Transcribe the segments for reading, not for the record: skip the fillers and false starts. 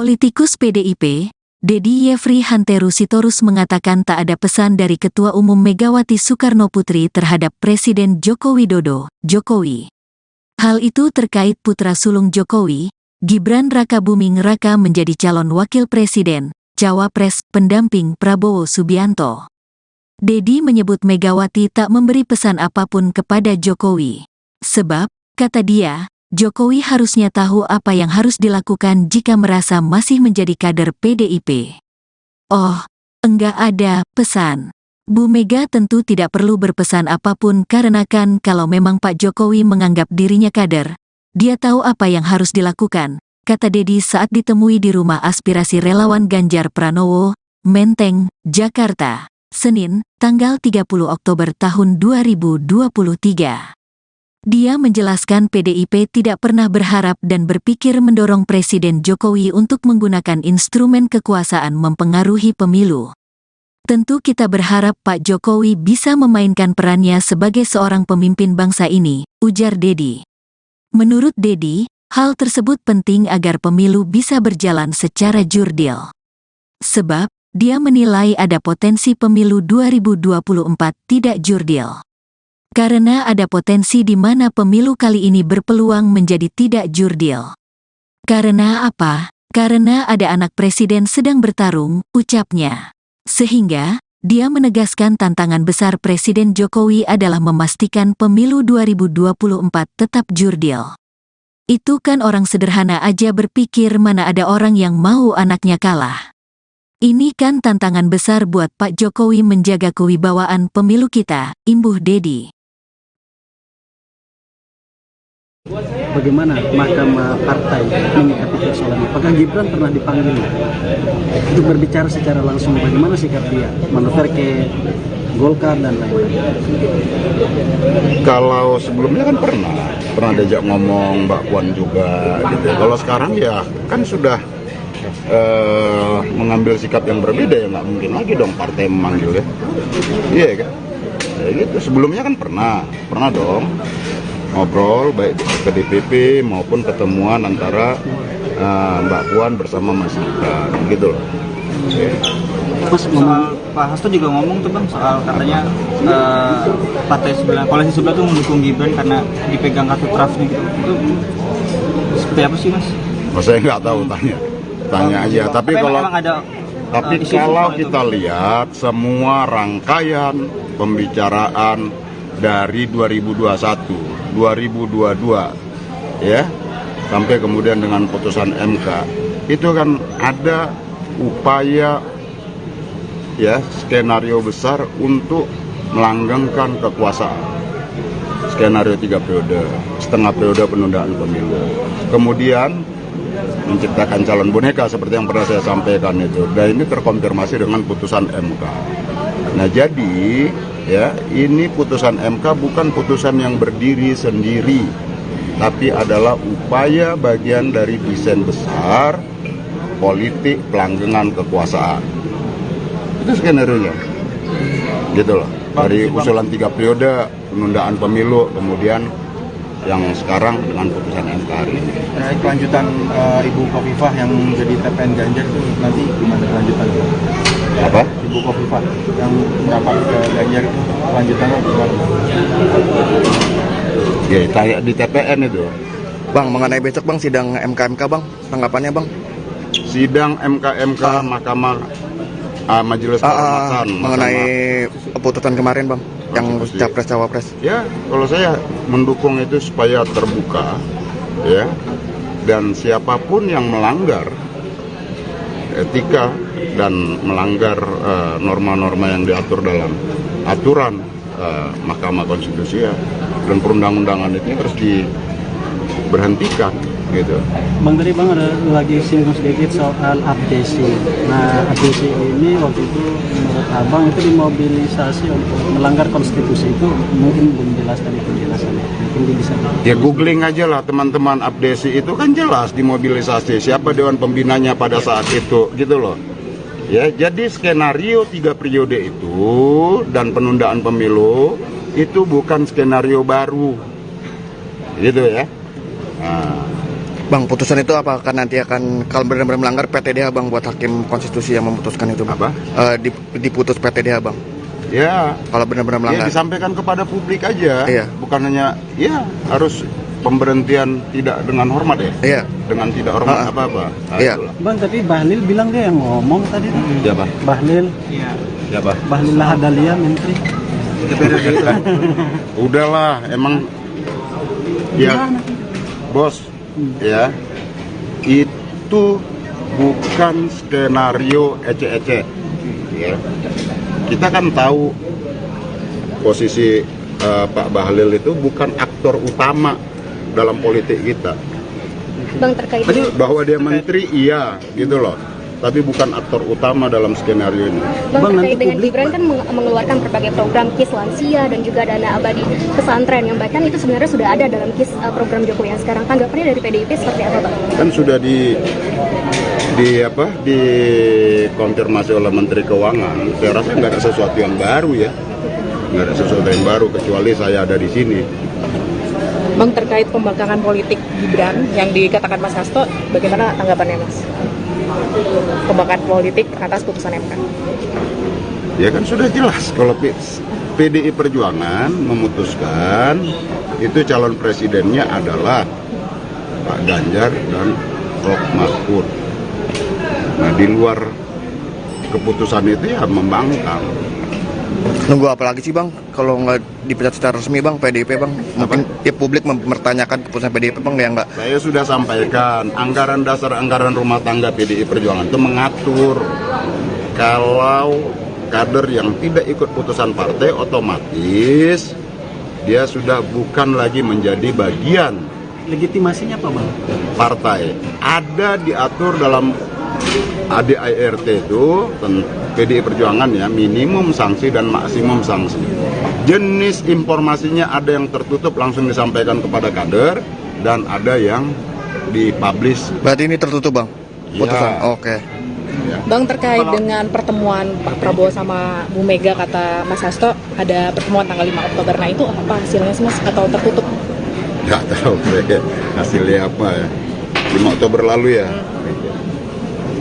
Politikus PDIP, Dedi Yefri Hanteru Sitorus mengatakan tak ada pesan dari Ketua Umum Megawati Soekarnoputri terhadap Presiden Joko Widodo, Jokowi. Hal itu terkait putra sulung Jokowi, Gibran Rakabuming Raka menjadi calon wakil presiden, cawapres, pendamping Prabowo Subianto. Dedi menyebut Megawati tak memberi pesan apapun kepada Jokowi. Sebab, kata dia, Jokowi harusnya tahu apa yang harus dilakukan jika merasa masih menjadi kader PDIP. Oh, enggak ada pesan. Bu Mega tentu tidak perlu berpesan apapun karena kan kalau memang Pak Jokowi menganggap dirinya kader, dia tahu apa yang harus dilakukan, kata Dedi saat ditemui di rumah aspirasi relawan Ganjar Pranowo, Menteng, Jakarta, Senin, tanggal 30 Oktober tahun 2023. Dia menjelaskan PDIP tidak pernah berharap dan berpikir mendorong Presiden Jokowi untuk menggunakan instrumen kekuasaan mempengaruhi pemilu. Tentu kita berharap Pak Jokowi bisa memainkan perannya sebagai seorang pemimpin bangsa ini, ujar Dedi. Menurut Dedi, hal tersebut penting agar pemilu bisa berjalan secara jurdil. Sebab, dia menilai ada potensi pemilu 2024 tidak jurdil. Karena ada potensi di mana pemilu kali ini berpeluang menjadi tidak jurdil. Karena apa? Karena ada anak presiden sedang bertarung, ucapnya. Sehingga, dia menegaskan tantangan besar Presiden Jokowi adalah memastikan pemilu 2024 tetap jurdil. Itu kan orang sederhana aja berpikir mana ada orang yang mau anaknya kalah. Ini kan tantangan besar buat Pak Jokowi menjaga kewibawaan pemilu kita, imbuh Dedi. Bagaimana Mahkamah Partai menyikapi persoalan? Apakah Gibran pernah dipanggil untuk berbicara secara langsung bagaimana sikap dia manuver ke Golkar dan lain-lain? Kalau sebelumnya kan pernah diajak ngomong Mbak Puan juga gitu. Kalau sekarang ya kan sudah mengambil sikap yang berbeda, ya nggak mungkin lagi dong partai memanggil ya. Iya kan? Ya gitu. Sebelumnya kan pernah dong ngobrol baik ke DPP maupun ketemuan antara Mbak Puan bersama Mas Gibran gitu loh. Mas, soal Pak Hasto juga ngomong tuh Bang soal katanya partai sebelah, koalisi sebelah tuh mendukung Gibran karena dipegang kartu trafnya gitu. Itu seperti apa sih Mas? Oh, saya nggak tahu, tanya aja. Tapi kalau kita lihat semua rangkaian pembicaraan dari 2021, 2022 ya sampai kemudian dengan putusan MK itu kan ada upaya ya skenario besar untuk melanggengkan kekuasaan, skenario 3 periode, setengah periode penundaan pemilu, kemudian menciptakan calon boneka seperti yang pernah saya sampaikan itu, dan ini terkonfirmasi dengan putusan MK. Nah jadi ya, ini putusan MK bukan putusan yang berdiri sendiri, tapi adalah upaya bagian dari desain besar politik pelanggengan kekuasaan. Itu skenario-nya, gitu loh. Dari usulan 3 periode, penundaan pemilu, kemudian yang sekarang dengan putusan MK hari ini. Terkait kelanjutan Ibu Khofifah yang jadi TPN Ganjar itu nanti gimana kelanjutannya? Apa? Ibu Khofifah yang merapat ke Ganjar itu kelanjutannya gimana? Ya, kayak di TPN itu. Bang, mengenai besok Bang sidang MK Bang, tanggapannya Bang? Sidang MK Mahkamah Majelis Kehormatan mengenai putusan kemarin Bang, yang capres cawapres. Ya, kalau saya mendukung itu supaya terbuka, ya, dan siapapun yang melanggar etika dan melanggar norma-norma yang diatur dalam aturan Mahkamah Konstitusi ya, dan perundang-undangan itu harus diberhentikan gitu. Bang, tadi Bang ada lagi singgung sedikit soal abdesi. Nah, abdesi ini waktu itu menurut Abang itu dimobilisasi untuk melanggar konstitusi, itu mungkin belum jelas tadi penjelasannya. Mungkin bisa. Ya googling aja lah teman-teman, abdesi itu kan jelas dimobilisasi, siapa dewan pembinanya pada saat itu gitu loh. Ya, jadi skenario 3 periode itu dan penundaan pemilu itu bukan skenario baru. Gitu ya. Nah, Bang, putusan itu apakah nanti akan kalau benar-benar melanggar PTDH Bang buat hakim konstitusi yang memutuskan itu Bang? Apa? Diputus PTDH Bang. Ya, Kalau benar-benar ya melanggar. disampaikan kepada publik aja. Iya. Bukan hanya ya harus pemberhentian tidak dengan hormat ya. Iya. Dengan tidak hormat apa-apa. Nah, Iya. itulah. Bang, tapi Bahlil bilang dia yang ngomong tadi. Siapa? Bahlil, Iya. Siapa? Bahlil Lahadalia, Menteri. Udahlah, emang ya bos ya itu bukan skenario ece-ece ya. Kita kan tahu posisi Pak Bahlil itu bukan aktor utama dalam politik kita. Bang, terkait Bahwa dia menteri iya gitu loh, tapi bukan aktor utama dalam skenario ini. Bang, Bang, terkait nanti dengan publik- Gibran kan mengeluarkan berbagai program KIS lansia dan juga dana abadi pesantren yang bahkan itu sebenarnya sudah ada dalam KIS program Jokowi yang sekarang. Tanggapannya dari PDIP seperti apa, Bang? Kan sudah dikonfirmasi oleh Menteri Keuangan. Saya rasa nggak ada sesuatu yang baru ya, nggak ada sesuatu yang baru kecuali saya ada di sini. Bang, terkait pembangkangan politik Gibran yang dikatakan Mas Hasto, bagaimana tanggapannya Mas? Pembangkangan politik atas putusan MK. Ya kan sudah jelas kalau PDI Perjuangan memutuskan itu calon presidennya adalah Pak Ganjar dan Prof Mahfud. Nah di luar keputusan itu ya membangkang. Nunggu apa lagi sih Bang? Kalau nggak dipecat secara resmi Bang, PDIP Bang, mungkin ya publik mempertanyakan keputusan PDIP Bang, ya nggak? Saya sudah sampaikan anggaran dasar anggaran rumah tangga PDI Perjuangan itu mengatur kalau kader yang tidak ikut putusan partai otomatis dia sudah bukan lagi menjadi bagian Legitimasinya apa, Bang? partai. Ada diatur dalam ADART itu PDI Perjuangan ya, minimum sanksi dan maksimum sanksi. Jenis informasinya ada yang tertutup langsung disampaikan kepada kader dan ada yang dipublish. Berarti ini tertutup Bang? Putusan? Ya. Oke. Ya. Bang, terkait dengan pertemuan Pak Prabowo sama Bu Mega, kata Mas Hasto ada pertemuan tanggal 5 Oktober. Nah itu apa hasilnya sih Mas? Atau tertutup? Nggak tahu hasilnya apa ya. 5 Oktober lalu ya.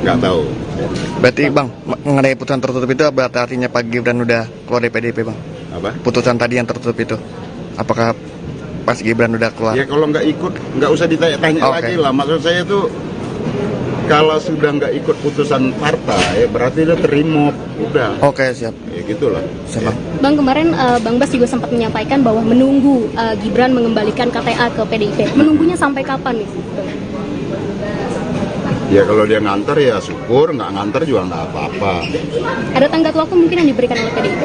Nggak tahu. Berarti Bang, mengenai putusan tertutup itu berarti artinya Pak Gibran udah keluar dari PDIP Bang? Apa? Putusan tadi yang tertutup itu, apakah Pas Gibran udah keluar? Ya kalau nggak ikut, nggak usah ditanya-tanya Oke. lagi lah. Maksud saya tuh kalau sudah nggak ikut putusan partai, berarti dia terima. Udah. Oke, siap. Ya gitulah. Siap Bang. Bang, kemarin Bang Bas juga sempat menyampaikan bahwa menunggu Gibran mengembalikan KTA ke PDIP. Menunggunya sampai kapan nih? Ya kalau dia nganter ya syukur, nggak nganter juga nggak apa-apa. Ada tenggat waktu mungkin yang diberikan oleh PDIP?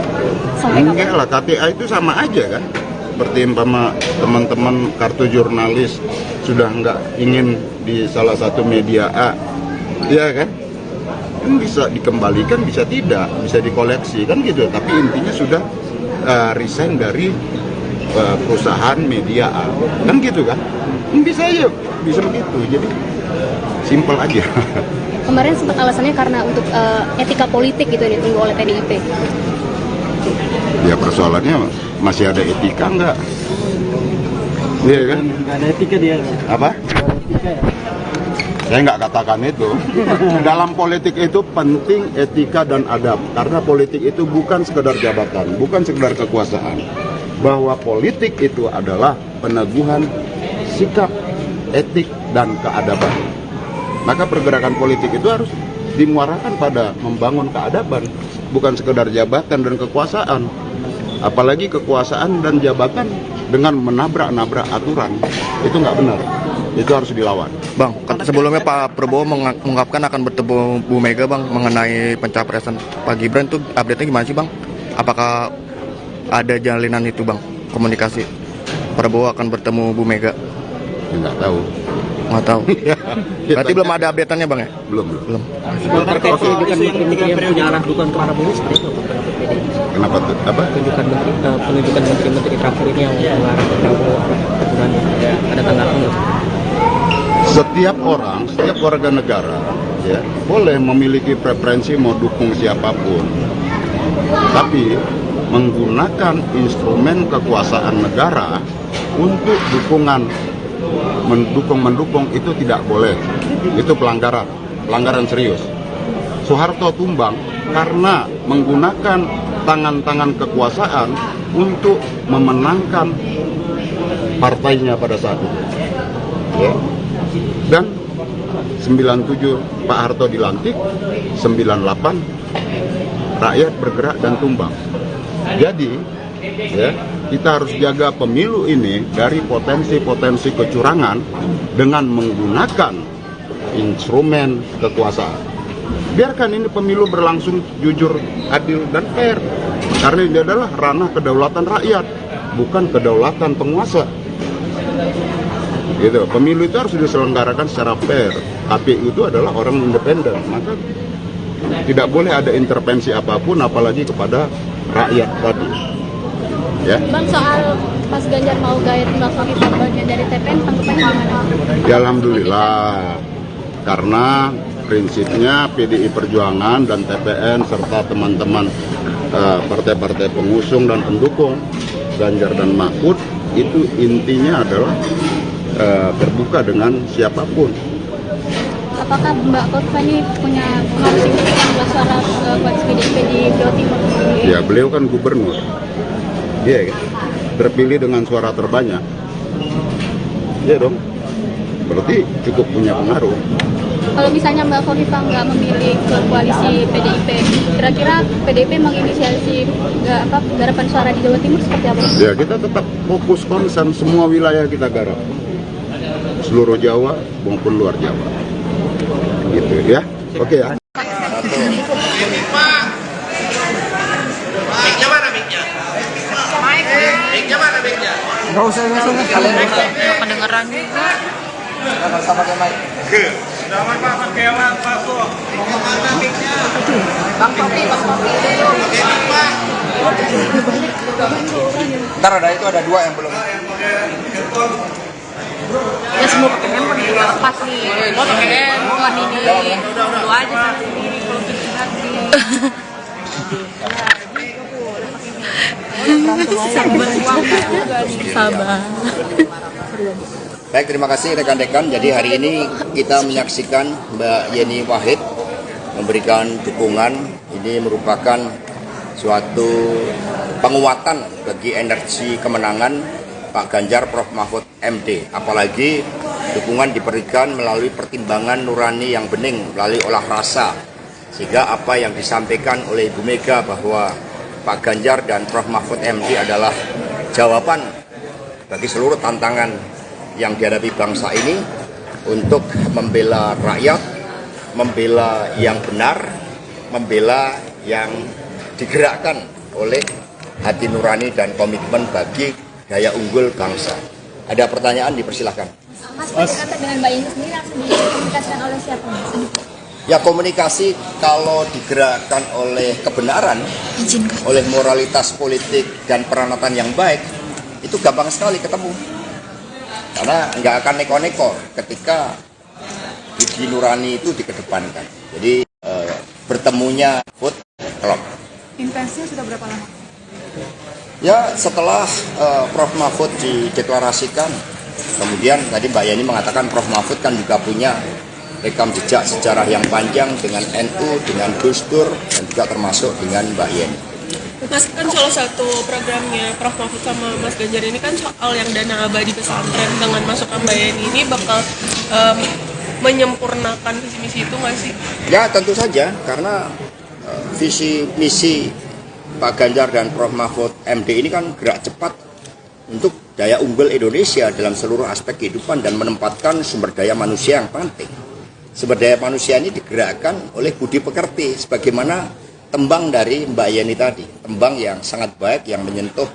Sampai Enggak kapan? lah, KTA itu sama aja kan. Seperti umpama teman-teman kartu jurnalis sudah nggak ingin di salah satu media A, ya kan? Kan bisa dikembalikan, bisa tidak, bisa dikoleksi kan gitu. Tapi intinya sudah resign dari perusahaan media A, kan gitu kan? Bisa aja, bisa begitu. Jadi simpel aja. Kemarin sempat alasannya karena untuk etika politik gitu yang ditunggu oleh PDIP. Ya persoalannya masih ada etika nggak? Iya kan? Nggak ada etika dia. Apa? Nggak ada etika ya. Saya nggak katakan itu. Dalam politik itu penting etika dan adab. Karena politik itu bukan sekedar jabatan, bukan sekedar kekuasaan. Bahwa politik itu adalah peneguhan sikap, etik, dan keadaban. Maka pergerakan politik itu harus dimuarakan pada membangun keadaban, bukan sekedar jabatan dan kekuasaan. Apalagi kekuasaan dan jabatan dengan menabrak-nabrak aturan, itu nggak benar. Itu harus dilawan. Bang, sebelumnya Pak Prabowo mengungkapkan akan bertemu Bu Mega Bang mengenai pencapresan Pak Gibran, tuh update-nya gimana sih Bang? Apakah ada jalinan itu Bang, komunikasi Prabowo akan bertemu Bu Mega? Ya, nggak tahu. Nggak tahu. Berarti belum ada update-nya Bang ya? Belum. Belum. Terkait penunjukan menteri yang punya arah dukungan ke Prabowo seperti itu. Kenapa tuh? Apa? Penunjukan menteri terakhir ini yang mengarah ke Prabowo, keturunannya ada tanggapan nggak? Setiap orang, setiap warga negara ya, boleh memiliki preferensi mau dukung siapapun. Tapi menggunakan instrumen kekuasaan negara untuk dukungan mendukung itu tidak boleh. Itu pelanggaran serius. Soeharto tumbang karena menggunakan tangan-tangan kekuasaan untuk memenangkan partainya pada saat itu. Ya. Dan 97 Pak Harto dilantik, 98 rakyat bergerak dan tumbang. Jadi ya, kita harus jaga pemilu ini dari potensi-potensi kecurangan dengan menggunakan instrumen kekuasaan. Biarkan ini pemilu berlangsung jujur, adil, dan fair. Karena ini adalah ranah kedaulatan rakyat, bukan kedaulatan penguasa. Gitu. Pemilu itu harus diselenggarakan secara fair. KPU itu adalah orang independen, maka tidak boleh ada intervensi apapun, apalagi kepada rakyat tadi. Ya. Bang, soal Mas Ganjar mau gayet Mbak Khofifah bagian dari TPN, tanggapannya gimana? Ya, alhamdulillah, karena prinsipnya PDI Perjuangan dan TPN serta teman-teman partai-partai pengusung dan pendukung Ganjar dan Mahfud itu intinya adalah terbuka dengan siapapun. Apakah Mbak Khofifah ini punya pengaruh signifikan buat suara buat PDIP di Jawa Timur? Ya, beliau kan gubernur. Iya, kan? Terpilih dengan suara terbanyak. Iya dong. Berarti cukup punya pengaruh. Kalau misalnya Mbak Khofifah nggak memilih ke koalisi PDIP, kira-kira PDIP menginisiasi garapan suara di Jawa Timur seperti apa? Ya, kita tetap fokus konsen semua wilayah kita garap. Seluruh Jawa maupun luar Jawa. Gitu ya. Oke ya. Pendengaran juga. Ntar ada itu ada 2 yang belum. Ya semua pakai handphone juga lepas nih. Mau pakai handphone ini. Lu aja satu sendiri kalau gitu hati. Sabar. Baik, terima kasih rekan-rekan. Jadi hari ini kita menyaksikan Mbak Yeni Wahid memberikan dukungan. Ini merupakan suatu penguatan bagi energi kemenangan Pak Ganjar Prof Mahfud MD. Apalagi dukungan diberikan melalui pertimbangan nurani yang bening, melalui olah rasa. Sehingga apa yang disampaikan oleh Ibu Mega bahwa Pak Ganjar dan Prof Mahfud MD adalah jawaban bagi seluruh tantangan yang dihadapi bangsa ini untuk membela rakyat, membela yang benar, membela yang digerakkan oleh hati nurani dan komitmen bagi daya unggul bangsa. Ada pertanyaan, dipersilahkan. Mas, dengan Mbak Yeni sendiri langsung dikomunikasikan oleh siapa, Mas? Ya, komunikasi kalau digerakkan oleh kebenaran, oleh moralitas politik dan peranatan yang baik, itu gampang sekali ketemu. Karena nggak akan neko-neko ketika budi nurani itu dikedepankan. Jadi bertemunya food klub. Intensinya sudah berapa lama? Ya, setelah Prof Mahfud dideklarasikan, kemudian tadi Mbak Yeni mengatakan Prof Mahfud kan juga punya rekam jejak sejarah yang panjang dengan NU, dengan Gus Dur, dan juga termasuk dengan Mbak Yeni. Mas, kan salah satu programnya Prof Mahfud sama Mas Ganjar ini kan soal yang dana abadi pesantren. Dengan masukkan Mbak Yeni ini bakal menyempurnakan visi misi itu nggak sih? Ya, tentu saja, karena visi misi Pak Ganjar dan Prof Mahfud MD ini kan gerak cepat untuk daya unggul Indonesia dalam seluruh aspek kehidupan dan menempatkan sumber daya manusia yang penting. Sumber daya manusia ini digerakkan oleh budi pekerti, sebagaimana tembang dari Mbak Yeni tadi, tembang yang sangat baik yang menyentuh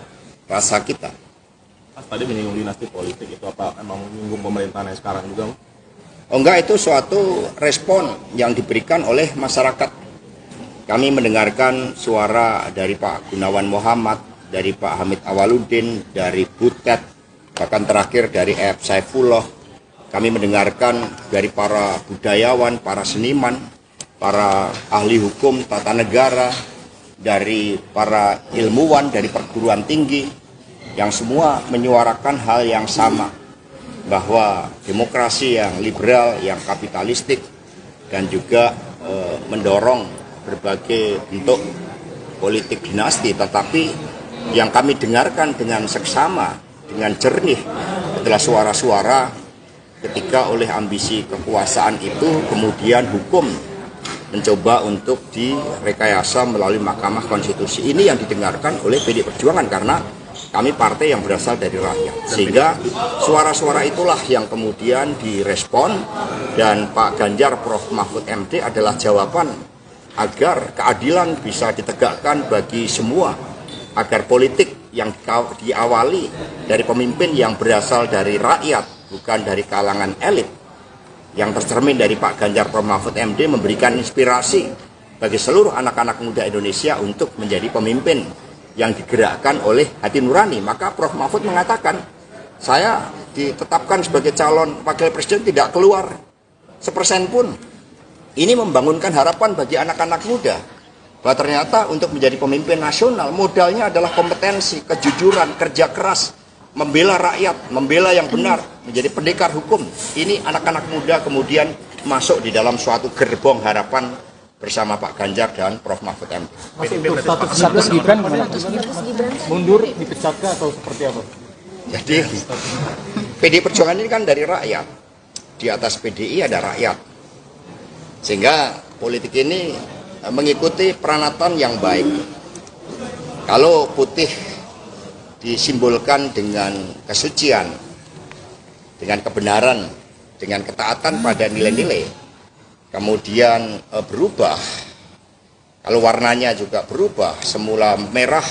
rasa kita. Mas tadi menyinggung dinasti politik, itu apa emang menyinggung pemerintahan yang sekarang juga? Oh enggak, itu suatu respon yang diberikan oleh masyarakat. Kami mendengarkan suara dari Pak Gunawan Muhammad, dari Pak Hamid Awaludin, dari Butet, bahkan terakhir dari F. Saifullah. Kami mendengarkan dari para budayawan, para seniman, para ahli hukum tata negara, dari para ilmuwan, dari perguruan tinggi, yang semua menyuarakan hal yang sama, bahwa demokrasi yang liberal, yang kapitalistik, dan juga mendorong berbagai bentuk politik dinasti, tetapi yang kami dengarkan dengan seksama, dengan jernih adalah suara-suara ketika oleh ambisi kekuasaan itu kemudian hukum mencoba untuk direkayasa melalui Mahkamah Konstitusi. Ini yang didengarkan oleh PDI Perjuangan karena kami partai yang berasal dari rakyat. Sehingga suara-suara itulah yang kemudian direspon dan Pak Ganjar Prof. Mahfud MD adalah jawaban agar keadilan bisa ditegakkan bagi semua, agar politik yang diawali dari pemimpin yang berasal dari rakyat, bukan dari kalangan elit, yang tercermin dari Pak Ganjar Prof. Mahfud MD memberikan inspirasi bagi seluruh anak-anak muda Indonesia untuk menjadi pemimpin yang digerakkan oleh hati nurani. Maka Prof. Mahfud mengatakan, saya ditetapkan sebagai calon wakil presiden tidak keluar 1% pun. Ini membangunkan harapan bagi anak-anak muda bahwa ternyata untuk menjadi pemimpin nasional modalnya adalah kompetensi, kejujuran, kerja keras, membela rakyat, membela yang benar, menjadi pendekar hukum. Ini anak-anak muda kemudian masuk di dalam suatu gerbong harapan bersama Pak Ganjar dan Prof. Mahfud MD. Mas, untuk status Gibran gimana? Mundur, dipecat atau seperti apa? Jadi PDI Perjuangan ini kan dari rakyat. Di atas PDI ada rakyat. Sehingga politik ini mengikuti peranatan yang baik. Kalau putih disimbolkan dengan kesucian, dengan kebenaran, dengan ketaatan pada nilai-nilai, kemudian berubah, kalau warnanya juga berubah, semula merah,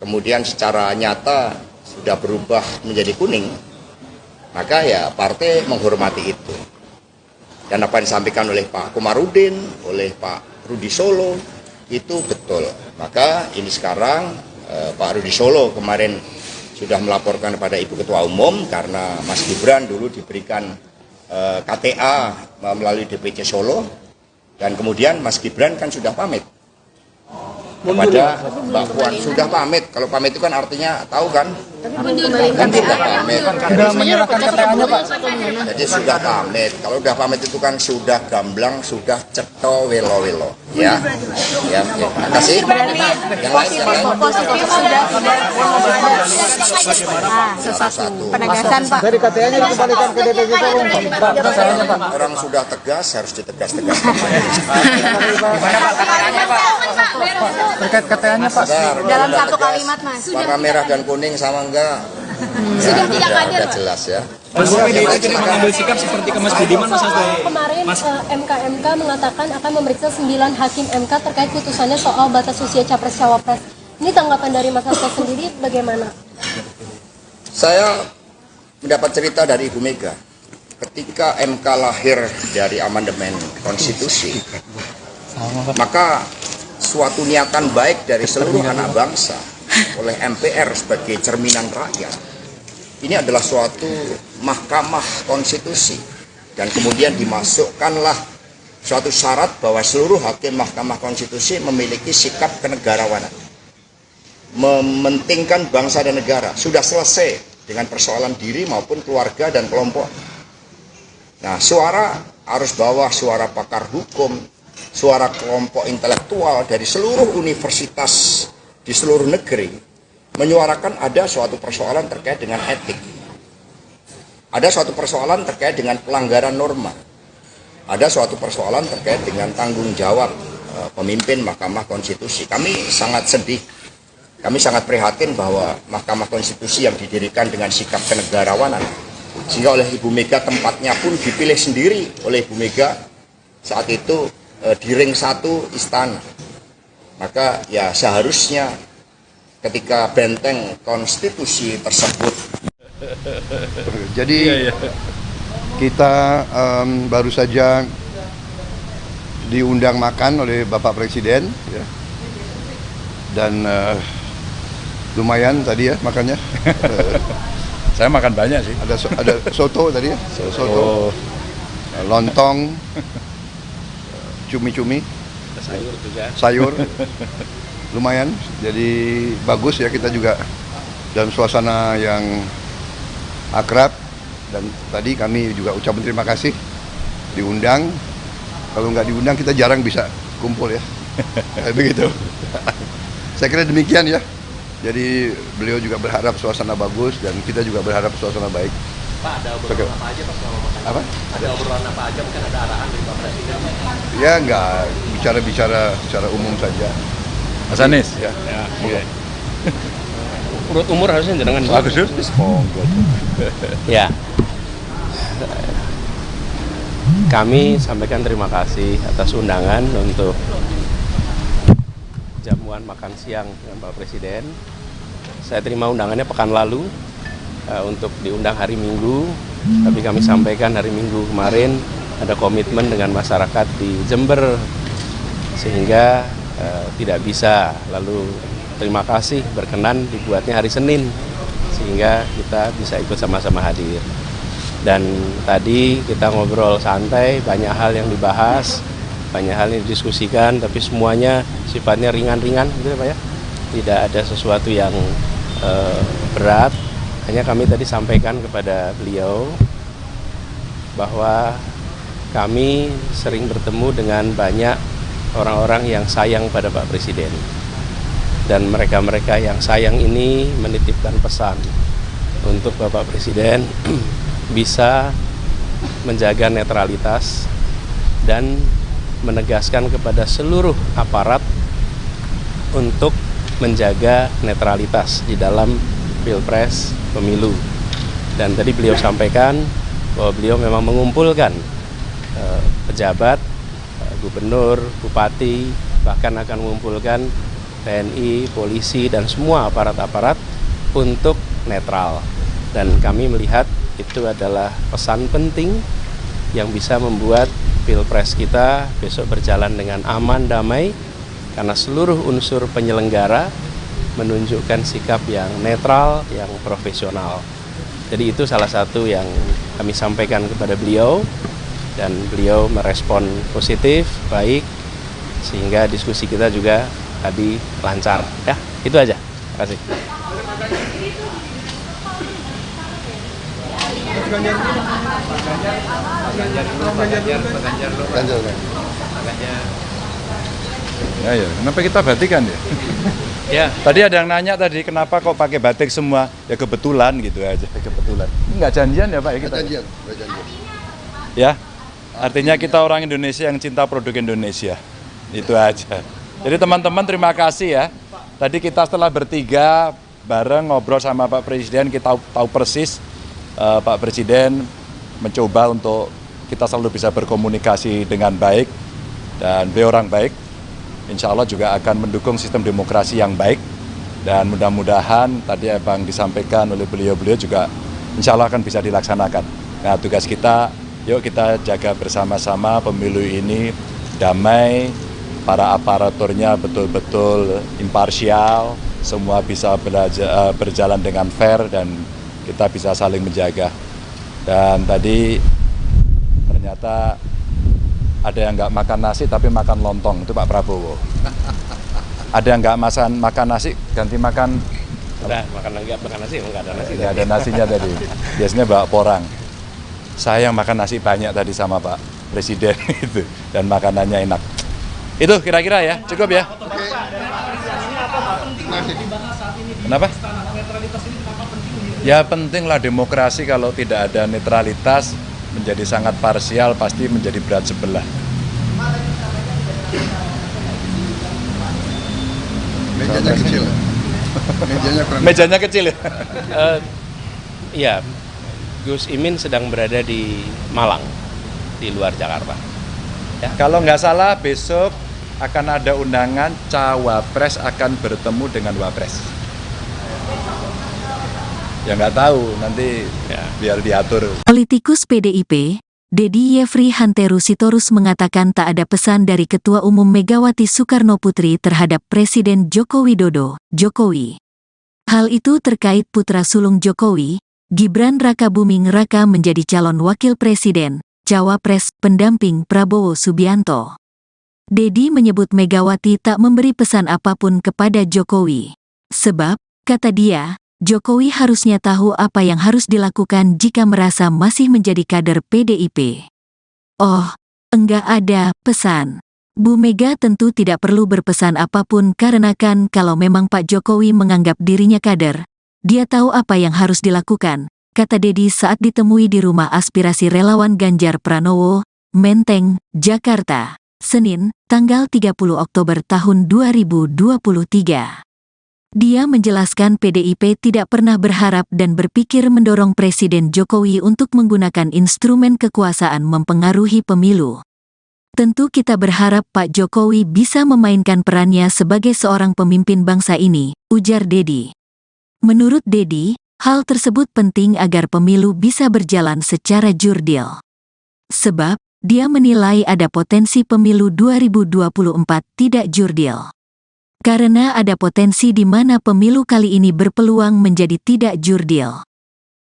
kemudian secara nyata sudah berubah menjadi kuning, maka ya partai menghormati itu. Dan apa yang disampaikan oleh Pak Komarudin, oleh Pak Rudi Solo, itu betul. Maka ini sekarang Pak Rudi Solo kemarin sudah melaporkan kepada Ibu Ketua Umum karena Mas Gibran dulu diberikan KTA melalui DPC Solo, dan kemudian Mas Gibran kan sudah pamit kepada Mbak Puan. Sudah pamit, kalau pamit itu kan artinya tahu kan? Kan sudah pamit. Sudah menyerahkan KTA-nya, Pak. Jadi sudah pamit. Kalau sudah pamit itu kan sudah gamblang, sudah ceto welo-welo. Ya, ya. Terima kasih. Yang lain. Satu. Penegasan, Pak. Dari KTA-nya dikembalikan ke DPC Solo, Pak. Pak. Orang sudah tegas harus ditegas-tegas. Terkait KTA-nya, Pak. Dalam satu kalimat, Mas. Warna merah dan kuning sama enggak? Sudah tidak hadir, Udah jelas ya. Mas PDIP tidak mengambil sikap seperti ke Mas Budiman, Mas Hasto. Kemarin MK mengatakan akan memeriksa 9 hakim MK terkait putusannya soal batas usia capres-cawapres. Ini tanggapan dari Mas Hasto sendiri bagaimana? Saya mendapat cerita dari Ibu Mega. Ketika MK lahir dari amandemen konstitusi, maka suatu niatan baik dari seluruh anak bangsa oleh MPR sebagai cerminan rakyat, ini adalah suatu mahkamah konstitusi, dan kemudian dimasukkanlah suatu syarat bahwa seluruh hakim mahkamah konstitusi memiliki sikap kenegarawanan, mementingkan bangsa dan negara. Sudah selesai dengan persoalan diri maupun keluarga dan kelompok. Nah, suara arus bawah, suara pakar hukum, suara kelompok intelektual dari seluruh universitas di seluruh negeri menyuarakan ada suatu persoalan terkait dengan etik, ada suatu persoalan terkait dengan pelanggaran norma, ada suatu persoalan terkait dengan tanggung jawab pemimpin Mahkamah Konstitusi. Kami sangat sedih, kami sangat prihatin bahwa Mahkamah Konstitusi yang didirikan dengan sikap kenegarawanan, sehingga oleh Ibu Mega tempatnya pun dipilih sendiri oleh Ibu Mega saat itu di ring 1 istana. Maka ya seharusnya ketika benteng konstitusi tersebut. Jadi kita baru saja diundang makan oleh Bapak Presiden, ya. Dan lumayan tadi ya makannya. Saya makan banyak sih. Ada soto tadi ya, soto, lontong, cumi-cumi, Sayur juga. sayur, lumayan. Jadi bagus ya, kita juga dalam suasana yang akrab, Dan tadi kami juga ucapkan terima kasih diundang. Kalau nggak diundang kita jarang bisa kumpul ya. Begitu. Saya kira demikian ya. Jadi beliau juga berharap suasana bagus dan kita juga berharap suasana baik. Pak, ada obrolan apa aja Pak selama makan? Apa? Ada obrolan apa aja, mungkin ada arahan dari Pak Presiden? Ya nggak bicara-bicara secara umum saja. Mas Anies? Ya. Iya. Urut umur harusnya jenengan. Bagus. Ya. Kami sampaikan terima kasih atas undangan untuk jamuan makan siang dengan Pak Presiden. Saya terima undangannya pekan lalu untuk diundang hari Minggu, tapi kami sampaikan hari Minggu kemarin ada komitmen dengan masyarakat di Jember sehingga tidak bisa. Lalu terima kasih berkenan dibuatnya hari Senin sehingga kita bisa ikut sama-sama hadir. Dan tadi kita ngobrol santai, banyak hal yang dibahas, banyak hal yang didiskusikan, tapi semuanya sifatnya ringan-ringan gitu ya Pak ya. Tidak ada sesuatu yang berat. Hanya kami tadi sampaikan kepada beliau bahwa kami sering bertemu dengan banyak orang-orang yang sayang pada Pak Presiden. Dan mereka-mereka yang sayang ini menitipkan pesan untuk Bapak Presiden bisa menjaga netralitas dan menegaskan kepada seluruh aparat untuk menjaga netralitas di dalam Pilpres pemilu. Dan tadi beliau sampaikan bahwa beliau memang mengumpulkan pejabat, gubernur, bupati, bahkan akan mengumpulkan TNI, polisi, dan semua aparat-aparat untuk netral. Dan kami melihat itu adalah pesan penting yang bisa membuat Pilpres kita besok berjalan dengan aman, damai, karena seluruh unsur penyelenggara menunjukkan sikap yang netral, yang profesional. Jadi itu salah satu yang kami sampaikan kepada beliau, dan beliau merespon positif, baik, sehingga diskusi kita juga tadi lancar. Ya, itu aja. Terima kasih. Ya, kenapa kita batikan ya? Ya. Tadi ada yang nanya tadi kenapa kok pakai batik semua? Ya kebetulan gitu aja, kebetulan. Enggak janjian ya Pak ya kita? Janjian. Ya, artinya kita orang Indonesia yang cinta produk Indonesia. Itu aja. Jadi teman-teman terima kasih ya. Tadi kita setelah bertiga bareng ngobrol sama Pak Presiden, kita tahu persis Pak Presiden mencoba untuk kita selalu bisa berkomunikasi dengan baik, dan beliau orang baik. Insya Allah juga akan mendukung sistem demokrasi yang baik, dan mudah-mudahan tadi Abang disampaikan oleh beliau-beliau juga insya Allah akan bisa dilaksanakan. Nah, tugas kita, yuk kita jaga bersama-sama pemilu ini damai, para aparaturnya betul-betul imparsial, semua bisa berjalan dengan fair, dan kita bisa saling menjaga. Dan tadi ternyata ada yang nggak makan nasi tapi makan lontong, itu Pak Prabowo. Ada yang nggak makan nasi ganti makan. Udah, makan nasi, nggak ada nasi. Nggak ada nasinya tadi. Biasanya bawa porang. Saya yang makan nasi banyak tadi sama Pak Presiden itu, dan makanannya enak. Itu kira-kira ya, cukup ya. Kenapa? Ya pentinglah demokrasi, kalau tidak ada netralitas menjadi sangat parsial, pasti menjadi berat sebelah. Mejanya kecil. Mejanya kecil ya. Iya, Gus Imin sedang berada di Malang, di luar Jakarta. Ya. Kalau nggak salah besok akan ada undangan Cawapres akan bertemu dengan Wapres. Ya nggak tahu, nanti ya, biar diatur. Politikus PDIP, Dedi Yefri Hanteru Sitorus mengatakan tak ada pesan dari Ketua Umum Megawati Soekarnoputri terhadap Presiden Joko Widodo, Jokowi. Hal itu terkait putra sulung Jokowi, Gibran Rakabuming Raka menjadi calon wakil presiden, Cawapres, pendamping Prabowo Subianto. Dedi menyebut Megawati tak memberi pesan apapun kepada Jokowi. Sebab, kata dia, Jokowi harusnya tahu apa yang harus dilakukan jika merasa masih menjadi kader PDIP. Oh, enggak ada pesan. Bu Mega tentu tidak perlu berpesan apapun karena kan kalau memang Pak Jokowi menganggap dirinya kader, dia tahu apa yang harus dilakukan, kata Dedi saat ditemui di rumah aspirasi relawan Ganjar Pranowo, Menteng, Jakarta, Senin, tanggal 30 Oktober tahun 2023. Dia menjelaskan PDIP tidak pernah berharap dan berpikir mendorong Presiden Jokowi untuk menggunakan instrumen kekuasaan mempengaruhi pemilu. Tentu kita berharap Pak Jokowi bisa memainkan perannya sebagai seorang pemimpin bangsa ini, ujar Dedi. Menurut Dedi, hal tersebut penting agar pemilu bisa berjalan secara jurdil. Sebab, dia menilai ada potensi pemilu 2024 tidak jurdil. Karena ada potensi di mana pemilu kali ini berpeluang menjadi tidak jurdil.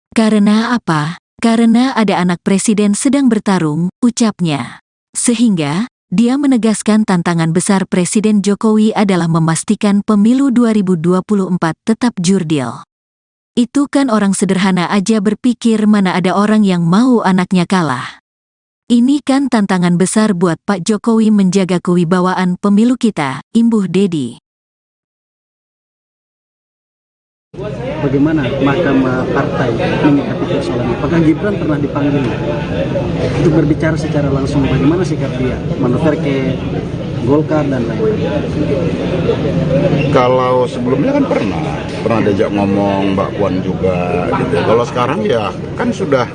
Karena apa? Karena ada anak presiden sedang bertarung, ucapnya. Sehingga, dia menegaskan tantangan besar Presiden Jokowi adalah memastikan pemilu 2024 tetap jurdil. Itu kan orang sederhana aja berpikir mana ada orang yang mau anaknya kalah. Ini kan tantangan besar buat Pak Jokowi menjaga kewibawaan pemilu kita, imbuh Dedi. Bagaimana Mahkamah Partai menyikapi persoalan ini? Apakah Gibran pernah dipanggil untuk berbicara secara langsung bagaimana sikap dia, manuver ke Golkar dan lain-lain? Kalau sebelumnya kan pernah diajak ngomong Mbak Puan juga gitu. Kalau sekarang ya kan sudah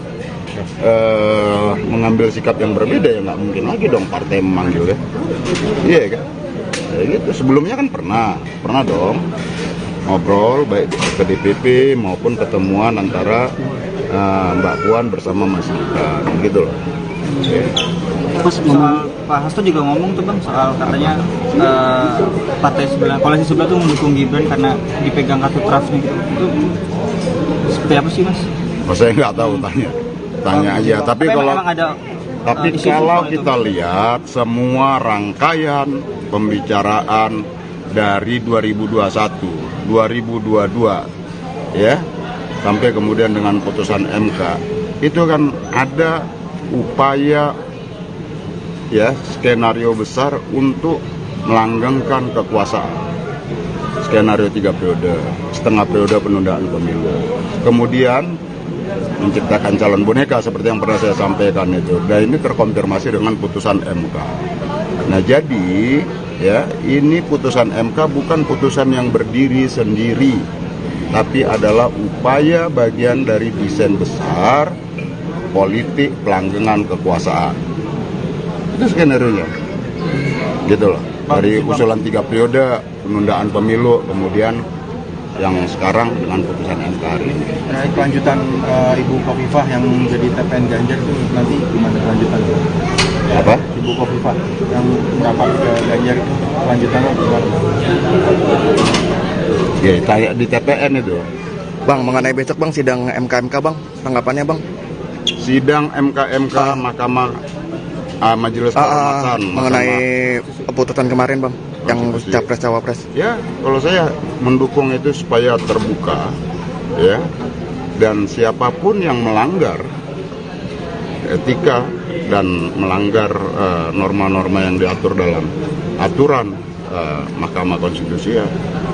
mengambil sikap yang berbeda, ya nggak mungkin lagi dong partai memanggil ya. Iya kan? Ya gitu. Sebelumnya kan pernah dong ngobrol baik ke DPP maupun ketemuan antara Mbak Puan bersama Mas Gibran gitu loh. Soal Pak Hasto juga ngomong tuh Bang soal katanya partai sebelah, koalisi sebelah tuh mendukung Gibran karena dipegang kartu trustnya gitu. Itu seperti apa sih Mas? Oh, saya nggak tahu, tanya aja. Tapi kalau kita lihat semua rangkaian pembicaraan dari 2021, 2022 ya, sampai kemudian dengan putusan MK, itu kan ada upaya ya, skenario besar untuk melanggengkan kekuasaan. Skenario 3 periode, setengah periode penundaan pemilu. Kemudian menciptakan calon boneka seperti yang pernah saya sampaikan itu. Dan ini terkonfirmasi dengan putusan MK. Nah, jadi ya, ini putusan MK bukan putusan yang berdiri sendiri, tapi adalah upaya bagian dari desain besar politik pelanggengan kekuasaan. Itu skenario-nya. Gitu loh. Dari usulan 3 periode, penundaan pemilu, kemudian yang sekarang dengan putusan MK hari ini. Terkait kelanjutan Ibu Khofifah yang jadi TPN Ganjar itu nanti gimana kelanjutannya? Apa? Ibu Khofifah yang merapat ke Ganjar itu kelanjutannya gimana? Ya, kayak di TPN itu. Bang, mengenai besok Bang sidang MK Bang, tanggapannya Bang? Sidang MK Mahkamah Majelis Kehormatan mengenai putusan kemarin Bang, yang capres cawapres. Ya, kalau saya mendukung itu supaya terbuka, ya, dan siapapun yang melanggar etika dan melanggar norma-norma yang diatur dalam aturan Mahkamah Konstitusi ya,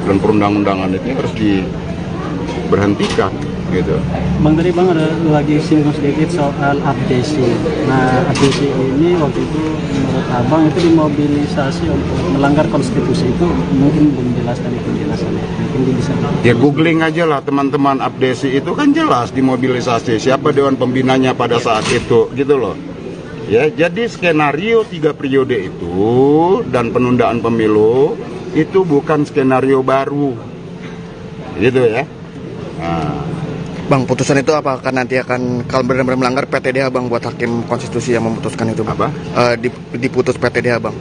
dan perundang-undangan itu harus diberhentikan gitu. Bang, tadi Bang ada lagi singgung sedikit soal abdesi. Nah, abdesi ini waktu itu menurut Abang itu dimobilisasi untuk melanggar konstitusi, itu mungkin belum jelas tadi penjelasannya. Mungkin bisa. Ya googling aja lah teman-teman, abdesi itu kan jelas dimobilisasi. Siapa dewan pembinanya pada saat itu gitu loh. Ya, jadi skenario 3 periode itu dan penundaan pemilu itu bukan skenario baru. Gitu ya. Nah, Bang, putusan itu apakah nanti akan kalau benar-benar melanggar PTDH Bang buat hakim konstitusi yang memutuskan itu Bang? Apa? Diputus PTDH Bang.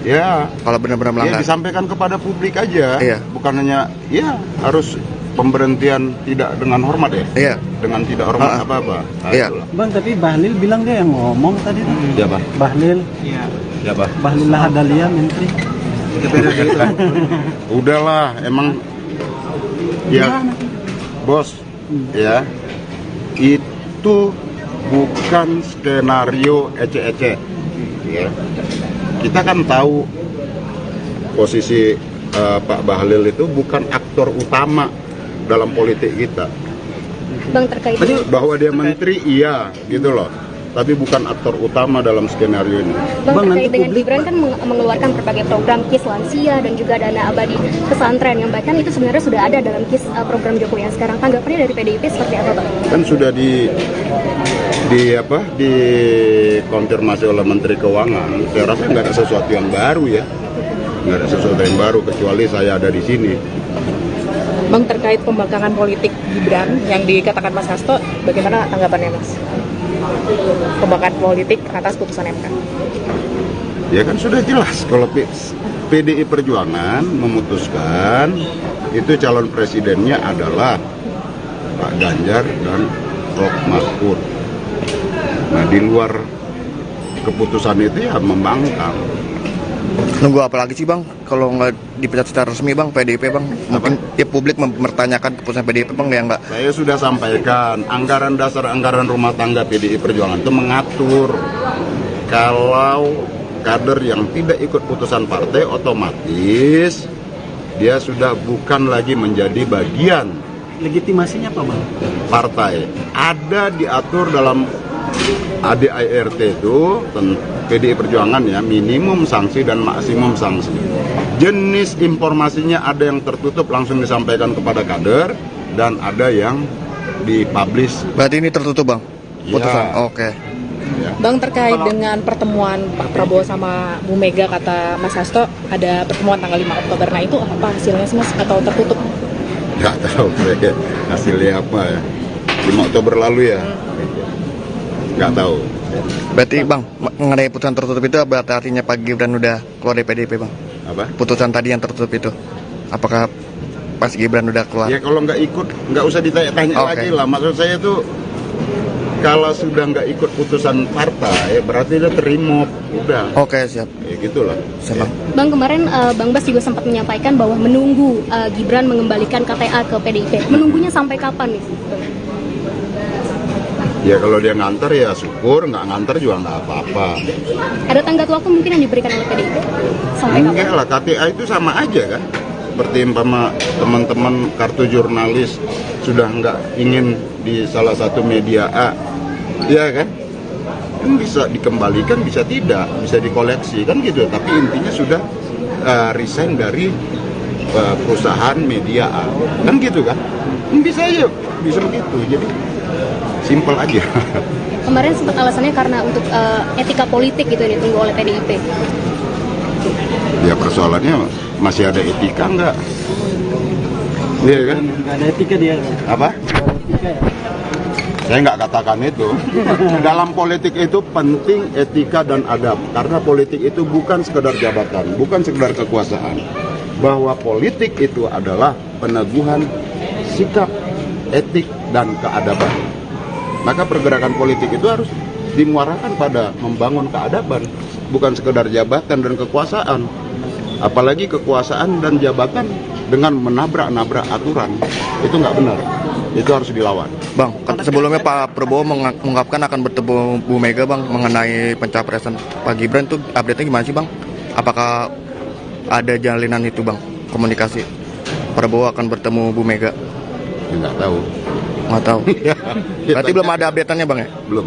Ya, kalau benar-benar melanggar. Ya disampaikan kepada publik aja. Iya. Bukan hanya ya harus pemberhentian tidak dengan hormat ya. Iya. Dengan tidak hormat apa-apa. Nah, iya. Itulah. Bang, tapi Bahlil bilang dia yang ngomong tadi tuh. Siapa? Bahlil. Iya. Siapa? Bahlil Lahadalia, Menteri. Udahlah, emang ya bos, ya, itu bukan skenario ece-ece, ya. Kita kan tahu posisi Pak Bahlil itu bukan aktor utama dalam politik kita. Bang, terkait Bahwa dia menteri, iya, gitu loh. Tapi bukan aktor utama dalam skenario ini. Bang, terkait dengan Gibran kan mengeluarkan berbagai program KIS lansia dan juga dana abadi pesantren yang bahkan itu sebenarnya sudah ada dalam KIS program Jokowi yang sekarang. Tanggapannya dari PDIP seperti apa, Bang? Kan sudah dikonfirmasi oleh Menteri Keuangan. Saya rasa nggak ada sesuatu yang baru ya. Nggak ada sesuatu yang baru kecuali saya ada di sini. Bang, terkait pembangkangan politik Gibran yang dikatakan Mas Hasto, bagaimana tanggapannya Mas? Pembangkangan politik atas putusan MK. Ya kan sudah jelas kalau PDI Perjuangan memutuskan itu calon presidennya adalah Pak Ganjar dan Prof. Mahfud. Nah, di luar keputusan itu ya membangkang. Nunggu apa lagi sih Bang? Kalau nggak dipecat secara resmi Bang, PDIP Bang, mungkin ya publik mempertanyakan keputusan PDIP Bang ya nggak? Saya sudah sampaikan, anggaran dasar anggaran rumah tangga PDI Perjuangan itu mengatur kalau kader yang tidak ikut putusan partai otomatis dia sudah bukan lagi menjadi bagian. Legitimasinya apa, Bang? Partai. Ada diatur dalam ADART itu PDI Perjuangan ya, minimum sanksi dan maksimum sanksi. Jenis informasinya ada yang tertutup langsung disampaikan kepada kader dan ada yang dipublish. Berarti ini tertutup Bang? Putusan? Ya. Oke. Ya. Bang, terkait dengan pertemuan Pak Prabowo sama Bu Mega, kata Mas Hasto ada pertemuan tanggal 5 Oktober. Nah itu apa hasilnya sih Mas? Atau tertutup? Nggak tahu saya hasilnya apa ya. 5 Oktober lalu ya. Nggak tahu. Berarti Bang, mengenai putusan tertutup itu berarti artinya Pak Gibran udah keluar dari PDIP Bang? Apa? Putusan tadi yang tertutup itu, apakah Mas Gibran udah keluar? Ya kalau nggak ikut, nggak usah ditanya-tanya lagi lah. Maksud saya tuh kalau sudah nggak ikut putusan partai, berarti dia terima, udah. Oke, siap. Ya gitulah. Siap, Bang. Bang, kemarin Bang Bas juga sempat menyampaikan bahwa menunggu Gibran mengembalikan KTA ke PDIP. Menunggunya sampai kapan nih? Ya kalau dia nganter ya syukur, nggak nganter juga nggak apa-apa. Ada tenggat waktu mungkin yang diberikan oleh PDIP? Sampai Enggak kapan? lah, KTA itu sama aja kan. Seperti umpama teman-teman kartu jurnalis sudah nggak ingin di salah satu media A, ya kan? Kan bisa dikembalikan, bisa tidak, bisa dikoleksi kan gitu. Tapi intinya sudah resign dari perusahaan media A, kan gitu kan? Bisa aja, bisa begitu. Jadi simpel aja. Kemarin sempat alasannya karena untuk etika politik gitu yang ditunggu oleh PDIP. Ya persoalannya masih ada etika nggak? Iya kan? Nggak ada etika dia. Apa? Etika ya. Saya nggak katakan itu. Dalam politik itu penting etika dan adab. Karena politik itu bukan sekedar jabatan, bukan sekedar kekuasaan. Bahwa politik itu adalah peneguhan sikap, etik, dan keadaban. Maka pergerakan politik itu harus dimuarakan pada membangun keadaban, bukan sekedar jabatan dan kekuasaan. Apalagi kekuasaan dan jabatan dengan menabrak-nabrak aturan, itu nggak benar. Itu harus dilawan. Bang, sebelumnya Pak Prabowo mengungkapkan akan bertemu Bu Mega Bang mengenai pencapresan Pak Gibran, tuh update-nya gimana sih Bang? Apakah ada jalinan itu Bang, komunikasi Prabowo akan bertemu Bu Mega? Ya, nggak tahu. Nggak tahu. Berarti belum ada update-annya Bang ya? Belum.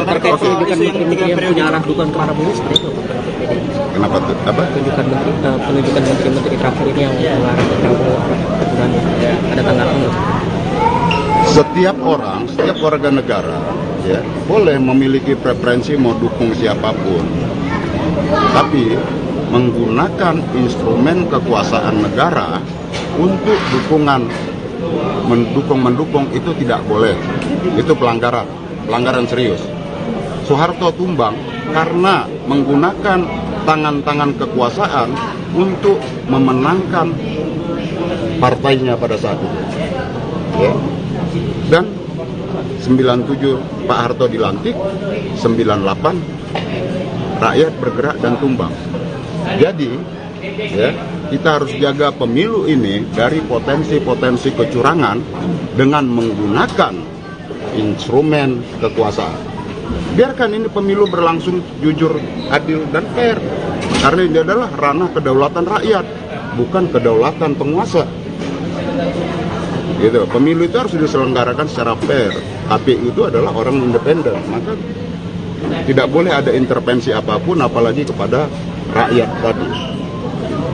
Terkait penunjukan menteri yang punya arah dukungan ke Prabowo seperti itu PDIP. Kenapa tuh? Apa? Penunjukan menteri terakhir ini yang mengarah ke Prabowo keturunannya. Ada tanggapan nggak? Setiap orang, setiap warga negara, ya boleh memiliki preferensi mau dukung siapapun, tapi menggunakan instrumen kekuasaan negara untuk mendukung itu tidak boleh. Itu pelanggaran serius. Soeharto tumbang karena menggunakan tangan-tangan kekuasaan untuk memenangkan partainya pada saat itu. Ya. Dan 97 Pak Harto dilantik, 98 rakyat bergerak dan tumbang. Jadi Ya, kita harus jaga pemilu ini dari potensi-potensi kecurangan dengan menggunakan instrumen kekuasaan. Biarkan ini pemilu berlangsung jujur, adil, dan fair. Karena ini adalah ranah kedaulatan rakyat, bukan kedaulatan penguasa. Gitu. Pemilu itu harus diselenggarakan secara fair. KPU itu adalah orang independen, maka tidak boleh ada intervensi apapun, apalagi kepada rakyat tadi.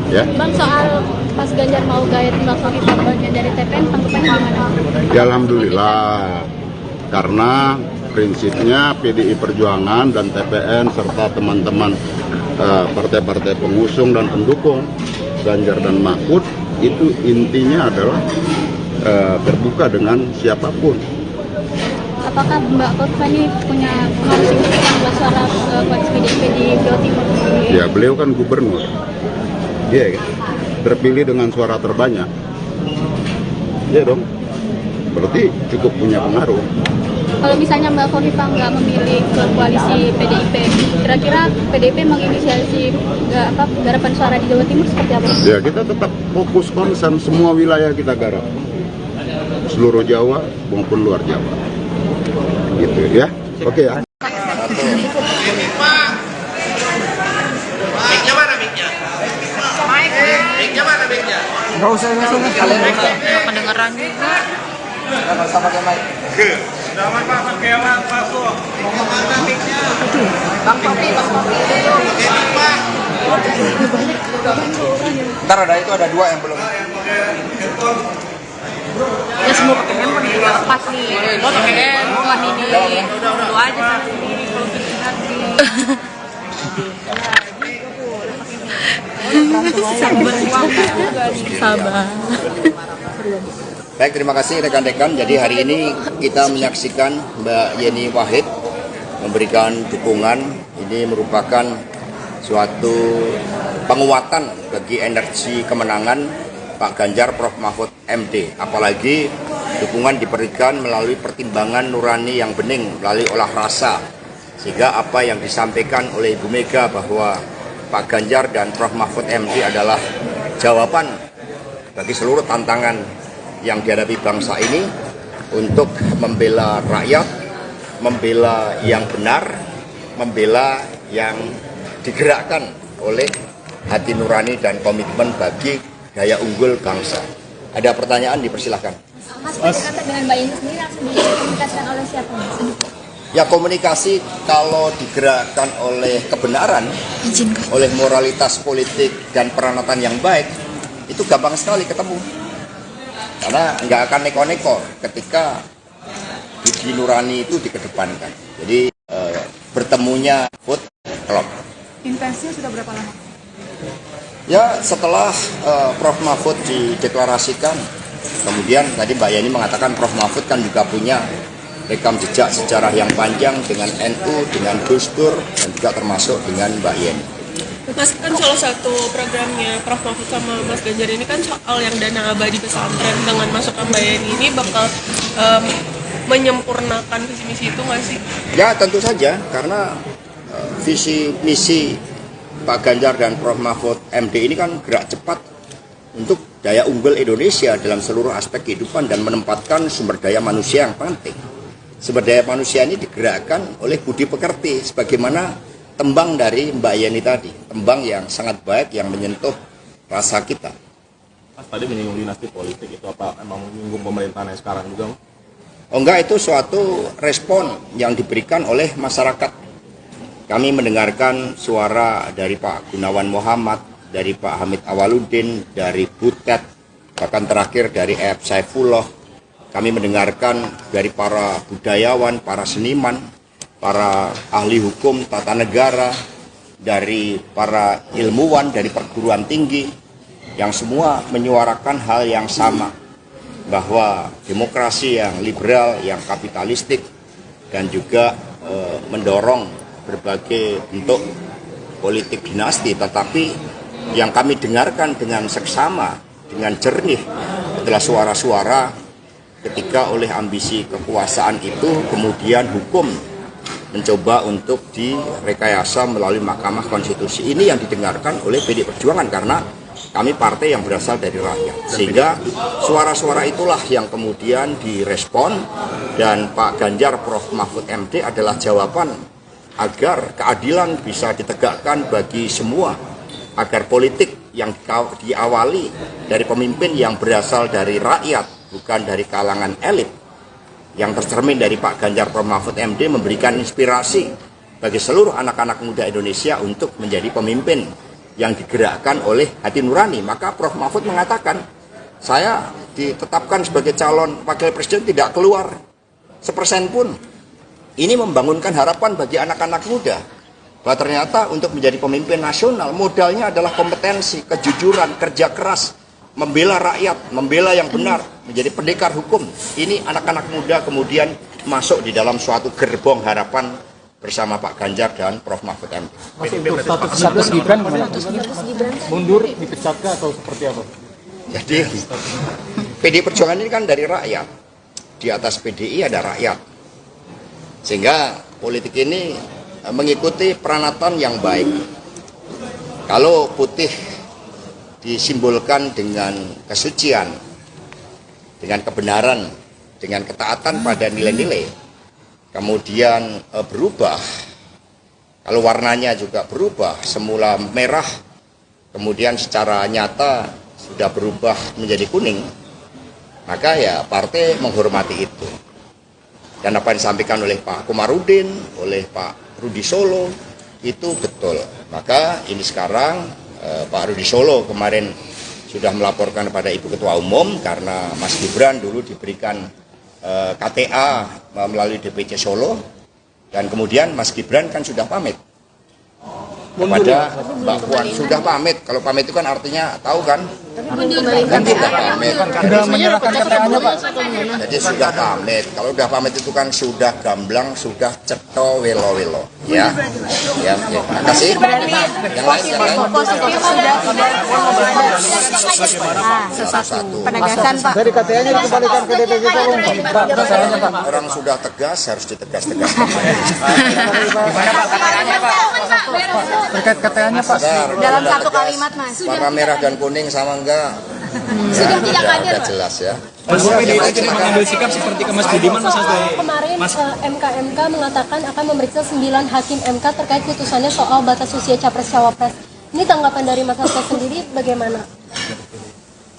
Ya. Bang, soal Mas Ganjar mau gayet Mbak Kofifa bagian dari TPN, tanggapannya gimana? Ya, alhamdulillah, karena prinsipnya PDI Perjuangan dan TPN serta teman-teman partai-partai pengusung dan pendukung Ganjar dan Mahfud itu intinya adalah terbuka dengan siapapun. Apakah Mbak Kofifa ini punya pengaruh signifikan buat suara koalisi PDIP di Jawa Timur? Ya, beliau kan gubernur, dia terpilih dengan suara terbanyak. Ya dong, berarti cukup punya pengaruh. Kalau misalnya Mbak Kofifa nggak memilih ke koalisi PDIP, kira-kira PDIP menginisiasi garapan suara di Jawa Timur seperti apa? Ya, kita tetap fokus konsen semua wilayah kita garap, seluruh Jawa maupun luar Jawa. Gitu ya, oke ya. Nggak usah kalian Kedengeran juga. nggak usah pakai mic. Ntar ada dua yang belum. Ya semua pakai handphone juga lepas nih. Lo pakai handphone ini. Lo aja sendiri kalau gitu nanti. Sabar. Baik, terima kasih rekan-rekan. Jadi hari ini kita menyaksikan Mbak Yeni Wahid memberikan dukungan. Ini merupakan suatu penguatan bagi energi kemenangan Pak Ganjar Prof Mahfud MD. Apalagi dukungan diberikan melalui pertimbangan nurani yang bening, melalui olah rasa. Sehingga apa yang disampaikan oleh Ibu Mega bahwa Pak Ganjar dan Prof Mahfud MD adalah jawaban bagi seluruh tantangan yang dihadapi bangsa ini untuk membela rakyat, membela yang benar, membela yang digerakkan oleh hati nurani dan komitmen bagi daya unggul bangsa. Ada pertanyaan, dipersilahkan. Mas, pendekatan dengan Mbak Yeni sendiri langsung dikomunikasikan oleh siapa? Ya, komunikasi kalau digerakkan oleh kebenaran, oleh moralitas politik dan peranatan yang baik, itu gampang sekali ketemu. Karena nggak akan neko-neko ketika budi nurani itu dikedepankan. Jadi bertemunya food klub. Intensnya sudah berapa lama? Ya, setelah Prof Mahfud dideklarasikan, kemudian tadi Mbak Yeni mengatakan Prof Mahfud kan juga punya rekam jejak sejarah yang panjang dengan NU, dengan Gus Dur, dan juga termasuk dengan Mbak Yeni. Mas, kan salah satu programnya Prof Mahfud sama Mas Ganjar ini kan soal yang dana abadi pesantren. Dengan masukan Mbak Yeni ini bakal menyempurnakan visi misi itu nggak sih? Ya, tentu saja, karena visi misi Pak Ganjar dan Prof Mahfud MD ini kan gerak cepat untuk daya unggul Indonesia dalam seluruh aspek kehidupan dan menempatkan sumber daya manusia yang penting. Sumber daya manusia ini digerakkan oleh budi pekerti, sebagaimana tembang dari Mbak Yeni tadi, tembang yang sangat baik yang menyentuh rasa kita. Mas tadi menyinggung dinasti politik, itu apa emang menyinggung pemerintahan yang sekarang juga? Oh enggak, itu suatu respon yang diberikan oleh masyarakat. Kami mendengarkan suara dari Pak Gunawan Muhammad, dari Pak Hamid Awaludin, dari Butet, bahkan terakhir dari F. Saifullah. Kami mendengarkan dari para budayawan, para seniman, para ahli hukum tata negara, dari para ilmuwan, dari perguruan tinggi, yang semua menyuarakan hal yang sama, bahwa demokrasi yang liberal, yang kapitalistik, dan juga mendorong berbagai bentuk politik dinasti, tetapi yang kami dengarkan dengan seksama, dengan jernih adalah suara-suara ketika oleh ambisi kekuasaan itu kemudian hukum mencoba untuk direkayasa melalui Mahkamah Konstitusi. Ini yang didengarkan oleh PDI Perjuangan karena kami partai yang berasal dari rakyat. Sehingga suara-suara itulah yang kemudian direspon dan Pak Ganjar Prof. Mahfud MD adalah jawaban agar keadilan bisa ditegakkan bagi semua, agar politik yang diawali dari pemimpin yang berasal dari rakyat, bukan dari kalangan elit, yang tercermin dari Pak Ganjar Prof. Mahfud MD memberikan inspirasi bagi seluruh anak-anak muda Indonesia untuk menjadi pemimpin yang digerakkan oleh hati nurani. Maka Prof. Mahfud mengatakan, saya ditetapkan sebagai calon wakil presiden tidak keluar 1% pun. Ini membangunkan harapan bagi anak-anak muda bahwa ternyata untuk menjadi pemimpin nasional modalnya adalah kompetensi, kejujuran, kerja keras, membela rakyat, membela yang benar, menjadi pendekar hukum. Ini anak-anak muda kemudian masuk di dalam suatu gerbong harapan bersama Pak Ganjar dan Prof. Mahfud MD. Mas, untuk status Gibran gimana? Mundur, dipecat atau seperti apa? Jadi PDI Perjuangan ini kan dari rakyat. Di atas PDI ada rakyat. Sehingga politik ini mengikuti peranatan yang baik. Kalau putih disimbolkan dengan kesucian, dengan kebenaran, dengan ketaatan pada nilai-nilai, kemudian berubah, kalau warnanya juga berubah, semula merah, kemudian secara nyata sudah berubah menjadi kuning, maka ya partai menghormati itu. Dan apa yang disampaikan oleh Pak Komarudin, oleh Pak Rudi Solo, itu betul. Maka ini sekarang Pak Rudi Solo kemarin sudah melaporkan kepada Ibu Ketua Umum karena Mas Gibran dulu diberikan KTA melalui DPC Solo, dan kemudian Mas Gibran kan sudah pamit kepada Mbak Puan. Sudah pamit. Kalau pamit itu kan artinya tahu kan? Kan tidak pamit. Sudah menyerahkan KTA-nya, Pak. Jadi sudah pamit. Kalau sudah pamit itu kan sudah gamblang, sudah ceto welo-welo. Ya. Ya, ya. Terima kasih. Yang lain. Positif sudah sesuatu penegasan, Pak. Dari KTA-nya dikembalikan ke DPC Solo, Pak. Orang sudah tegas harus ditegas-tegaskan. Terkait KTA-nya, Pak. Dalam satu kalimat, Mas. Warna merah dan kuning sama enggak? Sudah tidak hadir, udah jelas ya. Mas PDI tidak mengambil sikap seperti ke Mas Budiman, Mas Hasto. Kemarin MK mengatakan akan memeriksa 9 hakim MK terkait putusannya soal batas usia capres-cawapres. Ini tanggapan dari Mas Hasto sendiri bagaimana?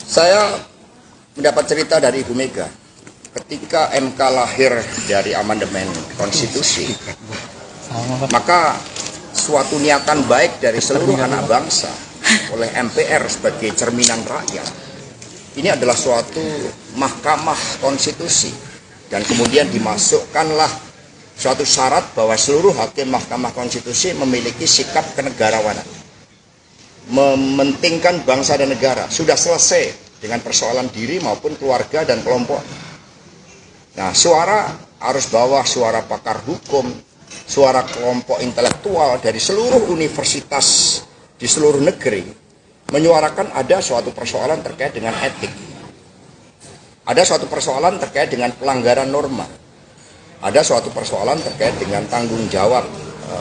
Saya mendapat cerita dari Ibu Mega. Ketika MK lahir dari amandemen konstitusi, maka suatu niatan baik dari seluruh anak bangsa oleh MPR sebagai cerminan rakyat, ini adalah suatu mahkamah konstitusi, dan kemudian dimasukkanlah suatu syarat bahwa seluruh hakim mahkamah konstitusi memiliki sikap kenegarawanan, mementingkan bangsa dan negara. Sudah selesai dengan persoalan diri maupun keluarga dan kelompok. Nah, suara arus bawah, suara pakar hukum, suara kelompok intelektual dari seluruh universitas di seluruh negeri menyuarakan ada suatu persoalan terkait dengan etik, ada suatu persoalan terkait dengan pelanggaran norma, ada suatu persoalan terkait dengan tanggung jawab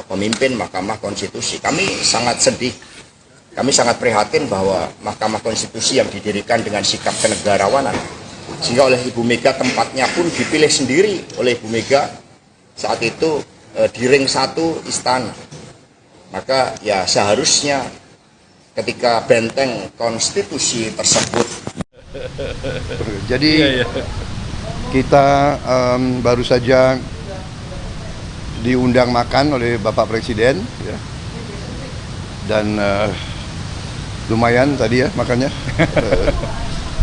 pemimpin Mahkamah Konstitusi. Kami sangat sedih, kami sangat prihatin bahwa Mahkamah Konstitusi yang didirikan dengan sikap kenegarawanan, sehingga oleh Ibu Mega tempatnya pun dipilih sendiri oleh Ibu Mega saat itu di ring 1 istana. Maka ya seharusnya ketika benteng konstitusi tersebut. Jadi kita baru saja diundang makan oleh Bapak Presiden, ya. Dan lumayan tadi ya makannya.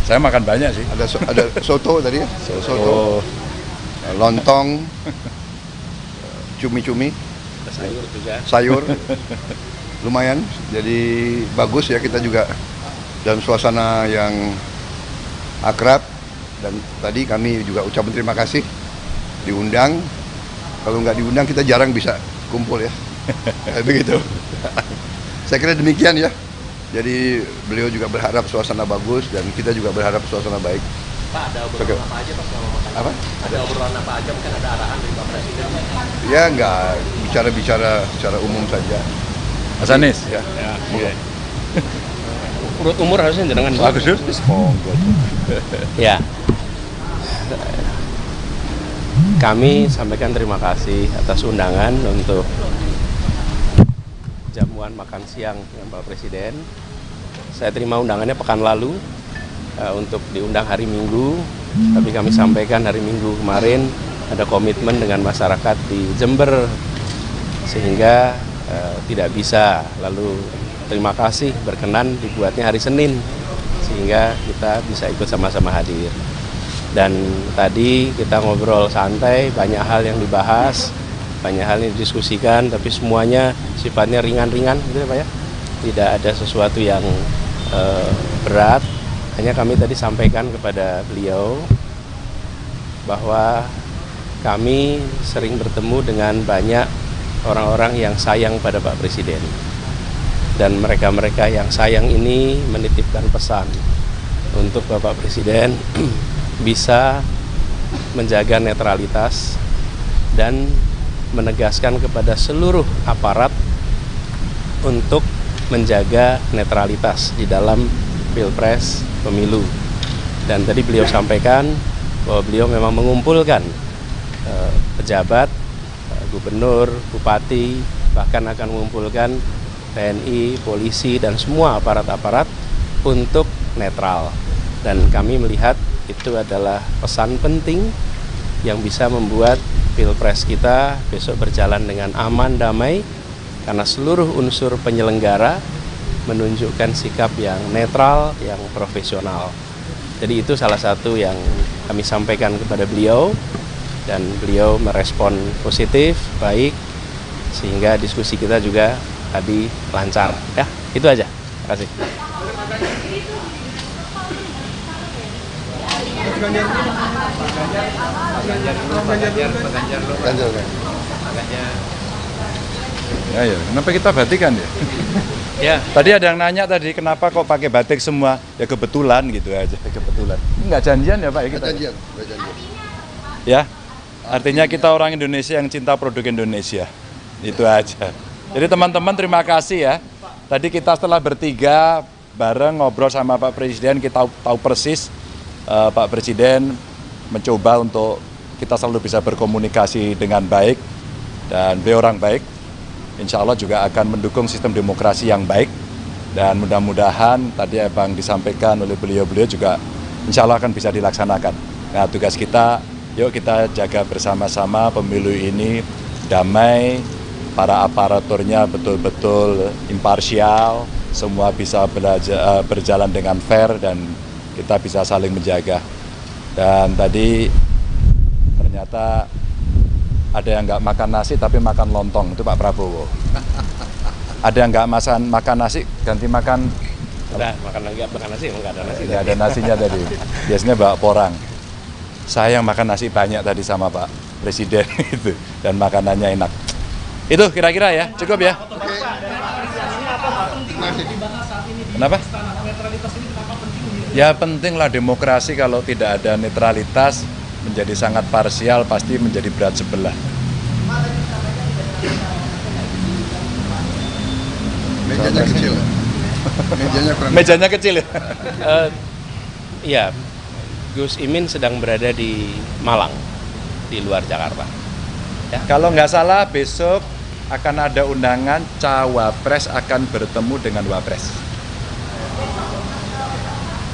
Saya makan banyak sih. Ada soto tadi ya, soto, lontong, cumi-cumi, sayur juga. Sayur, lumayan. Jadi bagus ya, kita juga dalam suasana yang akrab. Dan tadi kami juga ucapkan terima kasih diundang. Kalau nggak diundang kita jarang bisa kumpul ya. Begitu. Saya kira demikian ya. Jadi beliau juga berharap suasana bagus dan kita juga berharap suasana baik. Pak, ada obrolan apa aja Pak selama makan? Apa? Ada obrolan apa aja, mungkin ada arahan dari Pak Presiden? Ya nggak bicara-bicara secara umum saja. Mas Anies? Ya. Iya. Urut umur harusnya jenengan. Bagus, monggo. Ya. Kami sampaikan terima kasih atas undangan untuk jamuan makan siang dengan Pak Presiden. Saya terima undangannya pekan lalu untuk diundang hari Minggu, tapi kami sampaikan hari Minggu kemarin ada komitmen dengan masyarakat di Jember sehingga tidak bisa. Lalu terima kasih berkenan dibuatnya hari Senin sehingga kita bisa ikut sama-sama hadir. Dan tadi kita ngobrol santai, banyak hal yang dibahas, banyak hal yang didiskusikan, tapi semuanya sifatnya ringan-ringan gitu ya Pak ya. Tidak ada sesuatu yang berat. Hanya kami tadi sampaikan kepada beliau bahwa kami sering bertemu dengan banyak orang-orang yang sayang pada Pak Presiden. Dan mereka-mereka yang sayang ini menitipkan pesan untuk Bapak Presiden bisa menjaga netralitas dan menegaskan kepada seluruh aparat untuk menjaga netralitas di dalam Pilpres pemilu. Dan tadi beliau sampaikan bahwa beliau memang mengumpulkan pejabat, gubernur, bupati, bahkan akan mengumpulkan TNI, polisi, dan semua aparat-aparat untuk netral. Dan kami melihat itu adalah pesan penting yang bisa membuat Pilpres kita besok berjalan dengan aman, damai, karena seluruh unsur penyelenggara menunjukkan sikap yang netral, yang profesional. Jadi itu salah satu yang kami sampaikan kepada beliau, dan beliau merespon positif, baik, sehingga diskusi kita juga tadi lancar. Ya, itu aja. Terima kasih. Ya, kenapa kita batikan ya? Ya. Tadi ada yang nanya tadi, kenapa kok pakai batik semua? Ya kebetulan gitu aja, kebetulan. Enggak janjian ya Pak ya kita? Janjian. Ya, artinya kita orang Indonesia yang cinta produk Indonesia. Itu aja. Jadi teman-teman terima kasih ya. Tadi kita setelah bertiga bareng ngobrol sama Pak Presiden, kita tahu persis Pak Presiden mencoba untuk kita selalu bisa berkomunikasi dengan baik, dan beliau orang baik. Insya Allah juga akan mendukung sistem demokrasi yang baik, dan mudah-mudahan tadi Abang disampaikan oleh beliau-beliau juga insya Allah akan bisa dilaksanakan. Nah, tugas kita, yuk kita jaga bersama-sama pemilu ini damai, para aparaturnya betul-betul imparsial, semua bisa berjalan dengan fair, dan kita bisa saling menjaga. Dan tadi ternyata ada yang nggak makan nasi tapi makan lontong, itu Pak Prabowo. Ada yang nggak makan nasi ganti makan. Udah, makan nasi, nggak ada nasi. Nggak ada nasinya tadi. Biasanya bawa porang. Saya yang makan nasi banyak tadi sama Pak Presiden itu, dan makanannya enak. Itu kira-kira ya, cukup ya. Kenapa? Ya pentinglah demokrasi, kalau tidak ada netralitas menjadi sangat parsial, pasti menjadi berat sebelah. Mejanya kecil. Mejanya kecil ya? Iya, Gus Imin sedang berada di Malang, di luar Jakarta. Ya. Kalau nggak salah besok akan ada undangan Cawapres akan bertemu dengan Wapres.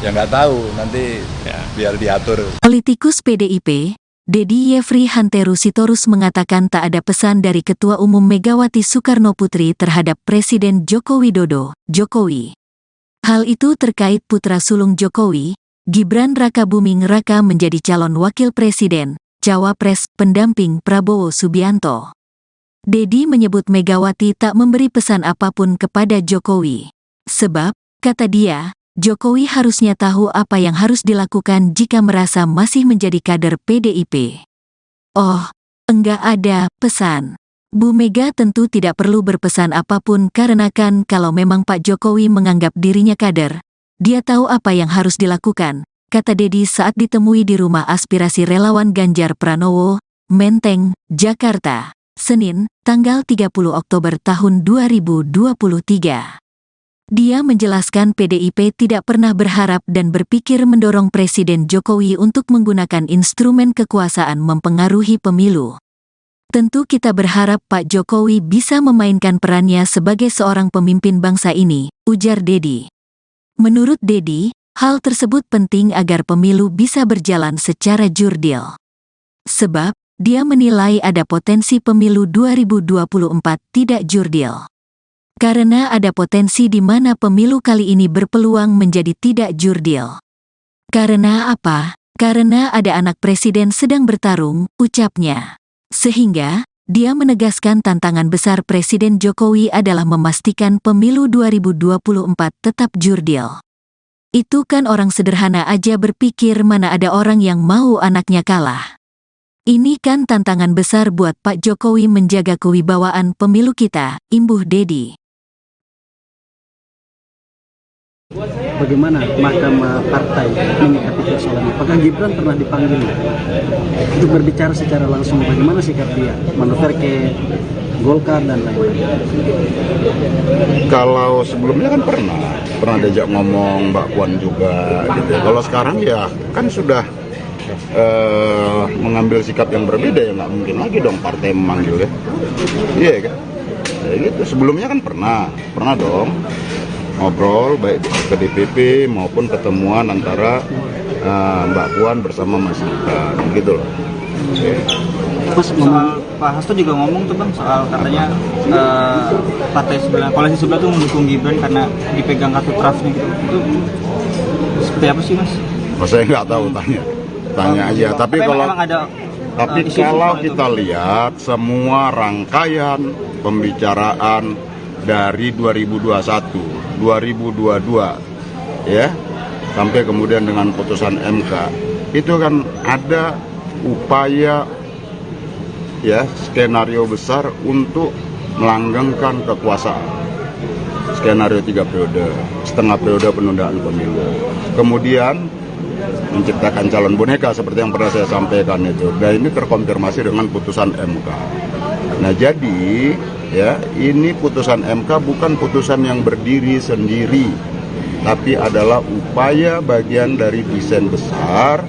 Ya nggak tahu, nanti ya, biar diatur. Politikus PDIP, Dedi Yefri Hanteru Sitorus mengatakan tak ada pesan dari Ketua Umum Megawati Soekarno Putri terhadap Presiden Joko Widodo, Jokowi. Hal itu terkait putra sulung Jokowi, Gibran Rakabuming Raka menjadi calon wakil presiden, Cawapres pendamping Prabowo Subianto. Dedi menyebut Megawati tak memberi pesan apapun kepada Jokowi. Sebab, kata dia, Jokowi harusnya tahu apa yang harus dilakukan jika merasa masih menjadi kader PDIP. Oh, enggak ada pesan. Bu Mega tentu tidak perlu berpesan apapun karena kan kalau memang Pak Jokowi menganggap dirinya kader, dia tahu apa yang harus dilakukan. kata Dedi saat ditemui di rumah aspirasi relawan Ganjar Pranowo, Menteng, Jakarta, Senin, tanggal 30 Oktober tahun 2023. Dia menjelaskan PDIP tidak pernah berharap dan berpikir mendorong Presiden Jokowi untuk menggunakan instrumen kekuasaan mempengaruhi pemilu. Tentu kita berharap Pak Jokowi bisa memainkan perannya sebagai seorang pemimpin bangsa ini, ujar Dedi. Menurut Dedi, hal tersebut penting agar pemilu bisa berjalan secara jurdil. Sebab, dia menilai ada potensi pemilu 2024 tidak jurdil. Karena ada potensi di mana pemilu kali ini berpeluang menjadi tidak jurdil. Karena apa? Karena ada anak presiden sedang bertarung, ucapnya. Sehingga, dia menegaskan tantangan besar Presiden Jokowi adalah memastikan pemilu 2024 tetap jurdil. Itu kan orang sederhana aja berpikir mana ada orang yang mau anaknya kalah. Ini kan tantangan besar buat Pak Jokowi menjaga kewibawaan pemilu kita, imbuh Dedi. Bagaimana Mahkamah Partai menyikapi persoalan ini? Apakah Gibran pernah dipanggil untuk berbicara secara langsung bagaimana sikap dia manuver ke Golkar dan lain-lain? Kalau sebelumnya kan pernah diajak ngomong Mbak Puan juga gitu. Kalau sekarang ya kan sudah mengambil sikap yang berbeda, ya nggak mungkin lagi dong partai memanggil ya. Iya kan? Ya gitu. Sebelumnya kan pernah dong ngobrol baik ke DPP maupun ketemuan antara Mbak Puan bersama Mas Gibran gitu loh. Soal Pak Hasto juga ngomong tuh Bang soal katanya partai sebelah, koalisi sebelah tuh mendukung Gibran karena dipegang kartu trafnya gitu. Itu seperti apa sih Mas? Oh, saya nggak tahu, tanya aja. Tapi kalau kita lihat semua rangkaian pembicaraan dari 2021, 2022 ya, sampai kemudian dengan putusan MK, itu kan ada upaya ya, skenario besar untuk melanggengkan kekuasaan. Skenario 3 periode, setengah periode penundaan pemilu. Kemudian menciptakan calon boneka seperti yang pernah saya sampaikan itu. Dan ini terkonfirmasi dengan putusan MK. Nah, jadi ya, ini putusan MK bukan putusan yang berdiri sendiri, tapi adalah upaya bagian dari desain besar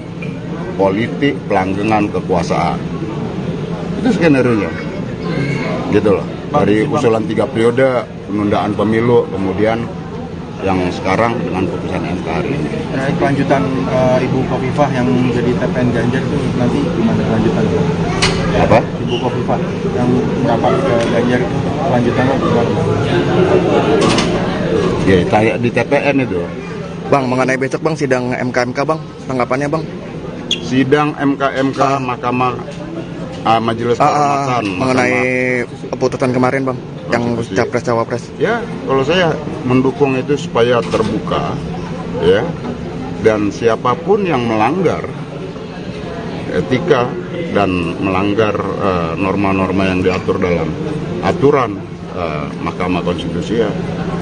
politik pelanggengan kekuasaan. Itu skenario-nya. Gitu loh. Dari usulan 3 periode, penundaan pemilu, kemudian yang sekarang dengan putusan MK hari ini. Nah, kelanjutan Ibu Khofifah yang jadi TPN Ganjar itu nanti gimana kelanjutannya? Apa? Ibu Khofifah yang merapat ke Ganjar itu kelanjutannya gimana? Ya, kayak di TPN itu. Bang, mengenai besok Bang sidang MK Bang, tanggapannya Bang? Sidang MK Mahkamah Majelis Kehormatan mengenai keputusan kemarin Bang, yang capres cawapres. Ya, kalau saya mendukung itu supaya terbuka, ya, dan siapapun yang melanggar etika dan melanggar norma-norma yang diatur dalam aturan Mahkamah Konstitusi ya,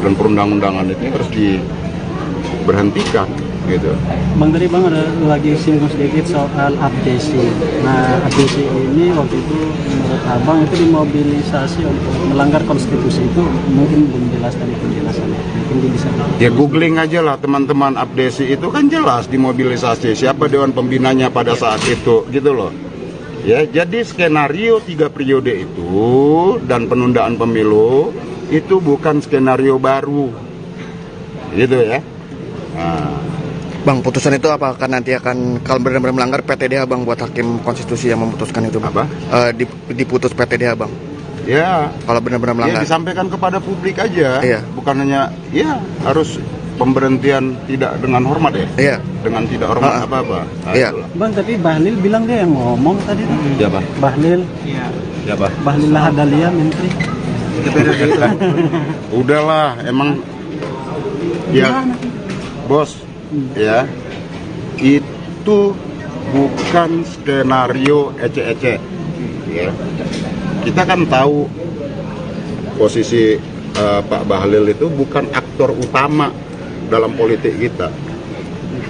dan perundang-undangan itu harus diberhentikan. Gitu. Bang, tadi Bang ada lagi singgung sedikit soal abdesi. Nah, abdesi ini waktu itu menurut Abang itu dimobilisasi untuk melanggar konstitusi, itu mungkin belum jelas tadi penjelasannya. Mungkin bisa. Ya googling aja lah teman-teman, abdesi itu kan jelas dimobilisasi, siapa dewan pembinanya pada saat itu, gitu loh. Ya, jadi skenario 3 periode itu dan penundaan pemilu itu bukan skenario baru. Gitu ya. Nah, Bang, putusan itu apakah nanti akan kalau benar-benar melanggar PTDH Bang buat hakim konstitusi yang memutuskan itu Bang? Diputus PTDH Bang? Ya, kalau benar-benar melanggar. Ya disampaikan kepada publik aja. Iya. Bukan hanya ya harus pemberhentian tidak dengan hormat ya. Iya. Dengan tidak hormat apa-apa. Nah, iya. Itulah. Bang, tapi Bahlil bilang dia yang ngomong tadi tuh. Siapa? Bahlil. Iya. Siapa? Bahlil Lahadalia, Menteri. Udahlah, emang ya bos. Ya, itu bukan skenario ece-ece. Ya, kita kan tahu posisi Pak Bahlil itu bukan aktor utama dalam politik kita.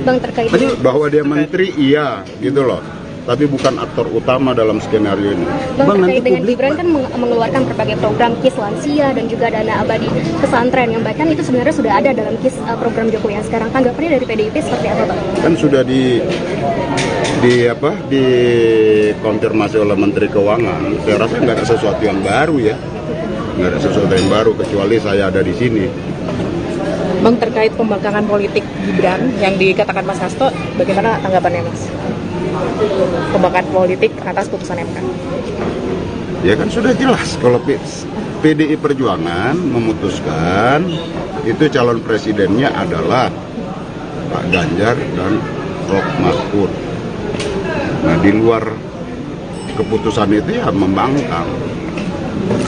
Bang, terkait Bahwa dia menteri, iya, gitu loh. Tapi bukan aktor utama dalam skenario ini. Bang, terkait dengan Gibran kan mengeluarkan berbagai program KIS lansia dan juga dana abadi pesantren yang bahkan itu sebenarnya sudah ada dalam KIS program Jokowi yang sekarang. Tanggapannya dari PDIP seperti apa, Bang? Kan sudah dikonfirmasi oleh Menteri Keuangan. Saya rasa nggak ada sesuatu yang baru ya. Nggak ada sesuatu yang baru kecuali saya ada di sini. Bang, terkait pembangkangan politik Gibran yang dikatakan Mas Hasto, bagaimana tanggapannya Mas? Pembangkangan politik atas putusan MK. Ya kan sudah jelas kalau PDI Perjuangan memutuskan itu calon presidennya adalah Pak Ganjar dan Prof. Mahfud. Nah di luar keputusan itu ya membangkang.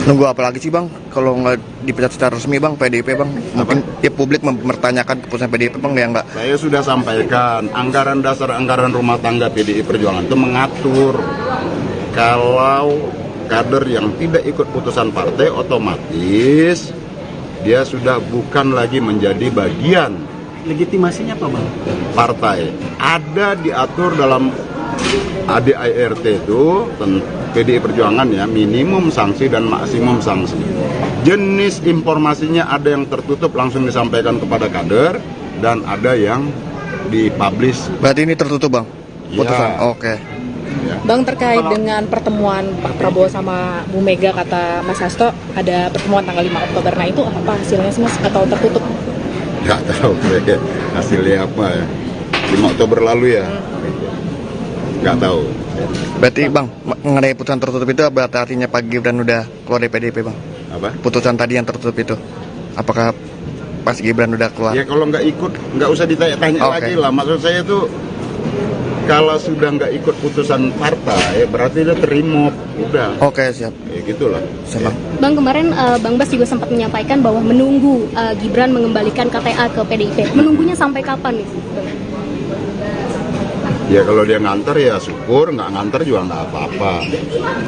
Nunggu apa lagi sih Bang? Kalau nggak dipecat secara resmi Bang, PDIP Bang? Mungkin ya publik mempertanyakan keputusan PDIP Bang ya Mbak? Saya sudah sampaikan, anggaran dasar anggaran rumah tangga PDI Perjuangan itu mengatur kalau kader yang tidak ikut putusan partai otomatis dia sudah bukan lagi menjadi bagian. Legitimasinya apa Bang? Partai. Ada diatur dalam ADART itu PDI Perjuangan ya, minimum sanksi dan maksimum sanksi. Jenis informasinya ada yang tertutup langsung disampaikan kepada kader dan ada yang dipublish. Berarti ini tertutup Bang? Putusan? Ya. Oke. Ya. Bang, terkait dengan pertemuan Pak Prabowo sama Bu Mega, kata Mas Hasto ada pertemuan tanggal 5 Oktober. Nah itu apa hasilnya sih Mas? Atau tertutup? Nggak tahu hasilnya apa ya. 5 Oktober lalu ya. Nggak tahu. Berarti Bang, mengenai putusan tertutup itu berarti artinya Pak Gibran udah keluar dari PDIP Bang? Apa? Putusan tadi yang tertutup itu, apakah Mas Gibran udah keluar? Ya kalau nggak ikut, nggak usah ditanya-tanya lagi lah. Maksud saya tuh kalau sudah nggak ikut putusan partai, berarti dia terima, udah. Oke, siap. Ya gitulah. Siap, Bang, kemarin Bang Bas juga sempat menyampaikan bahwa menunggu Gibran mengembalikan KTA ke PDIP. Menunggunya sampai kapan nih, Bang? Ya kalau dia nganter ya syukur, nggak nganter juga nggak apa-apa.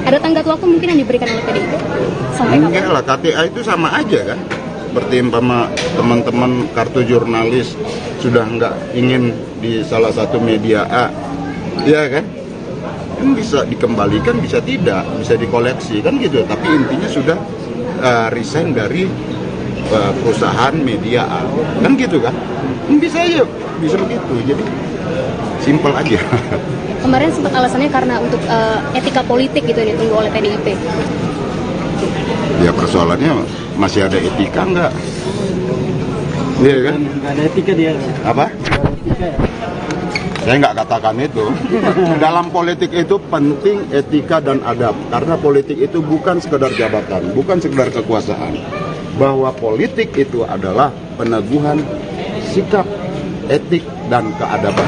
Ada tenggat waktu mungkin yang diberikan oleh PDIP? Sampai kapan? Enggak lah, KTA itu sama aja kan. Seperti umpama teman-teman kartu jurnalis sudah nggak ingin di salah satu media A, ya kan? Kan bisa dikembalikan, bisa tidak, bisa dikoleksi kan gitu. Tapi intinya sudah resign dari perusahaan media A, kan gitu kan? Bisa aja, bisa begitu. Jadi simpel aja. Kemarin sempat alasannya karena untuk etika politik gitu yang ditunggu oleh PDIP. Ya persoalannya masih ada etika nggak? Iya kan? Nggak ada etika dia. Apa? Etika ya? Saya nggak katakan itu. Dalam politik itu penting etika dan adab. Karena politik itu bukan sekedar jabatan, bukan sekedar kekuasaan. Bahwa politik itu adalah peneguhan sikap, etik, dan keadaban.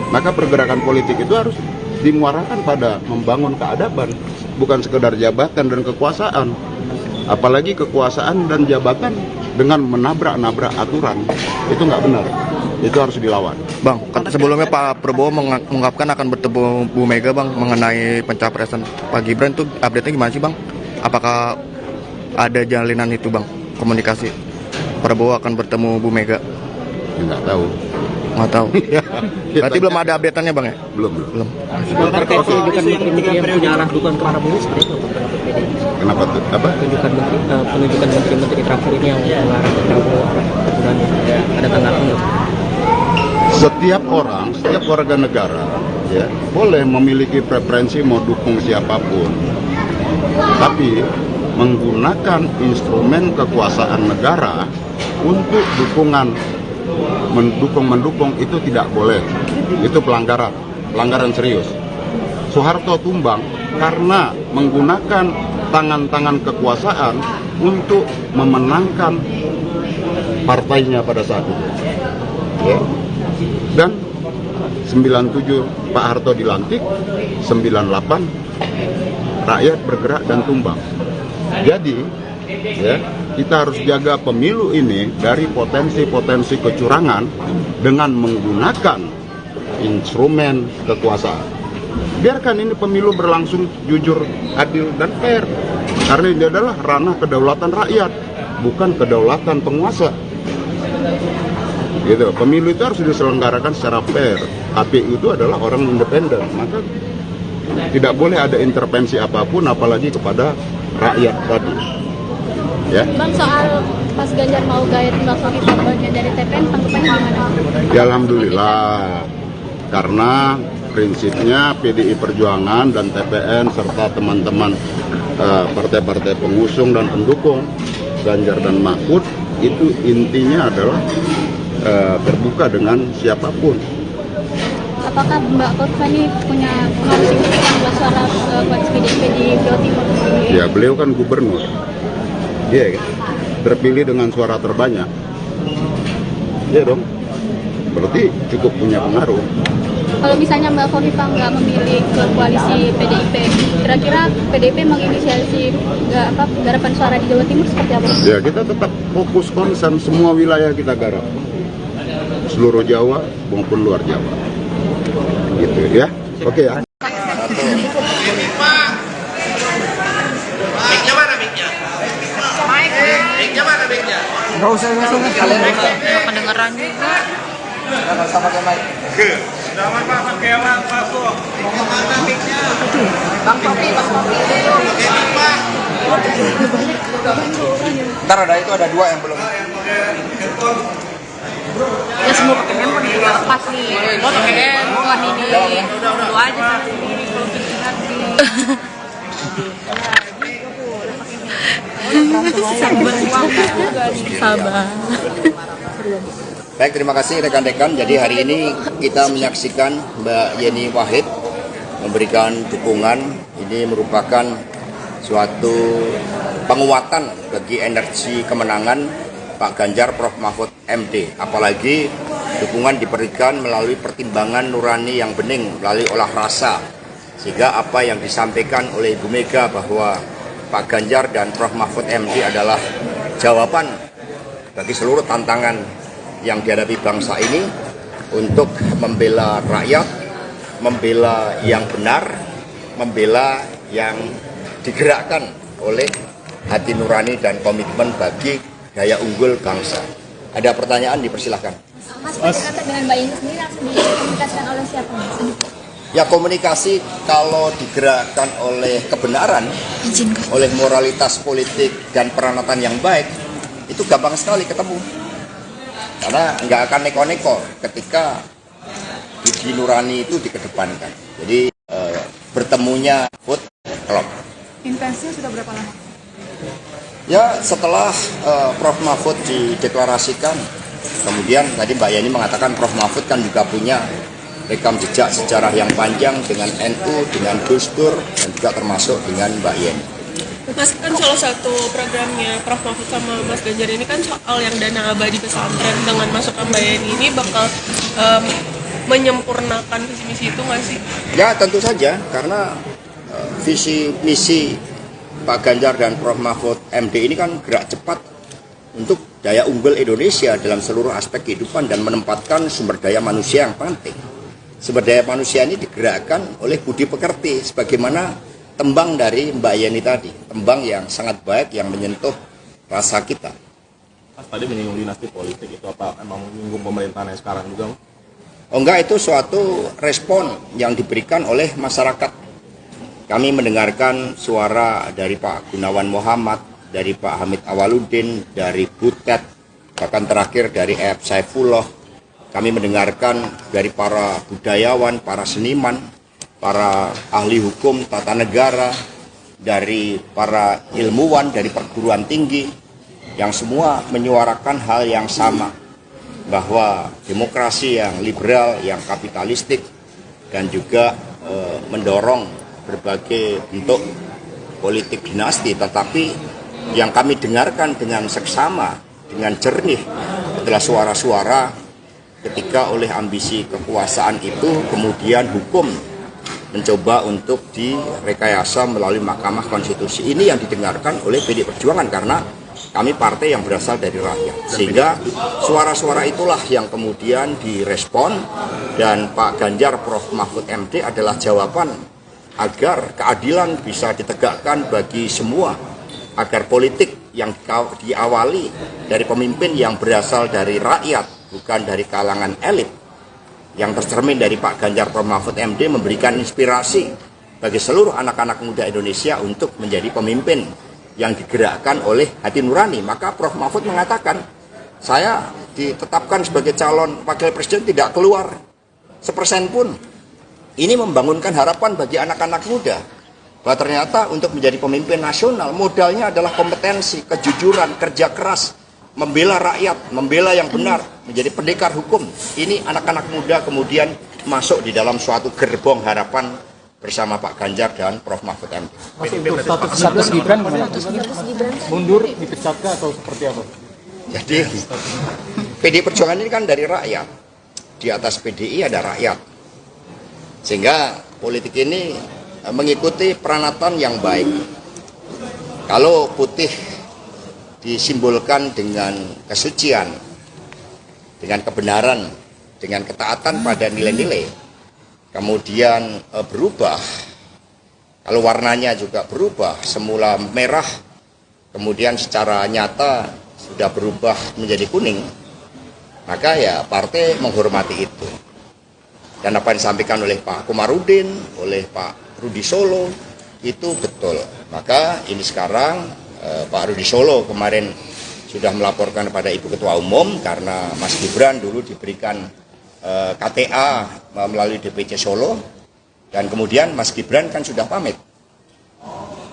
Maka pergerakan politik itu harus dimuarakan pada membangun keadaban, bukan sekedar jabatan dan kekuasaan. Apalagi kekuasaan dan jabatan dengan menabrak-nabrak aturan, itu nggak benar. Itu harus dilawan. Bang, sebelumnya Pak Prabowo mengungkapkan akan bertemu Bu Mega Bang mengenai pencapresan Pak Gibran, tuh update-nya gimana sih Bang? Apakah ada jalinan itu Bang, komunikasi Prabowo akan bertemu Bu Mega? Nggak tahu. Nggak tahu. Berarti belum ada update-annya Bang ya? Belum. Terkait penunjukan menteri yang punya arah dukungan ke Prabowo seperti itu pendapat PDI? Kenapa tuh? Apa? Penunjukan menteri terakhir ini yang mengarah ke Prabowo, ada tanggapan nggak? Setiap orang, setiap warga negara ya boleh memiliki preferensi mau dukung siapapun, tapi menggunakan instrumen kekuasaan negara untuk mendukung itu tidak boleh. Itu pelanggaran serius. Soeharto tumbang karena menggunakan tangan-tangan kekuasaan untuk memenangkan partainya pada saat itu. Ya. Dan 97 Pak Harto dilantik, 98 rakyat bergerak dan tumbang. Jadi ya, kita harus jaga pemilu ini dari potensi-potensi kecurangan dengan menggunakan instrumen kekuasaan. Biarkan ini pemilu berlangsung jujur, adil, dan fair. Karena ini adalah ranah kedaulatan rakyat, bukan kedaulatan penguasa. Gitu. Pemilu itu harus diselenggarakan secara fair. KPU itu adalah orang independen, maka tidak boleh ada intervensi apapun, apalagi kepada rakyat tadi. Ya. Bang, soal Mas Ganjar mau gayet Mbak Kofifa bagian dari TPN, tanggapannya gimana? Ya alhamdulillah, karena prinsipnya PDI Perjuangan dan TPN serta teman-teman partai-partai pengusung dan pendukung Ganjar dan Mahfud itu intinya adalah terbuka dengan siapapun. Apakah Mbak Kofifa ini punya pengaruh signifikan buat suara koalisi PDIP di Jawa Timur? Ya beliau kan gubernur, dia terpilih dengan suara terbanyak, ya dong, berarti cukup punya pengaruh. Kalau misalnya Mbak Kofifa nggak memilih ke koalisi PDIP, kira-kira PDIP menginisiasi garapan suara di Jawa Timur seperti apa? Ya kita tetap fokus konsen, semua wilayah kita garap, seluruh Jawa maupun luar Jawa, gitu ya. Oke ya. Nggak usah. Kedengeran juga. Nggak usah pakai mic. Bang Kopi. Ntar ada dua yang belum. Ya semua pakai handphone juga pas nih. Mau pakai handphone ini. Lu aja sendiri kalau gitu nanti. Sabar. Baik, terima kasih rekan-rekan. Jadi hari ini kita menyaksikan Mbak Yeni Wahid memberikan dukungan. Ini merupakan suatu penguatan bagi energi kemenangan Pak Ganjar Prof Mahfud MD. Apalagi dukungan diberikan melalui pertimbangan nurani yang bening, melalui olah rasa. Sehingga apa yang disampaikan oleh Ibu Mega bahwa Pak Ganjar dan Prof Mahfud MD adalah jawaban bagi seluruh tantangan yang dihadapi bangsa ini untuk membela rakyat, membela yang benar, membela yang digerakkan oleh hati nurani dan komitmen bagi daya unggul bangsa. Ada pertanyaan, dipersilahkan. Mas, dengan Mbak Yeni sendiri langsung dikomunikasikan oleh siapa? Ya komunikasi kalau digerakkan oleh kebenaran, oleh moralitas politik dan peranatan yang baik, itu gampang sekali ketemu. Karena nggak akan neko-neko ketika budi nurani itu dikedepankan. Jadi bertemunya Food Club. Intensnya sudah berapa lama? Ya setelah Prof Mahfud dideklarasikan, kemudian tadi Mbak Yeni mengatakan Prof Mahfud kan juga punya rekam jejak sejarah yang panjang dengan NU, dengan Gus Dur, dan juga termasuk dengan Mbak Yeni. Mas, kan salah satu programnya Prof Mahfud sama Mas Ganjar ini kan soal yang dana abadi pesantren. Dengan masukan Mbak Yeni ini bakal menyempurnakan visi misi itu nggak sih? Ya tentu saja, karena visi misi Pak Ganjar dan Prof Mahfud MD ini kan gerak cepat untuk daya unggul Indonesia dalam seluruh aspek kehidupan dan menempatkan sumber daya manusia yang penting. Sumber daya manusia ini digerakkan oleh budi pekerti, sebagaimana tembang dari Mbak Yeni tadi, tembang yang sangat baik yang menyentuh rasa kita. Mas tadi menyinggung dinasti politik, itu apa emang menyinggung pemerintahan yang sekarang juga? Oh enggak, itu suatu respon yang diberikan oleh masyarakat. Kami mendengarkan suara dari Pak Gunawan Muhammad, dari Pak Hamid Awaludin, dari Butet, bahkan terakhir dari F. Saifullah. Kami mendengarkan dari para budayawan, para seniman, para ahli hukum tata negara, dari para ilmuwan, dari perguruan tinggi, yang semua menyuarakan hal yang sama, bahwa demokrasi yang liberal, yang kapitalistik, dan juga mendorong berbagai bentuk politik dinasti, tetapi yang kami dengarkan dengan seksama, dengan jernih adalah suara-suara ketika oleh ambisi kekuasaan itu kemudian hukum mencoba untuk direkayasa melalui Mahkamah Konstitusi. Ini yang didengarkan oleh PDI Perjuangan karena kami partai yang berasal dari rakyat. Sehingga suara-suara itulah yang kemudian direspon, dan Pak Ganjar Prof Mahfud MD adalah jawaban agar keadilan bisa ditegakkan bagi semua, agar politik yang diawali dari pemimpin yang berasal dari rakyat, bukan dari kalangan elit, yang tercermin dari Pak Ganjar Pranowo Mahfud MD, memberikan inspirasi bagi seluruh anak-anak muda Indonesia untuk menjadi pemimpin yang digerakkan oleh hati nurani. Maka Prof. Mahfud mengatakan, saya ditetapkan sebagai calon wakil presiden tidak keluar 1% pun. Ini membangunkan harapan bagi anak-anak muda bahwa ternyata untuk menjadi pemimpin nasional modalnya adalah kompetensi, kejujuran, kerja keras, membela rakyat, membela yang benar, menjadi pendekar hukum. Ini anak-anak muda kemudian masuk di dalam suatu gerbong harapan bersama Pak Ganjar dan Prof. Mahfud MD. Mas, untuk status Gibran gimana? Mundur, dipecatkah atau seperti apa? Jadi PDI Perjuangan ini kan dari rakyat. Di atas PDI ada rakyat. Sehingga politik ini mengikuti peranatan yang baik. Kalau putih disimbolkan dengan kesucian, dengan kebenaran, dengan ketaatan pada nilai-nilai, kemudian berubah, kalau warnanya juga berubah, semula merah, kemudian secara nyata sudah berubah menjadi kuning, maka ya partai menghormati itu. Dan apa yang disampaikan oleh Pak Komarudin, oleh Pak Rudi Solo, itu betul. Maka ini sekarang Pak Rudi Solo kemarin sudah melaporkan kepada Ibu Ketua Umum karena Mas Gibran dulu diberikan KTA melalui DPC Solo, dan kemudian Mas Gibran kan sudah pamit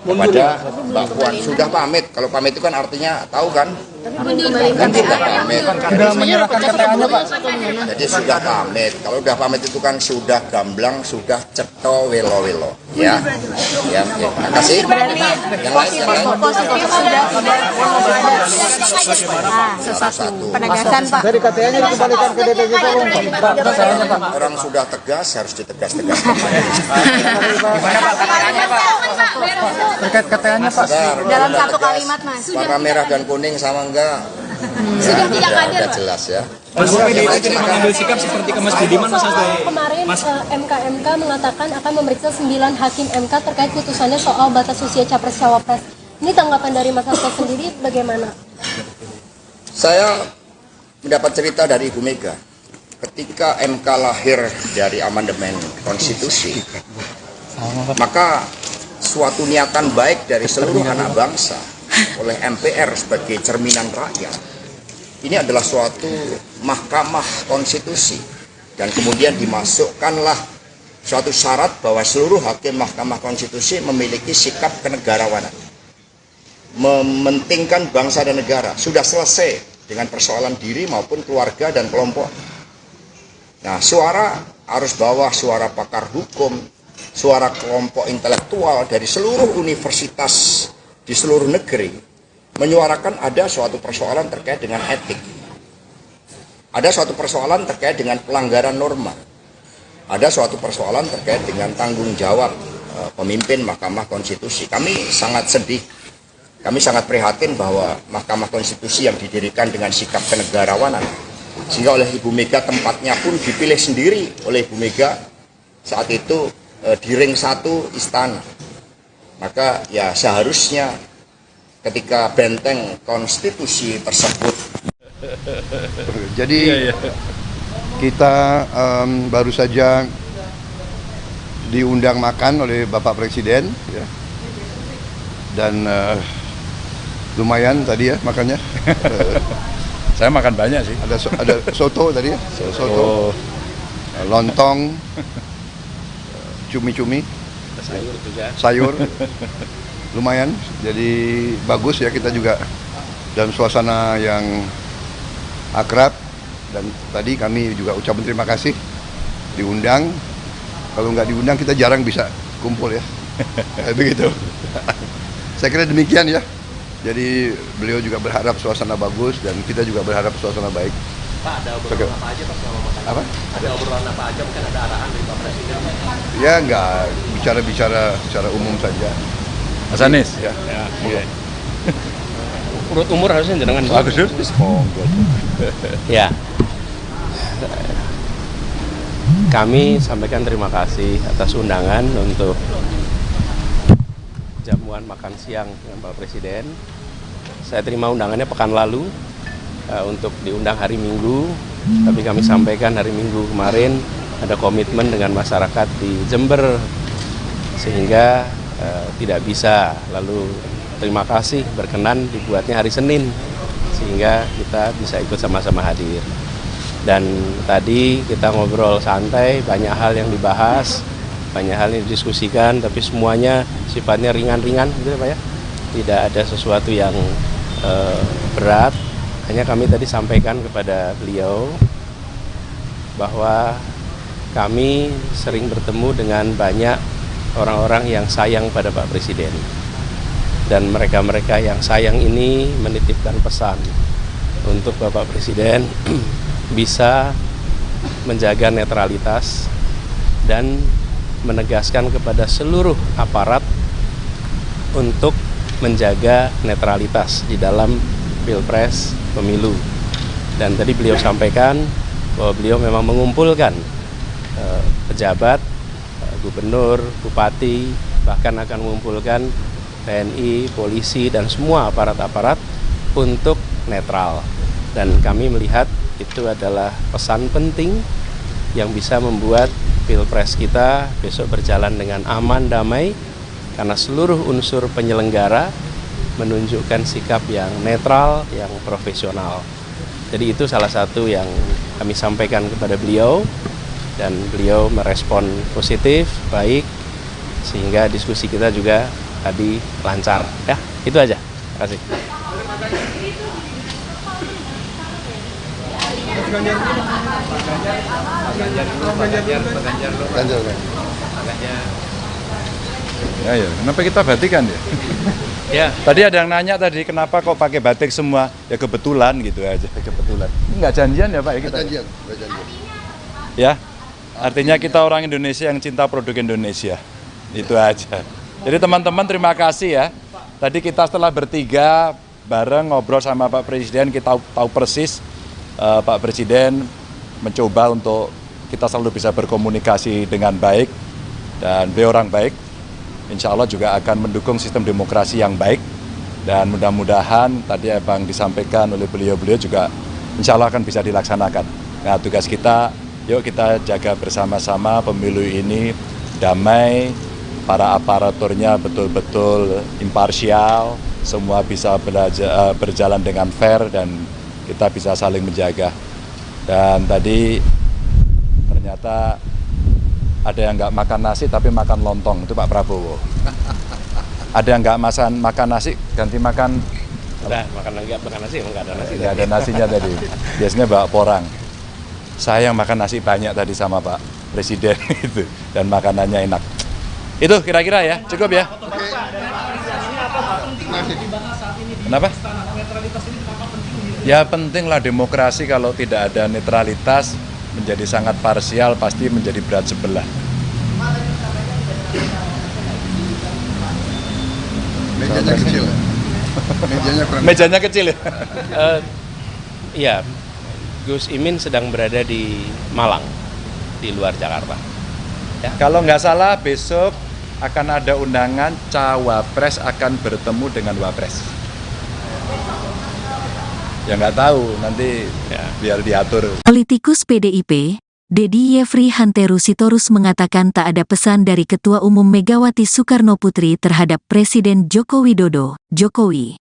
kepada Mbak Puan, sudah pamit. Kalau pamit itu kan artinya tahu kan? Kan sudah pamit. Sudah menyerahkan KTA-nya, Pak. Jadi sudah pamit. Kalau udah pamit itu kan sudah gamblang, sudah ceto welo-welo. Ya, ya, ya. Terima kasih. Yang lain. Satu. Penegasan, Pak. Dari KTA-nya dikembalikan ke DPC Solo, Pak. KTA-nya, Pak. Orang sudah tegas harus ditegas-tegaskan. Gimana Pak KTA-nya, Pak? Terkait KTA-nya, Pak. Dalam satu kalimat, Mas. Warna merah dan kuning sama enggak? Sudah tidak hadir, udah Pak. jelas ya. Mas PDIP tidak mengambil sikap seperti ke Mas Budiman, Mas Hasto. Kemarin MK mengatakan akan memeriksa 9 hakim MK terkait putusannya soal batas usia capres-cawapres. Ini tanggapan dari Mas Hasto sendiri bagaimana? Saya mendapat cerita dari Ibu Mega. Ketika MK lahir dari amandemen konstitusi, maka suatu niatan baik dari seluruh anak bangsa oleh MPR sebagai cerminan rakyat, ini adalah suatu mahkamah konstitusi, dan kemudian dimasukkanlah suatu syarat bahwa seluruh hakim mahkamah konstitusi memiliki sikap kenegarawanan, mementingkan bangsa dan negara. Sudah selesai dengan persoalan diri maupun keluarga dan kelompok. Nah, suara arus bawah, suara pakar hukum, suara kelompok intelektual dari seluruh universitas di seluruh negeri menyuarakan ada suatu persoalan terkait dengan etik, ada suatu persoalan terkait dengan pelanggaran norma, ada suatu persoalan terkait dengan tanggung jawab pemimpin Mahkamah Konstitusi. Kami sangat sedih, kami sangat prihatin bahwa Mahkamah Konstitusi yang didirikan dengan sikap kenegarawanan, sehingga oleh Ibu Mega tempatnya pun dipilih sendiri oleh Ibu Mega saat itu di ring 1 istana. Maka ya seharusnya ketika benteng konstitusi tersebut. Jadi kita baru saja diundang makan oleh Bapak Presiden, ya. Dan lumayan tadi ya makannya. Saya makan banyak sih. Ada soto tadi ya, soto, lontong, cumi-cumi, sayur, lumayan. Jadi bagus ya, kita juga dalam suasana yang akrab. Dan tadi kami juga ucapkan terima kasih diundang. Kalau nggak diundang kita jarang bisa kumpul ya. Begitu. Saya kira demikian ya. Jadi beliau juga berharap suasana bagus dan kita juga berharap suasana baik. Pak, ada obrolan apa aja Pak selama makan? Apa? Ada obrolan apa aja, mungkin ada arahan dari Pak Presiden? Ya nggak, bicara-bicara secara umum saja. Mas Anies? Ya. Iya. Urut umur harusnya jenengan bagus. Ya. Kami sampaikan terima kasih atas undangan untuk jamuan makan siang dengan Pak Presiden. Saya terima undangannya pekan lalu untuk diundang hari Minggu, tapi kami sampaikan hari Minggu kemarin ada komitmen dengan masyarakat di Jember sehingga tidak bisa. Lalu terima kasih berkenan dibuatnya hari Senin sehingga kita bisa ikut sama-sama hadir. Dan tadi kita ngobrol santai, banyak hal yang dibahas, banyak hal yang didiskusikan, tapi semuanya sifatnya ringan-ringan gitu ya Pak ya. Tidak ada sesuatu yang berat. Hanya kami tadi sampaikan kepada beliau bahwa kami sering bertemu dengan banyak orang-orang yang sayang pada Pak Presiden. Dan mereka-mereka yang sayang ini menitipkan pesan untuk Bapak Presiden bisa menjaga netralitas dan menegaskan kepada seluruh aparat untuk menjaga netralitas di dalam Pilpres pemilu. Dan tadi beliau sampaikan bahwa beliau memang mengumpulkan pejabat, gubernur, bupati, bahkan akan mengumpulkan TNI, polisi, dan semua aparat-aparat untuk netral. Dan kami melihat itu adalah pesan penting yang bisa membuat Pilpres kita besok berjalan dengan aman, damai, karena seluruh unsur penyelenggara menunjukkan sikap yang netral, yang profesional. Jadi itu salah satu yang kami sampaikan kepada beliau, dan beliau merespon positif, baik, sehingga diskusi kita juga tadi lancar. Ya, itu aja. Terima kasih. Ya, kenapa kita batikan ya? Ya. Tadi ada yang nanya tadi kenapa kok pakai batik semua? Ya kebetulan gitu aja, kebetulan. Enggak janjian ya Pak ya kita? Janjian. Ya, artinya kita orang Indonesia yang cinta produk Indonesia. Itu aja. Jadi teman-teman terima kasih ya. Tadi kita setelah bertiga bareng ngobrol sama Pak Presiden, kita tahu persis Pak Presiden mencoba untuk kita selalu bisa berkomunikasi dengan baik, dan beliau orang baik. Insya Allah juga akan mendukung sistem demokrasi yang baik, dan mudah-mudahan tadi yang disampaikan oleh beliau-beliau juga insya Allah akan bisa dilaksanakan. Nah, tugas kita, yuk kita jaga bersama-sama pemilu ini damai, para aparaturnya betul-betul imparsial, semua bisa berjalan dengan fair, dan kita bisa saling menjaga. Dan tadi ternyata ada yang nggak makan nasi tapi makan lontong, itu Pak Prabowo. Ada yang nggak makan nasi ganti makan. Udah, nggak makan nasi, emang nggak ada nasi. Nggak ada nasinya tadi. Biasanya bawa porang. Saya yang makan nasi banyak tadi sama Pak Presiden itu, dan makanannya enak. Itu kira-kira ya, cukup ya. Kenapa? Ya pentinglah demokrasi, kalau tidak ada netralitas menjadi sangat parsial, pasti menjadi berat sebelah. Mejanya kecil. Mejanya kecil ya. Iya, Gus Imin sedang berada di Malang, di luar Jakarta. Ya. Kalau nggak salah besok akan ada undangan Cawapres akan bertemu dengan Wapres. Ya nggak tahu, nanti ya, biar diatur. Politikus PDIP, Dedi Yefri Hanteru Sitorus mengatakan tak ada pesan dari Ketua Umum Megawati Soekarnoputri terhadap Presiden Joko Widodo, Jokowi.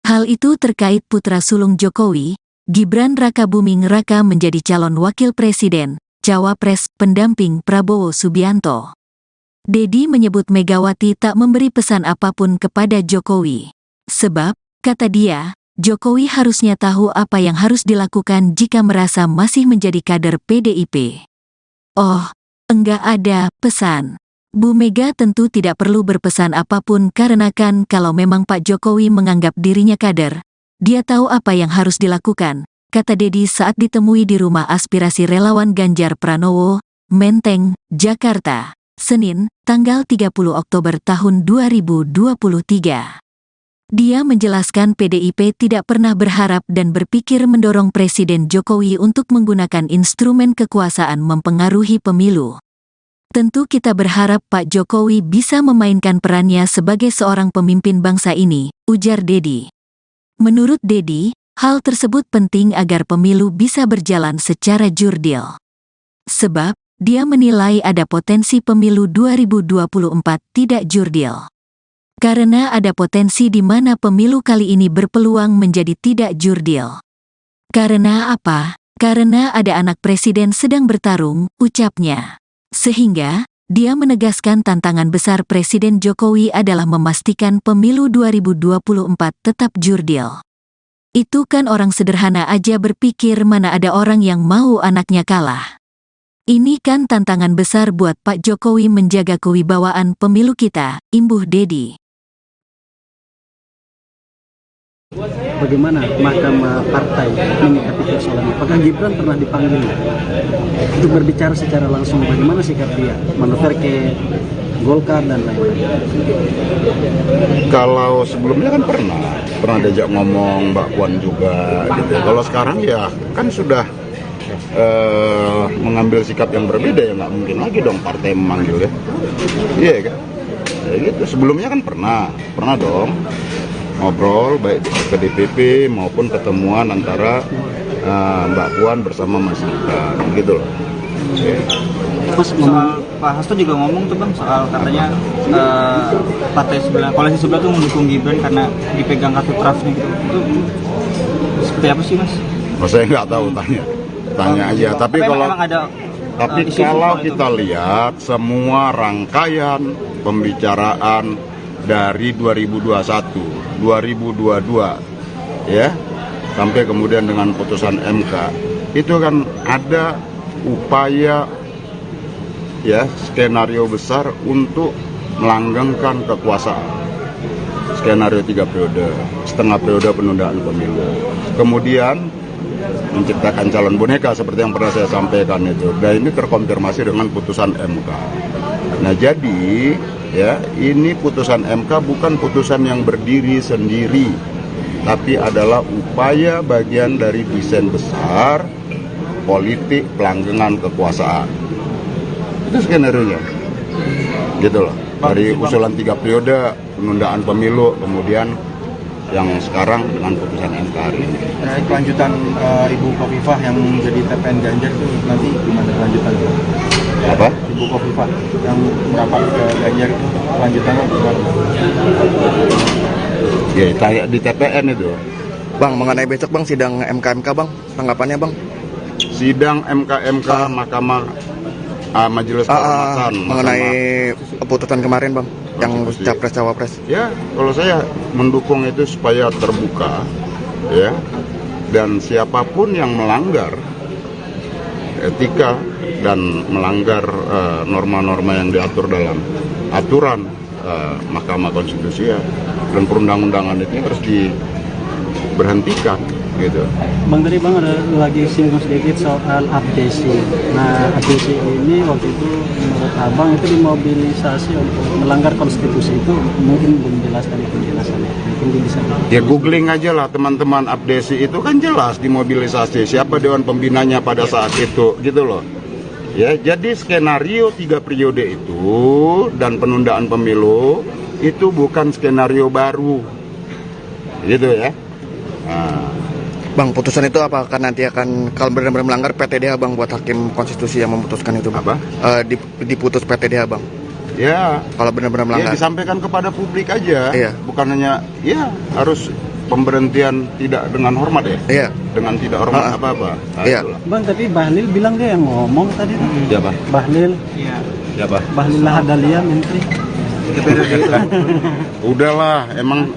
Hal itu terkait putra sulung Jokowi, Gibran Rakabuming Raka menjadi calon wakil presiden, Cawapres pendamping Prabowo Subianto. Dedi menyebut Megawati tak memberi pesan apapun kepada Jokowi. Sebab, kata dia, Jokowi harusnya tahu apa yang harus dilakukan jika merasa masih menjadi kader PDIP. Oh, enggak ada pesan. Bu Mega tentu tidak perlu berpesan apapun karena kan kalau memang Pak Jokowi menganggap dirinya kader, dia tahu apa yang harus dilakukan, kata Dedi saat ditemui di rumah aspirasi relawan Ganjar Pranowo, Menteng, Jakarta, Senin, tanggal 30 Oktober tahun 2023. Dia menjelaskan PDIP tidak pernah berharap dan berpikir mendorong Presiden Jokowi untuk menggunakan instrumen kekuasaan mempengaruhi pemilu. Tentu kita berharap Pak Jokowi bisa memainkan perannya sebagai seorang pemimpin bangsa ini, ujar Dedi. Menurut Dedi, Hal tersebut penting agar pemilu bisa berjalan secara jurdil. Sebab, dia menilai ada potensi pemilu 2024 tidak jurdil. Karena ada potensi di mana pemilu kali ini berpeluang menjadi tidak jurdil. Karena apa? Karena ada anak presiden sedang bertarung, ucapnya. Sehingga, dia menegaskan tantangan besar Presiden Jokowi adalah memastikan pemilu 2024 tetap jurdil. Itu kan orang sederhana aja berpikir mana ada orang yang mau anaknya kalah. Ini kan tantangan besar buat Pak Jokowi menjaga kewibawaan pemilu kita, imbuh Dedi. Bagaimana Mahkamah Partai menyikapi persoalan ini? Apakah Gibran pernah dipanggil untuk berbicara secara langsung bagaimana sikap dia manuver ke Golkar dan lain-lain? Kalau sebelumnya kan pernah diajak ngomong Mbak Puan juga gitu. Kalau sekarang ya kan sudah mengambil sikap yang berbeda, ya nggak mungkin lagi dong partai memanggil ya. Iya kan? Ya gitu. Sebelumnya kan pernah dong ngobrol baik ke DPP maupun ketemuan antara Mbak Puan bersama Mas Gibran gitu loh. Soal Pak Hasto juga ngomong tuh Bang soal katanya partai sebelah, koalisi sebelah tuh mendukung Gibran karena dipegang kartu trafnya gitu. Itu seperti apa sih Mas? Oh, saya nggak tahu, tanya aja. Tapi kalau kita lihat semua rangkaian pembicaraan dari 2021, 2022 ya, sampai kemudian dengan putusan MK, itu kan ada upaya ya, skenario besar untuk melanggengkan kekuasaan. Skenario 3 periode, setengah periode penundaan pemilu. Kemudian menciptakan calon boneka seperti yang pernah saya sampaikan itu. Dan ini terkonfirmasi dengan putusan MK. Nah, jadi ya, ini putusan MK bukan putusan yang berdiri sendiri, tapi adalah upaya bagian dari desain besar politik pelanggengan kekuasaan. Itu skenario-nya. Gitu loh. Dari usulan 3 periode, penundaan pemilu, kemudian yang sekarang dengan putusan MK hari ini. Nah, kelanjutan Ibu Khofifah yang menjadi TPN Ganjar itu nanti gimana kelanjutannya? Apa? Ibu Khofifah yang merapat ke Ganjar itu kelanjutannya gimana? Ya, kayak di TPN itu. Bang, mengenai besok Bang sidang MK Bang, tanggapannya Bang? Sidang MK Mahkamah Majelis Kehormatan mengenai keputusan kemarin Bang, yang capres cawapres. Ya, kalau saya mendukung itu supaya terbuka, ya, dan siapapun yang melanggar etika dan melanggar norma-norma yang diatur dalam aturan Mahkamah Konstitusi ya, dan perundang-undangan itu harus diberhentikan. Gitu. Bang, tadi Bang ada lagi singgung sedikit soal abdesi. Nah, abdesi ini waktu itu menurut Abang itu dimobilisasi untuk melanggar konstitusi, itu mungkin belum jelas tadi penjelasannya. Mungkin bisa. Ya googling aja lah teman-teman, abdesi itu kan jelas dimobilisasi. Siapa dewan pembinanya pada saat itu, gitu loh. Ya, jadi skenario 3 periode itu dan penundaan pemilu itu bukan skenario baru, gitu ya. Nah. Bang, putusan itu apakah nanti akan kalau benar-benar melanggar PTDH Bang buat hakim konstitusi yang memutuskan itu Bang? Apa? Diputus PTDH Bang. Ya. Kalau benar-benar melanggar. Ya disampaikan kepada publik aja. Iya. Bukan hanya ya harus pemberhentian tidak dengan hormat ya. Iya. Dengan tidak hormat apa-apa. Nah, iya. Itulah. Bang, tapi Bahlil bilang dia yang ngomong tadi tuh. Siapa? Bahlil. Iya. Siapa? Bahlil Lahadalia, Menteri. Udahlah, emang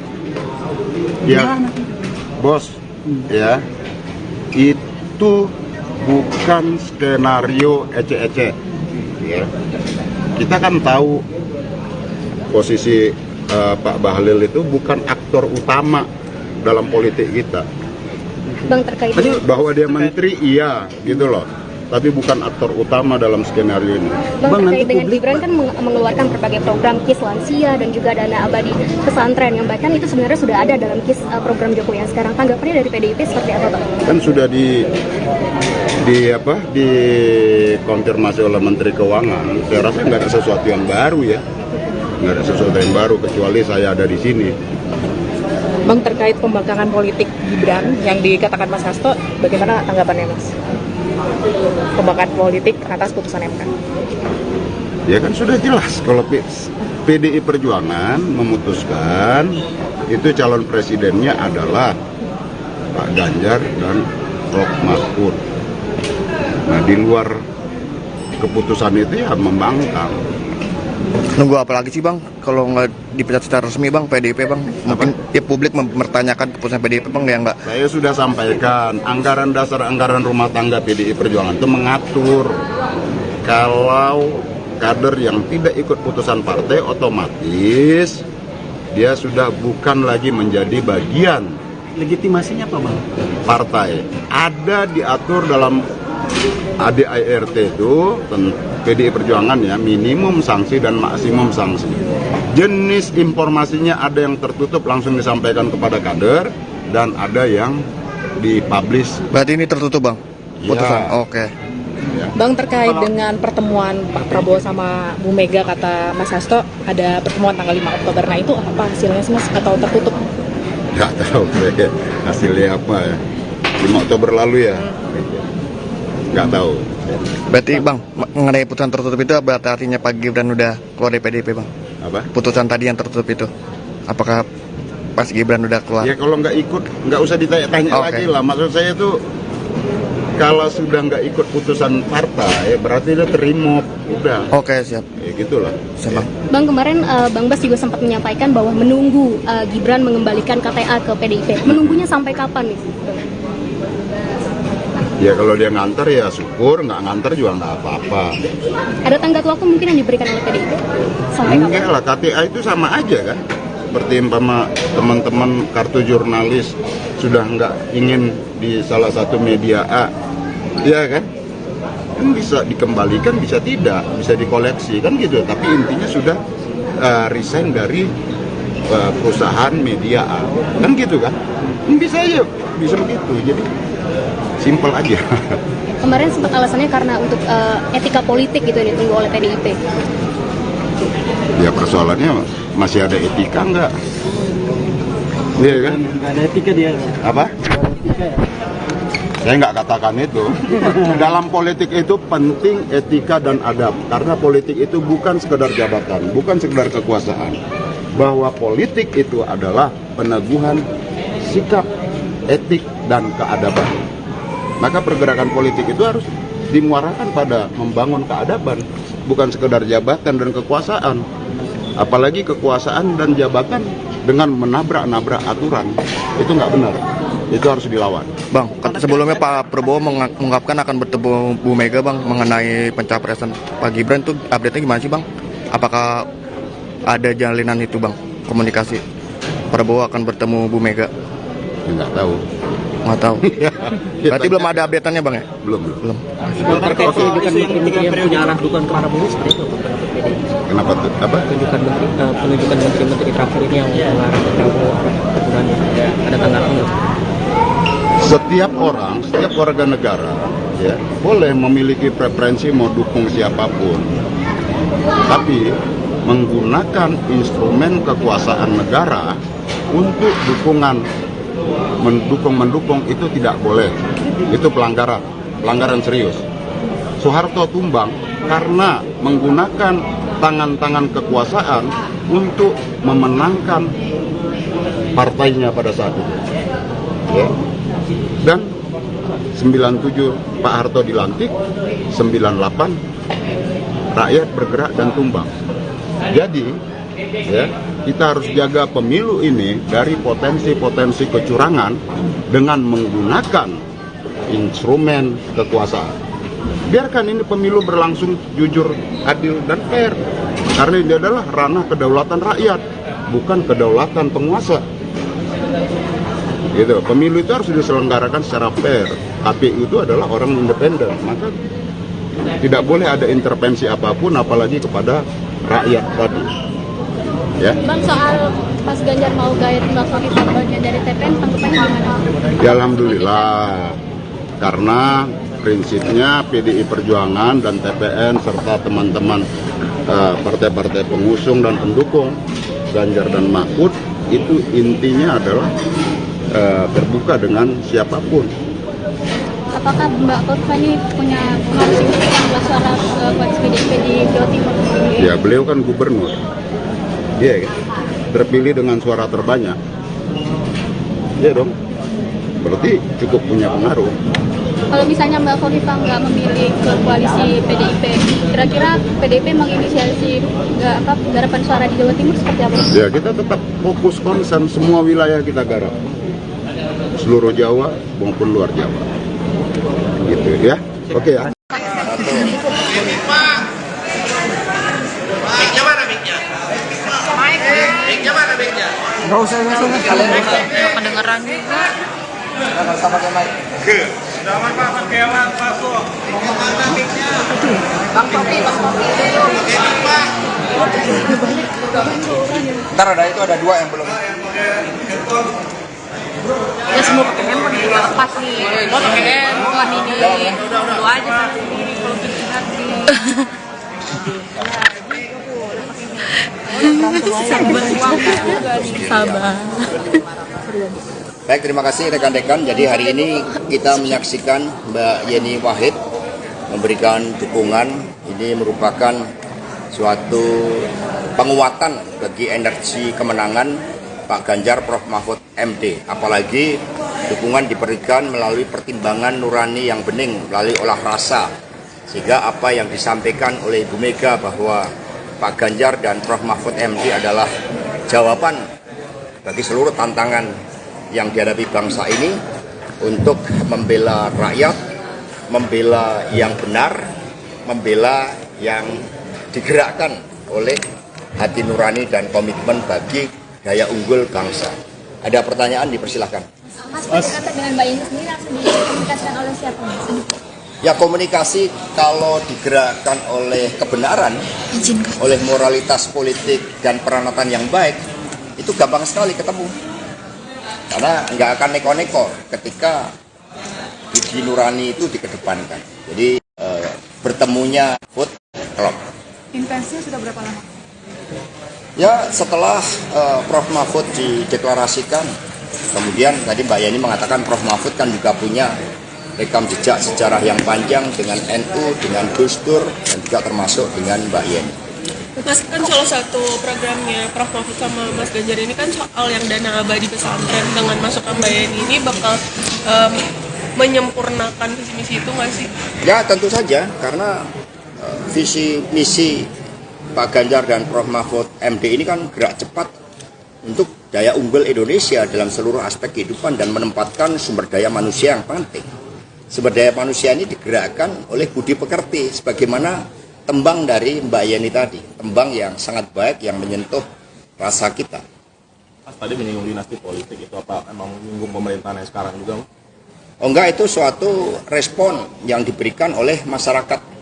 ya bos. Ya, itu bukan skenario ece-ece. Ya. Kita kan tahu posisi Pak Bahlil itu bukan aktor utama dalam politik kita. Bang, terkait bahwa dia menteri iya, gitu loh. Tapi bukan aktor utama dalam skenario ini. Bang, terkait dengan Gibran kan mengeluarkan berbagai program KIS lansia dan juga dana abadi pesantren yang bahkan itu sebenarnya sudah ada dalam KIS program Jokowi yang sekarang. Tanggapannya dari PDIP seperti apa Bang? Kan sudah dikonfirmasi oleh Menteri Keuangan. Saya rasa nggak ada sesuatu yang baru ya. Nggak ada sesuatu yang baru kecuali saya ada di sini. Bang, terkait pembangkangan politik Gibran yang dikatakan Mas Hasto, bagaimana tanggapannya Mas? Pembangkangan politik atas putusan MK. Ya kan sudah jelas kalau PDI Perjuangan memutuskan itu calon presidennya adalah Pak Ganjar dan Prof. Mahfud. Nah di luar keputusan itu ya membangkang. Nunggu apa lagi sih Bang? Kalau nggak dipecat secara resmi Bang, PDIP Bang? Mungkin ya publik mempertanyakan keputusan PDIP Bang ya Mbak? Saya sudah sampaikan, anggaran dasar anggaran rumah tangga PDI Perjuangan itu mengatur kalau kader yang tidak ikut putusan partai otomatis dia sudah bukan lagi menjadi bagian. Legitimasinya apa Bang? Partai. Ada diatur dalam ADART itu PDI Perjuangan ya, minimum sanksi dan maksimum sanksi. Jenis informasinya ada yang tertutup langsung disampaikan kepada kader dan ada yang dipublish. Berarti ini tertutup Bang? Putusan? Ya. Oke. Ya. Bang, terkait dengan pertemuan Pak Prabowo sama Bu Mega, kata Mas Hasto ada pertemuan tanggal 5 Oktober. Nah itu apa hasilnya sih Mas? Atau tertutup? Nggak tahu hasilnya apa ya. 5 Oktober lalu ya. Nggak tahu. Berarti Bang, mengenai putusan tertutup itu berarti artinya Pak Gibran udah keluar dari PDIP Bang? Apa? Putusan tadi yang tertutup itu, apakah Mas Gibran udah keluar? Ya kalau nggak ikut, nggak usah ditanya-tanya lagi lah. Maksud saya tuh kalau sudah nggak ikut putusan partai, berarti dia terima, udah. Oke, siap. Ya gitulah. Siap, Bang. Bang, kemarin Bang Bas juga sempat menyampaikan bahwa menunggu Gibran mengembalikan KTA ke PDIP. Menunggunya sampai kapan nih? Ya kalau dia nganter ya syukur, nggak nganter juga nggak apa-apa. Ada tenggat waktu mungkin yang diberikan oleh PDIP? Sampai kapan? Enggak lah, KTA itu sama aja kan. Seperti umpama teman-teman kartu jurnalis sudah nggak ingin di salah satu media A, ya kan? Kan bisa dikembalikan, bisa tidak, bisa dikoleksi kan gitu. Tapi intinya sudah resign dari perusahaan media A, kan gitu kan? Bisa aja, bisa begitu. Jadi simpel aja. Kemarin sempat alasannya karena untuk etika politik gitu yang ditunggu oleh PDIP. Ya persoalannya masih ada etika nggak? Iya kan? Nggak ada etika dia. Apa? Etika ya? Saya nggak katakan itu. Dalam politik itu penting etika dan adab. Karena politik itu bukan sekedar jabatan, bukan sekedar kekuasaan. Bahwa politik itu adalah peneguhan sikap, etik, dan keadaban. Maka pergerakan politik itu harus dimuarakan pada membangun keadaban, bukan sekedar jabatan dan kekuasaan. Apalagi kekuasaan dan jabatan dengan menabrak-nabrak aturan, itu nggak benar. Itu harus dilawan. Bang, sebelumnya Pak Prabowo mengungkapkan akan bertemu Bu Mega Bang mengenai pencapresan Pak Gibran, tuh update-nya gimana sih Bang? Apakah ada jalinan itu Bang, komunikasi Prabowo akan bertemu Bu Mega? Ya, nggak tahu. Nggak tahu. Berarti belum ada update-annya Bang ya? Belum. Terkait penunjukan menteri yang punya arah dukungan ke Prabowo seperti itu pendapat PDI. Kenapa tuh? Apa? Penunjukan menteri terakhir ini yang mengarah ke Prabowo, ada tanggapan nggak? Setiap orang, setiap warga negara ya boleh memiliki preferensi mau dukung siapapun, tapi menggunakan instrumen kekuasaan negara untuk mendukung itu tidak boleh. Itu pelanggaran serius. Soeharto tumbang karena menggunakan tangan-tangan kekuasaan untuk memenangkan partainya pada saat itu. Ya. Dan 97 Pak Harto dilantik, 98 rakyat bergerak dan tumbang. Jadi ya, kita harus jaga pemilu ini dari potensi-potensi kecurangan dengan menggunakan instrumen kekuasaan. Biarkan ini pemilu berlangsung jujur, adil, dan fair. Karena ini adalah ranah kedaulatan rakyat, bukan kedaulatan penguasa. Gitu. Pemilu itu harus diselenggarakan secara fair. KPU itu adalah orang independen, maka tidak boleh ada intervensi apapun, apalagi kepada rakyat tadi. Ya. Bang, soal Mas Ganjar mau gaya Mbak bagian dari TPN, tanggapannya gimana? Ya, alhamdulillah, karena prinsipnya PDI Perjuangan dan TPN serta teman-teman partai-partai pengusung dan pendukung Ganjar dan Mahfud itu intinya adalah terbuka dengan siapapun. Apakah Mbak Kofifa ini punya pengaruh signifikan buat suara koalisi PDIP di Jawa Timur? Ya, beliau kan gubernur. Dia terpilih dengan suara terbanyak. Iya dong. Berarti cukup punya pengaruh. Kalau misalnya Mbak Kofifa nggak memilih ke koalisi PDIP, kira-kira PDIP menginisiasi garapan suara di Jawa Timur seperti apa? Ya, kita tetap fokus konsen semua wilayah kita garap. Seluruh Jawa maupun luar Jawa. Gitu ya. Oke ya. Nggak usah kalian kedengeran juga. Ntar ada dua yang belum. Ya semua pakai handphone juga lepas nih. Mau pakai handphone ini. Lu aja sendiri kalau gitu nanti. Sabar. Baik, terima kasih rekan-rekan. Jadi hari ini kita menyaksikan Mbak Yeni Wahid memberikan dukungan. Ini merupakan suatu penguatan bagi energi kemenangan Pak Ganjar Prof Mahfud MD. Apalagi dukungan diberikan melalui pertimbangan nurani yang bening, melalui olah rasa. Sehingga apa yang disampaikan oleh Ibu Mega bahwa Pak Ganjar dan Prof Mahfud MD adalah jawaban bagi seluruh tantangan yang dihadapi bangsa ini untuk membela rakyat, membela yang benar, membela yang digerakkan oleh hati nurani dan komitmen bagi daya unggul bangsa. Ada pertanyaan, dipersilahkan. Mas, dengan Mbak Yeni sendiri langsung dikomunikasikan oleh siapa? Ya, komunikasi kalau digerakkan oleh kebenaran, oleh moralitas politik dan peranatan yang baik, itu gampang sekali ketemu. Karena nggak akan neko-neko ketika budi nurani itu dikedepankan. Jadi bertemunya food klub. Intensnya sudah berapa lama? Ya, setelah Prof Mahfud dideklarasikan, kemudian tadi Mbak Yeni mengatakan Prof Mahfud kan juga punya rekam jejak sejarah yang panjang dengan NU, dengan Gus Dur, dan juga termasuk dengan Mbak Yeni. Mas, kan salah satu programnya Prof Mahfud sama Mas Ganjar ini kan soal yang dana abadi pesantren. Dengan masukan Mbak Yeni ini bakal menyempurnakan visi misi itu nggak sih? Ya, tentu saja, karena visi misi Pak Ganjar dan Prof Mahfud MD ini kan gerak cepat untuk daya unggul Indonesia dalam seluruh aspek kehidupan dan menempatkan sumber daya manusia yang penting. Sumber daya manusia ini digerakkan oleh budi pekerti, sebagaimana tembang dari Mbak Yeni tadi, tembang yang sangat baik yang menyentuh rasa kita. Mas tadi menyinggung dinasti politik, itu apa emang menyinggung pemerintahan yang sekarang juga? Oh enggak, itu suatu respon yang diberikan oleh masyarakat.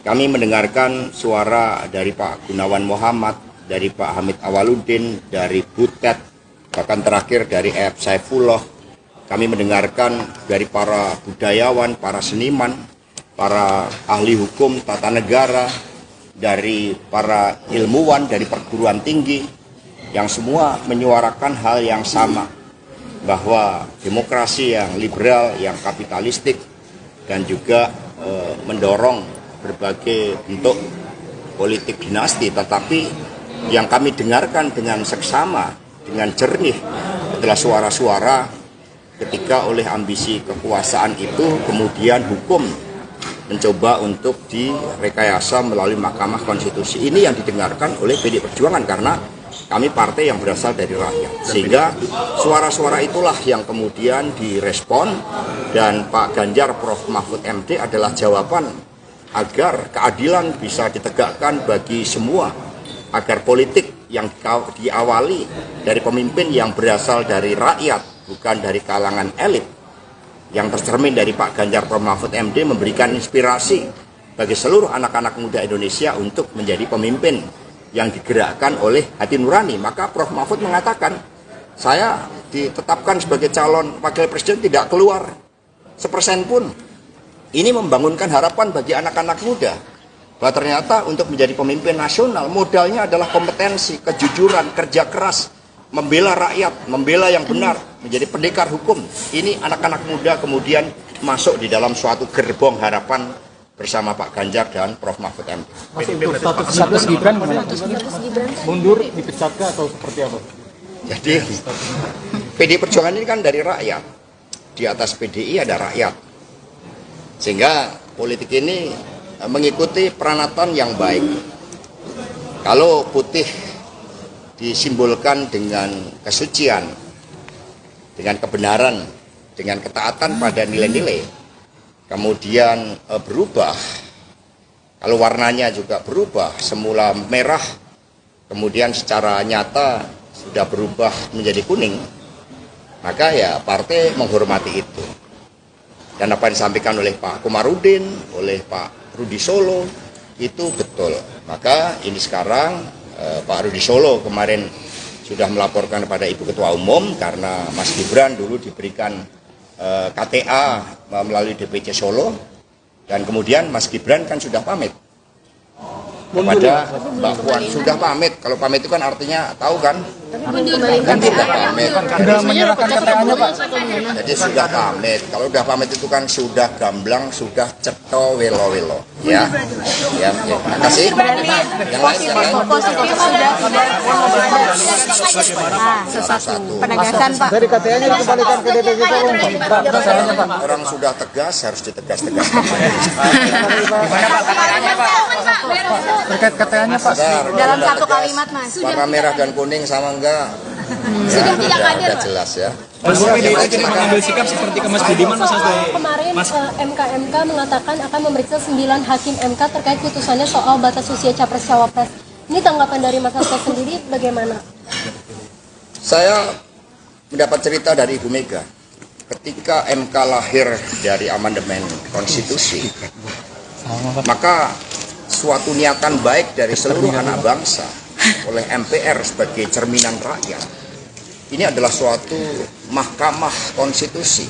Kami mendengarkan suara dari Pak Gunawan Muhammad, dari Pak Hamid Awaludin, dari Butet, bahkan terakhir dari F. Saifullah. Kami mendengarkan dari para budayawan, para seniman, para ahli hukum tata negara, dari para ilmuwan, dari perguruan tinggi, yang semua menyuarakan hal yang sama, bahwa demokrasi yang liberal, yang kapitalistik, dan juga mendorong berbagai bentuk politik dinasti, tetapi yang kami dengarkan dengan seksama, dengan jernih adalah suara-suara ketika oleh ambisi kekuasaan itu kemudian hukum mencoba untuk direkayasa melalui Mahkamah Konstitusi. Ini yang didengarkan oleh PDI Perjuangan karena kami partai yang berasal dari rakyat. Sehingga suara-suara itulah yang kemudian direspon, dan Pak Ganjar Prof Mahfud MD adalah jawaban agar keadilan bisa ditegakkan bagi semua, agar politik yang diawali dari pemimpin yang berasal dari rakyat, bukan dari kalangan elit, yang tercermin dari Pak Ganjar Prof Mahfud MD memberikan inspirasi bagi seluruh anak-anak muda Indonesia untuk menjadi pemimpin yang digerakkan oleh hati nurani. Maka Prof Mahfud mengatakan, saya ditetapkan sebagai calon wakil presiden tidak keluar 1% pun. Ini membangunkan harapan bagi anak-anak muda bahwa ternyata untuk menjadi pemimpin nasional modalnya adalah kompetensi, kejujuran, kerja keras, membela rakyat, membela yang benar, menjadi pendekar hukum. Ini anak-anak muda kemudian masuk di dalam suatu gerbong harapan bersama Pak Ganjar dan Prof. Mahfud MD. Mas, untuk status Gibran mundur, dipecat atau seperti apa? Jadi PDI Perjuangan ini kan dari rakyat. Di atas PDI ada rakyat. Sehingga politik ini mengikuti peranatan yang baik. Kalau putih disimbolkan dengan kesucian, dengan kebenaran, dengan ketaatan pada nilai-nilai, kemudian berubah, kalau warnanya juga berubah, semula merah, kemudian secara nyata sudah berubah menjadi kuning, maka ya partai menghormati itu. Dan apa yang disampaikan oleh Pak Komarudin, oleh Pak Rudi Solo, itu betul. Maka ini sekarang Pak Rudi Solo kemarin sudah melaporkan kepada Ibu Ketua Umum karena Mas Gibran dulu diberikan KTA melalui DPC Solo, dan kemudian Mas Gibran kan sudah pamit kepada Mbak Puan, sudah pamit. Kalau pamit itu kan artinya tahu kan? Kan sudah pamit. Sudah menyerahkan KTA-nya, Pak. Jadi sudah pamit. Kalau sudah pamit itu kan sudah gamblang, sudah ceto welo-welo. Ya, ya, ya. Terima kasih. Yang lain. Sesuatu penegasan, Pak. Dari KTA-nya dikembalikan ke DPC Solo, Pak. Orang sudah tegas harus ditegas-tegaskan. Gimana Pak KTA-nya, Pak? Terkait KTA-nya, Pak. Dalam satu kalimat, Mas. Warna merah dan kuning sama enggak? Sudah tidak hadir, Pak. Jelas ya. Mas PDI akhirnya mengambil sikap seperti ke Mas Budiman, Mas Hasto. Kemarin MK mengatakan akan memeriksa 9 hakim MK terkait putusannya soal batas usia capres-cawapres. Ini tanggapan dari Mas Hasto sendiri bagaimana? Saya mendapat cerita dari Ibu Mega. Ketika MK lahir dari amandemen konstitusi, maka suatu niatan baik dari seluruh anak bangsa oleh MPR sebagai cerminan rakyat, ini adalah suatu mahkamah konstitusi,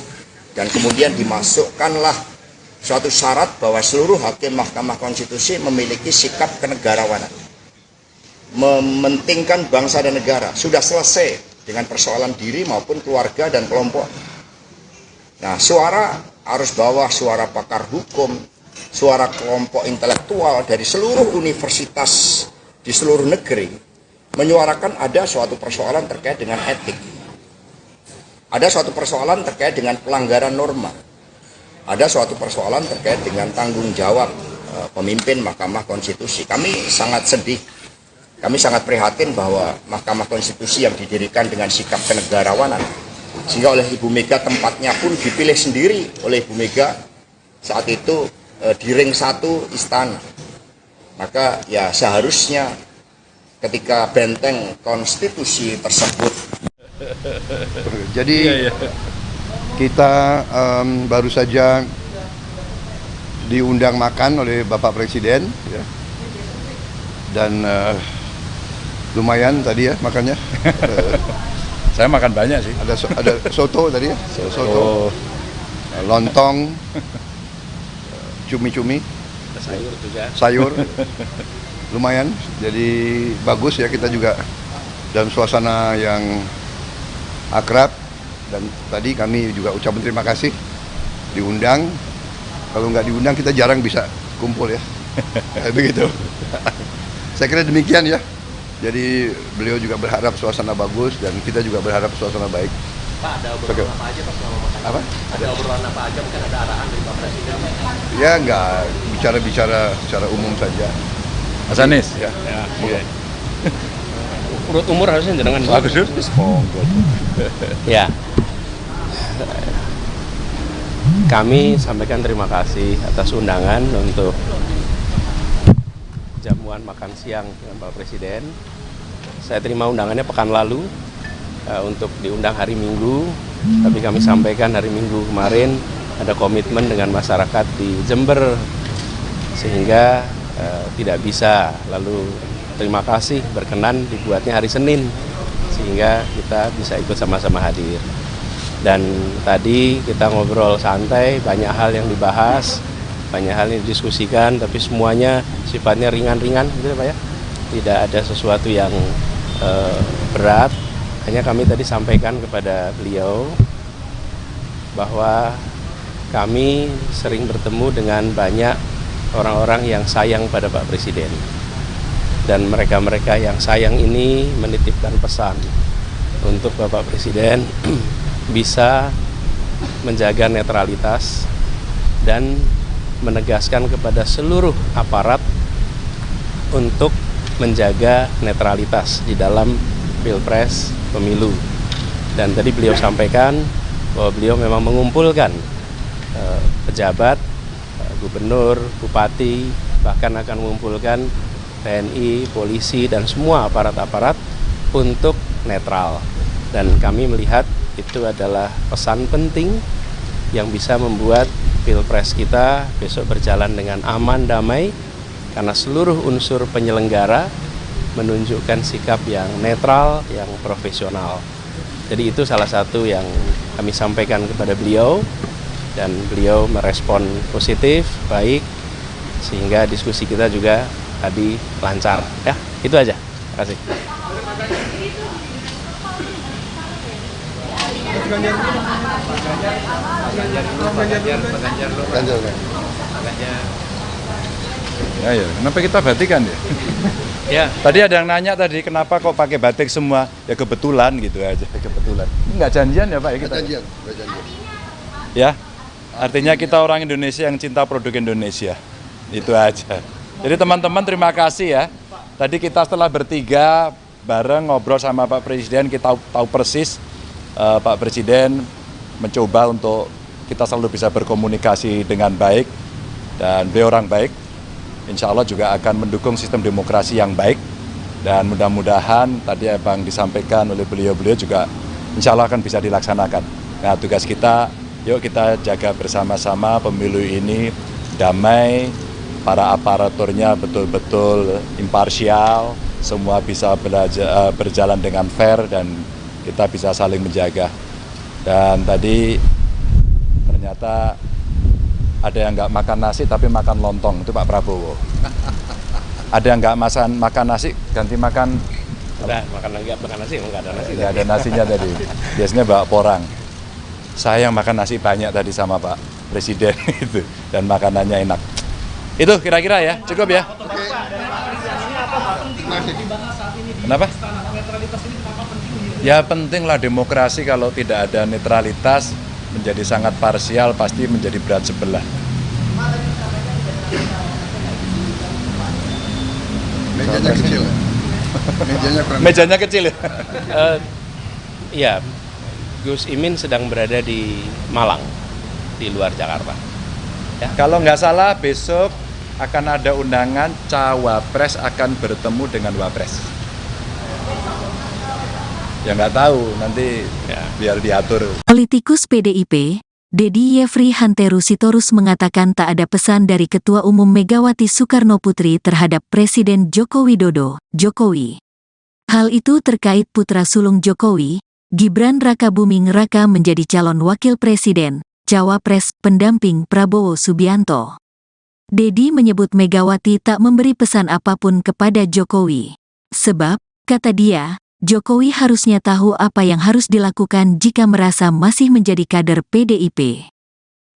dan kemudian dimasukkanlah suatu syarat bahwa seluruh hakim mahkamah konstitusi memiliki sikap kenegarawanan, mementingkan bangsa dan negara. Sudah selesai dengan persoalan diri maupun keluarga dan kelompok. Nah, suara arus bawah, suara pakar hukum, suara kelompok intelektual dari seluruh universitas di seluruh negeri menyuarakan ada suatu persoalan terkait dengan etik, ada suatu persoalan terkait dengan pelanggaran norma, ada suatu persoalan terkait dengan tanggung jawab pemimpin Mahkamah Konstitusi. Kami sangat sedih, kami sangat prihatin bahwa Mahkamah Konstitusi yang didirikan dengan sikap kenegarawanan, sehingga oleh Ibu Mega tempatnya pun dipilih sendiri oleh Ibu Mega saat itu di ring 1 istana. Maka ya seharusnya ketika benteng konstitusi tersebut. Jadi kita baru saja diundang makan oleh Bapak Presiden, ya. Dan lumayan tadi ya makannya. Saya makan banyak sih. Ada soto tadi ya, soto, lontong, cumi-cumi, sayur juga. Sayur, lumayan. Jadi bagus ya, kita juga dalam suasana yang akrab. Dan tadi kami juga ucapkan terima kasih diundang. Kalau nggak diundang kita jarang bisa kumpul ya. Begitu. Saya kira demikian ya. Jadi beliau juga berharap suasana bagus dan kita juga berharap suasana baik. Pak, ada obrolan apa aja Pak selama makan? Apa? Ada obrolan apa aja, mungkin ada arahan dari Pak Presiden? Ya nggak, bicara-bicara secara umum saja. Mas Anies? Ya. Iya. Urut umur harusnya jenengan bagus. Ya. Kami sampaikan terima kasih atas undangan untuk jamuan makan siang dengan Pak Presiden. Saya terima undangannya pekan lalu untuk diundang hari Minggu, tapi kami sampaikan hari Minggu kemarin ada komitmen dengan masyarakat di Jember sehingga tidak bisa. Lalu terima kasih berkenan dibuatnya hari Senin sehingga kita bisa ikut sama-sama hadir. Dan tadi kita ngobrol santai, banyak hal yang dibahas, banyak hal yang didiskusikan, tapi semuanya sifatnya ringan-ringan gitu ya Pak ya. Tidak ada sesuatu yang berat, Hanya kami tadi sampaikan kepada beliau bahwa kami sering bertemu dengan banyak orang-orang yang sayang pada Pak Presiden. Dan mereka-mereka yang sayang ini menitipkan pesan untuk Bapak Presiden bisa menjaga netralitas dan menegaskan kepada seluruh aparat untuk menjaga netralitas di dalam Pilpres pemilu. Dan tadi beliau sampaikan bahwa beliau memang mengumpulkan pejabat, gubernur, bupati, bahkan akan mengumpulkan TNI, polisi, dan semua aparat-aparat untuk netral. Dan kami melihat itu adalah pesan penting yang bisa membuat Pilpres kita besok berjalan dengan aman, damai, karena seluruh unsur penyelenggara menunjukkan sikap yang netral, yang profesional. Jadi itu salah satu yang kami sampaikan kepada beliau, dan beliau merespon positif, baik, sehingga diskusi kita juga tadi lancar. Ya, itu aja. Terima kasih. Ya, kenapa kita batikan ya? Ya. Tadi ada yang nanya tadi kenapa kok pakai batik semua? Ya kebetulan gitu aja, kebetulan. Enggak janjian ya Pak ya kita? Janjian. Ya, artinya kita orang Indonesia yang cinta produk Indonesia. Itu aja. Jadi teman-teman terima kasih ya. Tadi kita setelah bertiga bareng ngobrol sama Pak Presiden, kita tahu persis Pak Presiden mencoba untuk kita selalu bisa berkomunikasi dengan baik, dan beliau orang baik. Insya Allah juga akan mendukung sistem demokrasi yang baik, dan mudah-mudahan tadi Abang disampaikan oleh beliau-beliau juga insya Allah akan bisa dilaksanakan. Nah, tugas kita, yuk kita jaga bersama-sama pemilu ini damai, para aparaturnya betul-betul imparsial, semua bisa berjalan dengan fair, dan kita bisa saling menjaga. Dan tadi ternyata ada yang nggak makan nasi tapi makan lontong, itu Pak Prabowo. Ada yang nggak makan nasi ganti makan. Udah, makan nasi, nggak ada nasi. Nggak ada nasinya tadi. Biasanya bawa porang. Saya yang makan nasi banyak tadi sama Pak Presiden itu, dan makanannya enak. Itu kira-kira ya, cukup ya. Kenapa? Ya pentinglah demokrasi, kalau tidak ada netralitas menjadi sangat parsial, pasti menjadi berat sebelah. Mejanya kecil. Mejanya kecil ya. Iya, Gus Imin sedang berada di Malang, di luar Jakarta. Ya. Kalau nggak salah besok akan ada undangan Cawapres akan bertemu dengan Wapres. Ya nggak tahu, nanti ya, biar diatur. Politikus PDIP, Dedi Yefri Hanteru Sitorus mengatakan tak ada pesan dari Ketua Umum Megawati Soekarno Putri terhadap Presiden Joko Widodo, Jokowi. Hal itu terkait putra sulung Jokowi, Gibran Rakabuming Raka menjadi calon wakil presiden, Cawapres pendamping Prabowo Subianto. Dedi menyebut Megawati tak memberi pesan apapun kepada Jokowi. Sebab, kata dia, Jokowi harusnya tahu apa yang harus dilakukan jika merasa masih menjadi kader PDIP.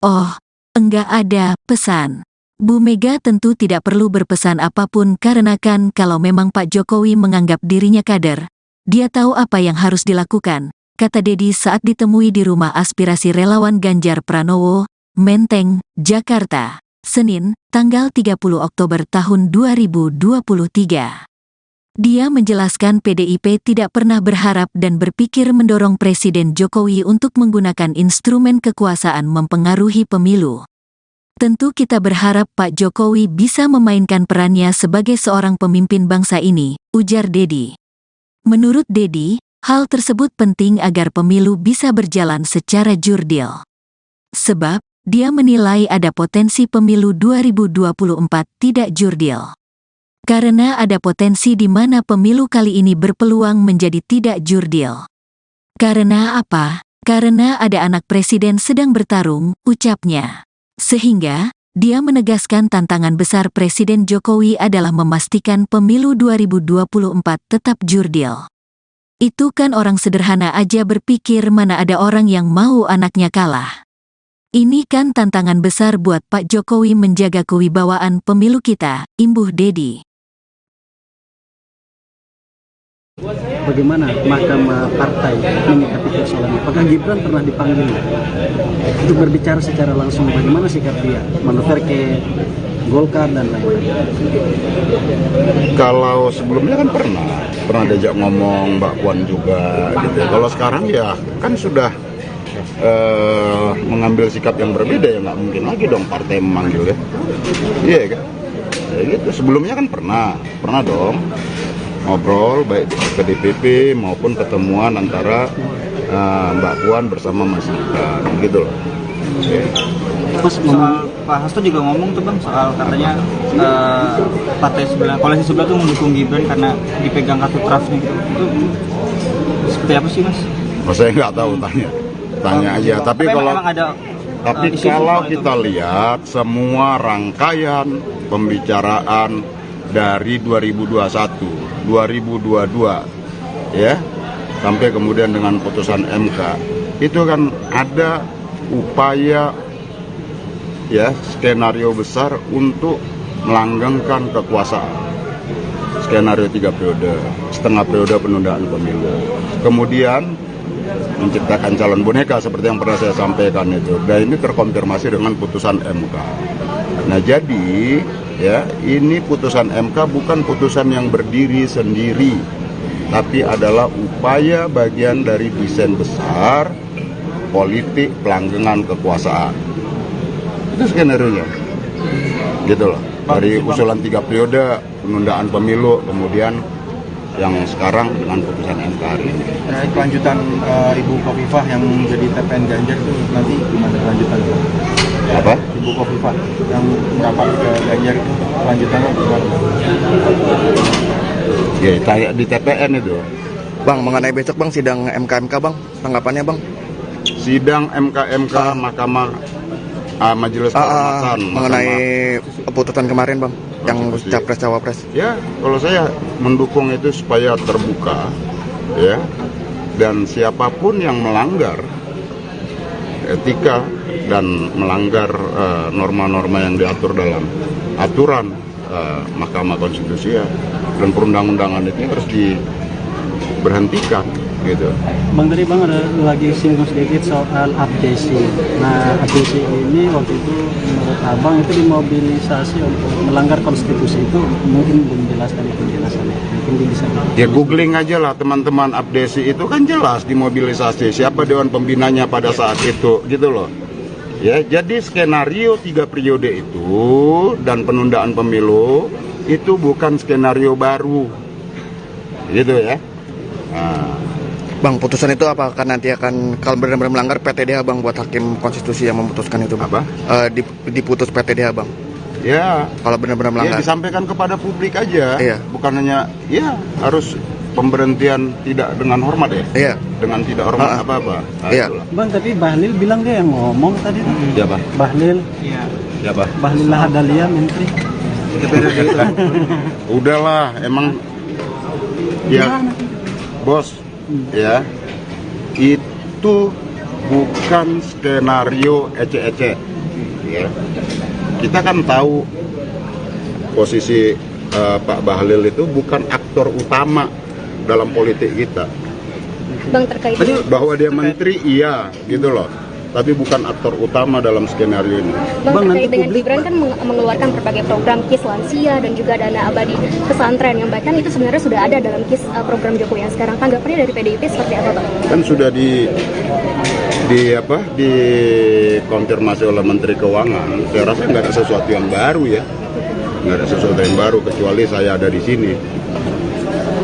Oh, enggak ada pesan. Bu Mega tentu tidak perlu berpesan apapun karena kan kalau memang Pak Jokowi menganggap dirinya kader, dia tahu apa yang harus dilakukan, kata Dedi saat ditemui di rumah aspirasi relawan Ganjar Pranowo, Menteng, Jakarta, Senin, tanggal 30 Oktober tahun 2023. Dia menjelaskan PDIP tidak pernah berharap dan berpikir mendorong Presiden Jokowi untuk menggunakan instrumen kekuasaan mempengaruhi pemilu. Tentu kita berharap Pak Jokowi bisa memainkan perannya sebagai seorang pemimpin bangsa ini, ujar Dedi. Menurut Dedi, hal tersebut penting agar pemilu bisa berjalan secara jurdil. Sebab, dia menilai ada potensi pemilu 2024 tidak jurdil. Karena ada potensi di mana pemilu kali ini berpeluang menjadi tidak jurdil. Karena apa? Karena ada anak presiden sedang bertarung, ucapnya. Sehingga, dia menegaskan tantangan besar Presiden Jokowi adalah memastikan pemilu 2024 tetap jurdil. Itu kan orang sederhana aja berpikir mana ada orang yang mau anaknya kalah. Ini kan tantangan besar buat Pak Jokowi menjaga kewibawaan pemilu kita, imbuh Dedi. Bagaimana Mahkamah Partai menyikapi persoalan ini? Apakah Gibran pernah dipanggil untuk berbicara secara langsung bagaimana sikap dia manuver ke Golkar dan lain-lain? Kalau sebelumnya kan pernah diajak ngomong Mbak Puan juga gitu. Kalau sekarang ya kan sudah mengambil sikap yang berbeda, ya nggak mungkin lagi dong partai memanggil ya. Iya kan? Ya gitu. Sebelumnya kan pernah dong ngobrol baik ke DPP maupun pertemuan antara Mbak Puan bersama Mas Gibran gitu loh. Soal Pak Hasto juga ngomong tuh bang soal katanya partai sebelah, koalisi sebelah tuh mendukung Gibran karena dipegang kartu trafnya gitu. Itu seperti apa sih mas? Saya nggak tahu, tanya aja. Tapi kalau kita lihat semua rangkaian pembicaraan dari 2021, 2022 ya sampai kemudian dengan putusan MK itu kan ada upaya ya skenario besar untuk melanggengkan kekuasaan, skenario 3 periode, setengah periode penundaan pemilu, kemudian menciptakan calon boneka seperti yang pernah saya sampaikan itu, dan ini terkonfirmasi dengan putusan MK. Nah jadi ya ini putusan MK bukan putusan yang berdiri sendiri, tapi adalah upaya bagian dari desain besar politik pelanggengan kekuasaan. Itu skenario-nya gitu loh, dari usulan 3 periode penundaan pemilu, kemudian yang sekarang dengan putusan MK hari ini. Kelanjutan Ibu Khofifah yang jadi TPN Ganjar itu nanti gimana kelanjutannya? Apa? Ibu Khofifah yang merapat ke Ganjar itu kelanjutannya gimana? Ya, kayak di TPN itu. Bang, mengenai besok bang sidang MK bang, tanggapannya bang? Sidang MK Mahkamah Majelis Kehormatan mengenai putusan kemarin bang, yang capres cawapres. Ya, kalau saya mendukung itu supaya terbuka, ya, dan siapapun yang melanggar etika dan melanggar norma-norma yang diatur dalam aturan Mahkamah Konstitusi ya, dan perundang-undangan itu harus diberhentikan gitu. Bang, tadi Bang ada lagi singgung sedikit soal abdesi. Nah, abdesi ini waktu itu menurut Abang itu dimobilisasi untuk melanggar konstitusi, itu mungkin belum jelas dari penjelasannya. Mungkin bisa. Ya googling aja lah teman-teman, abdesi itu kan jelas dimobilisasi, siapa dewan pembinanya pada saat itu gitu loh. Ya, jadi skenario 3 periode itu dan penundaan pemilu itu bukan skenario baru. Gitu ya. Nah, Bang, putusan itu apakah nanti akan kalau benar-benar melanggar PTDH bang, buat hakim konstitusi yang memutuskan itu bang? Apa? Diputus PTDH bang? Ya. Kalau benar-benar melanggar? Ya disampaikan kepada publik aja. Iya. Bukan hanya ya harus pemberhentian tidak dengan hormat ya. Iya. Dengan tidak hormat apa-apa. Nah, iya. itulah. Bang, tapi Bahlil bilang dia yang ngomong tadi. Siapa? Bahlil. Iya. Siapa? Bahlil Lahadalia, Menteri. Udahlah, emang ya bos, ya itu bukan skenario ece-ece, ya. Kita kan tahu posisi Pak Bahlil itu bukan aktor utama dalam politik kita. Bang, terkait Bahwa dia menteri, iya, gitu loh. Tapi bukan aktor utama dalam skenario ini. Bang, terkait dengan Gibran kan mengeluarkan berbagai program KIS lansia dan juga dana abadi pesantren yang bahkan itu sebenarnya sudah ada dalam KIS program Jokowi yang sekarang. Tanggapannya dari PDIP seperti apa, Bang? Kan sudah dikonfirmasi oleh Menteri Keuangan. Saya rasa nggak ada sesuatu yang baru ya, nggak ada sesuatu yang baru kecuali saya ada di sini.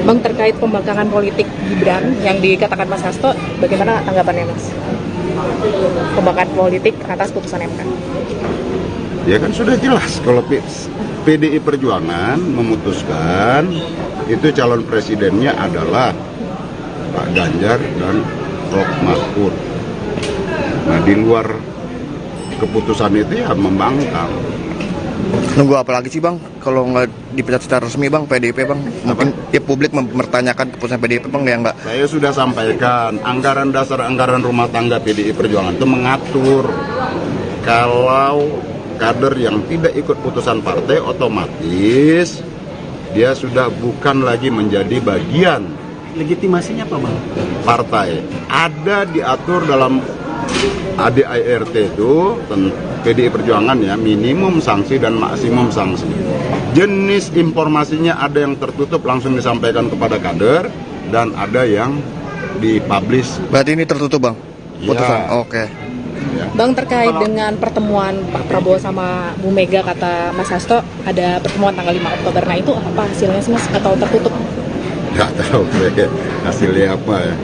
Bang, terkait pembangkangan politik Gibran yang dikatakan Mas Hasto, bagaimana tanggapannya Mas? Pembangkangan politik atas putusan MK. Ya kan sudah jelas kalau PDI Perjuangan memutuskan itu calon presidennya adalah Pak Ganjar dan Prof Mahfud. Nah, di luar keputusan itu ya membangkang Nunggu apa lagi sih bang? Kalau nggak dipecat secara resmi bang, PDIP bang, mungkin ya publik mempertanyakan keputusan PDIP bang, ya nggak? Saya sudah sampaikan, anggaran dasar anggaran rumah tangga PDI Perjuangan itu mengatur kalau kader yang tidak ikut putusan partai otomatis dia sudah bukan lagi menjadi bagian Legitimasinya apa bang? partai. Ada diatur dalam ADART itu PDI Perjuangan ya, minimum sanksi dan maksimum sanksi. Jenis informasinya ada yang tertutup langsung disampaikan kepada kader dan ada yang dipublish. Berarti ini tertutup bang? Putusan? Ya. Oke. Bang, terkait dengan pertemuan Pak Prabowo sama Bu Mega, kata Mas Hasto ada pertemuan tanggal 5 Oktober. Nah itu apa hasilnya sih Mas? Atau tertutup? Nggak tahu hasilnya apa ya.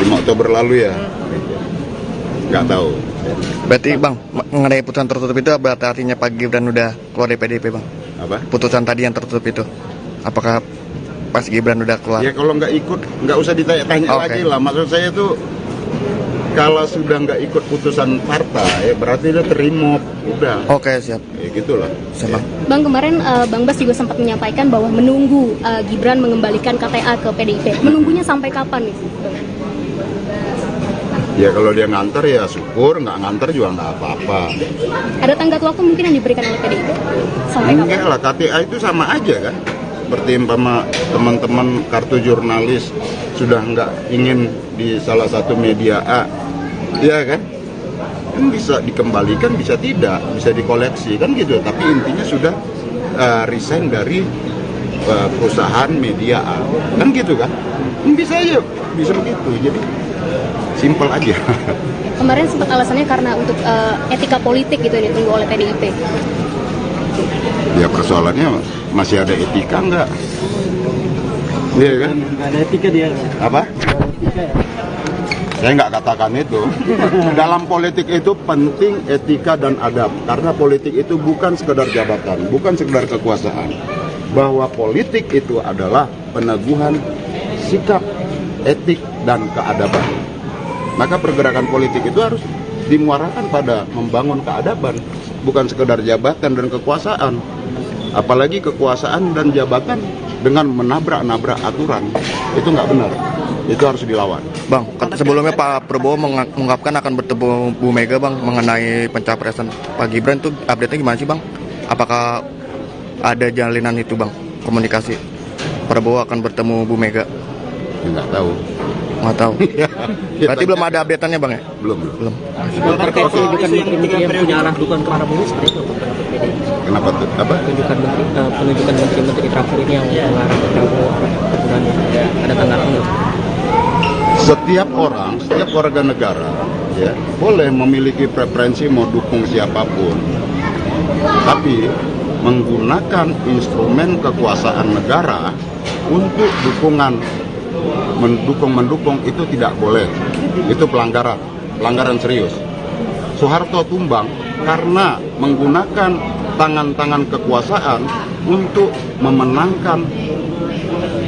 5 Oktober lalu ya. Nggak tahu. Berarti bang, mengenai putusan tertutup itu berarti artinya Pak Gibran udah keluar dari PDIP bang? Apa? Putusan tadi yang tertutup itu, apakah Pak Gibran udah keluar? Ya kalau nggak ikut, nggak usah ditanya-tanya lagi lah. Maksud saya tuh, kalau sudah nggak ikut putusan partai, berarti dia terima, udah. Oke, siap. Ya gitulah. Siap, Bang, kemarin Bang Bas juga sempat menyampaikan bahwa menunggu Gibran mengembalikan KTA ke PDIP. Menunggunya sampai kapan nih? Ya kalau dia nganter ya syukur, nggak nganter juga nggak apa-apa. Ada tenggat waktu mungkin yang diberikan oleh PDIP? Sampai Enggak kapan? lah, KTA itu sama aja kan. Seperti umpama teman-teman kartu jurnalis sudah nggak ingin di salah satu media A, ya kan? Kan bisa dikembalikan, bisa tidak, bisa dikoleksi kan gitu. Tapi intinya sudah resign dari perusahaan media A, kan gitu kan? Bisa aja, bisa begitu. Jadi simpel aja. Kemarin sempat alasannya karena untuk etika politik gitu yang ditunggu oleh PDIP. Ya persoalannya masih ada etika nggak? Iya kan? Nggak ada etika dia. Apa? Etika ya. Saya nggak katakan itu. Dalam politik itu penting etika dan adab. Karena politik itu bukan sekedar jabatan, bukan sekedar kekuasaan. Bahwa politik itu adalah peneguhan sikap, etik, dan keadaban. Maka pergerakan politik itu harus dimuarakan pada membangun keadaban, bukan sekedar jabatan dan kekuasaan. Apalagi kekuasaan dan jabatan dengan menabrak-nabrak aturan, itu nggak benar. Itu harus dilawan. Bang, sebelumnya Pak Prabowo mengungkapkan akan bertemu Bu Mega bang mengenai pencapresan Pak Gibran, tuh update-nya gimana sih bang? Apakah ada jalinan itu bang, komunikasi Prabowo akan bertemu Bu Mega? Ya, nggak tahu. Nggak tahu. Berarti belum ada update-annya bang ya? Belum. Terkait penunjukan menteri yang punya arah dukungan ke Prabowo seperti itu PDI. Kenapa tuh? Apa? Penunjukan menteri terakhir ini yang mengarah ke Prabowo, ada tanggapan nggak? Setiap orang, setiap warga negara, ya boleh memiliki preferensi mau dukung siapapun, tapi menggunakan instrumen kekuasaan negara untuk mendukung itu tidak boleh. Itu pelanggaran serius. Soeharto tumbang karena menggunakan tangan-tangan kekuasaan untuk memenangkan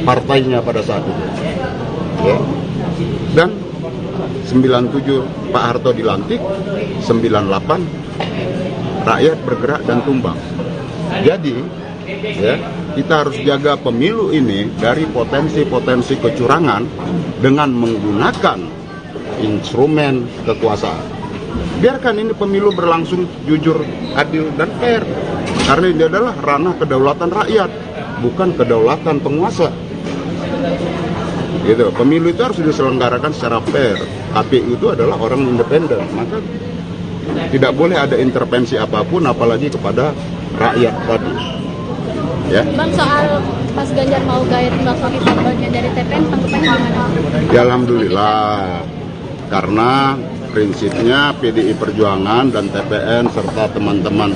partainya pada saat itu. Ya. Dan 97 Pak Harto dilantik, 98 rakyat bergerak dan tumbang. Jadi ya, kita harus jaga pemilu ini dari potensi-potensi kecurangan dengan menggunakan instrumen kekuasaan. Biarkan ini pemilu berlangsung jujur, adil, dan fair. Karena ini adalah ranah kedaulatan rakyat, bukan kedaulatan penguasa. Gitu. Pemilu itu harus diselenggarakan secara fair. KPU itu adalah orang independen, maka tidak boleh ada intervensi apapun, apalagi kepada rakyat tadi. Ya. Bang, soal Mas Ganjar mau gaya timbal Khofifah bagian dari TPN, tanggapannya gimana? Ya alhamdulillah, karena prinsipnya PDI Perjuangan dan TPN serta teman-teman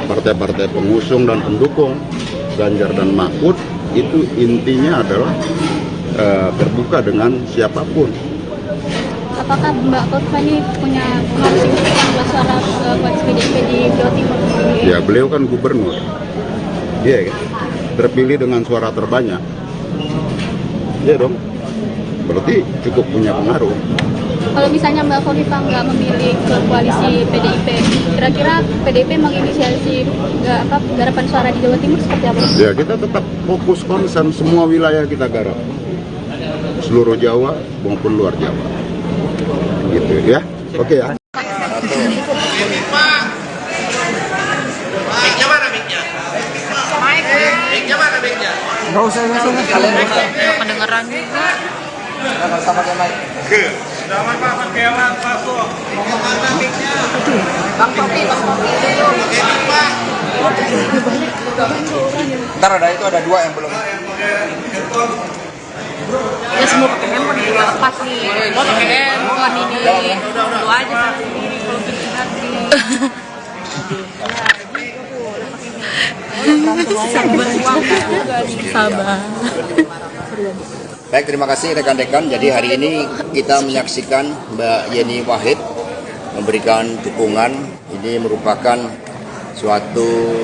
partai-partai pengusung dan pendukung Ganjar dan Mahfud itu intinya adalah terbuka dengan siapapun. Apakah Mbak Khofifah ini punya pengaruh signifikan buat suara koalisi PDIP di Jawa Timur? Ya beliau kan gubernur, iya kan? Terpilih dengan suara terbanyak, iya dong. Berarti cukup punya pengaruh. Kalau misalnya Mbak Khofifah nggak memilih ke koalisi PDIP, kira-kira PDIP menginisiasi garapan suara di Jawa Timur seperti apa? Ya, kita tetap fokus konsen semua wilayah kita garap, seluruh Jawa maupun luar Jawa, gitu ya. Oke ya. Nggak usah. Kedengeran juga. Nggak usah pakai mic. Bang Popi dulu. Ntar ada dua yang belum. Ya semua pakai handphone juga lepas nih. Lo pakai handphone ini. Lu aja satu sendiri kalau bikin hati. Sabar. Baik, terima kasih rekan-rekan. Jadi hari ini kita menyaksikan Mbak Yeni Wahid memberikan dukungan. Ini merupakan suatu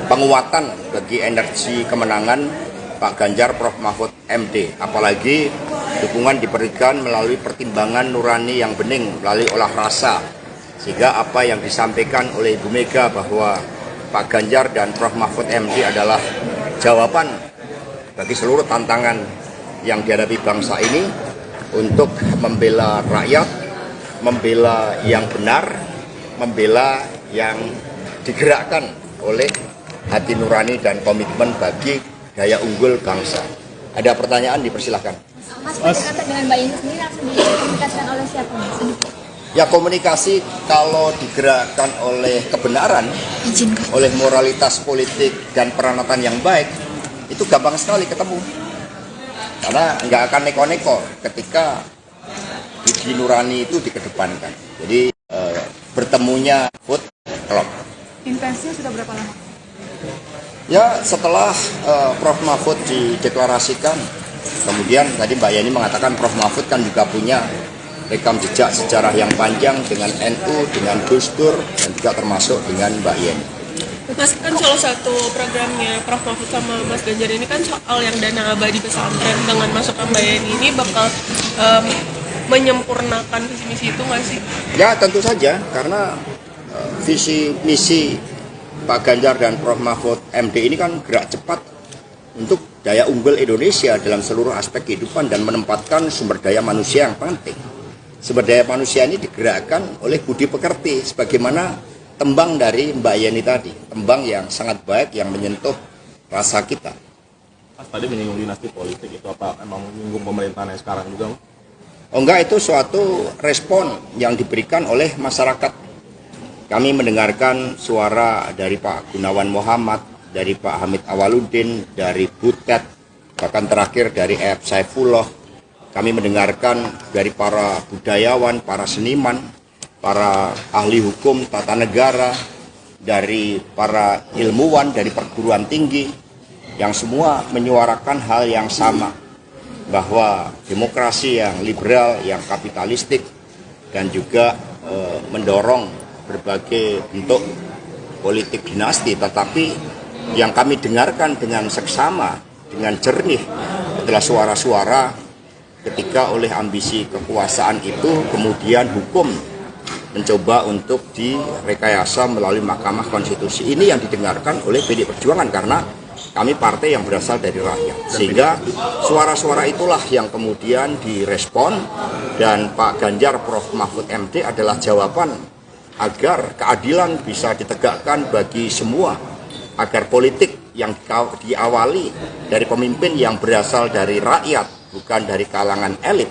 penguatan bagi energi kemenangan Pak Ganjar Prof Mahfud MD. Apalagi dukungan diberikan melalui pertimbangan nurani yang bening, melalui olah rasa. Sehingga apa yang disampaikan oleh Ibu Mega bahwa Pak Ganjar dan Prof Mahfud MD adalah jawaban bagi seluruh tantangan yang dihadapi bangsa ini untuk membela rakyat, membela yang benar, membela yang digerakkan oleh hati nurani dan komitmen bagi daya unggul bangsa. Ada pertanyaan, dipersilahkan. Mas, dengan Mbak Yeni sendiri langsung dikomunikasikan oleh siapa, Mas? Ya, komunikasi kalau digerakkan oleh kebenaran, oleh moralitas politik dan peranatan yang baik, itu gampang sekali ketemu. Karena nggak akan neko-neko ketika budi nurani itu dikedepankan. Jadi bertemunya food klub. Intensinya sudah berapa lama? Ya, setelah Prof Mahfud dideklarasikan, kemudian tadi Mbak Yeni mengatakan Prof Mahfud kan juga punya rekam jejak sejarah yang panjang dengan NU, dengan Gus Dur, dan juga termasuk dengan Mbak Yeni. Mas, kan salah satu programnya Prof Mahfud sama Mas Ganjar ini kan soal yang dana abadi pesantren. Dengan masukan Mbak Yeni ini bakal menyempurnakan visi misi itu nggak sih? Ya, tentu saja, karena visi misi Pak Ganjar dan Prof Mahfud MD ini kan gerak cepat untuk daya unggul Indonesia dalam seluruh aspek kehidupan dan menempatkan sumber daya manusia yang penting. Sumber daya manusia ini digerakkan oleh budi pekerti, sebagaimana tembang dari Mbak Yeni tadi, tembang yang sangat baik yang menyentuh rasa kita. Mas tadi menyinggung dinasti politik, itu apa emang menyinggung pemerintahan yang sekarang juga? Oh enggak, itu suatu respon yang diberikan oleh masyarakat. Kami mendengarkan suara dari Pak Gunawan Muhammad, dari Pak Hamid Awaludin, dari Butet, bahkan terakhir dari E.F. Saifullah. Kami mendengarkan dari para budayawan, para seniman, para ahli hukum tata negara, dari para ilmuwan, dari perguruan tinggi, yang semua menyuarakan hal yang sama, bahwa demokrasi yang liberal, yang kapitalistik, dan juga mendorong berbagai bentuk politik dinasti, tetapi yang kami dengarkan dengan seksama, dengan jernih adalah suara-suara ketika oleh ambisi kekuasaan itu kemudian hukum mencoba untuk direkayasa melalui Mahkamah Konstitusi. Ini yang didengarkan oleh PDI Perjuangan karena kami partai yang berasal dari rakyat. Sehingga suara-suara itulah yang kemudian direspon, dan Pak Ganjar Prof Mahfud MD adalah jawaban agar keadilan bisa ditegakkan bagi semua, agar politik yang diawali dari pemimpin yang berasal dari rakyat, bukan dari kalangan elit,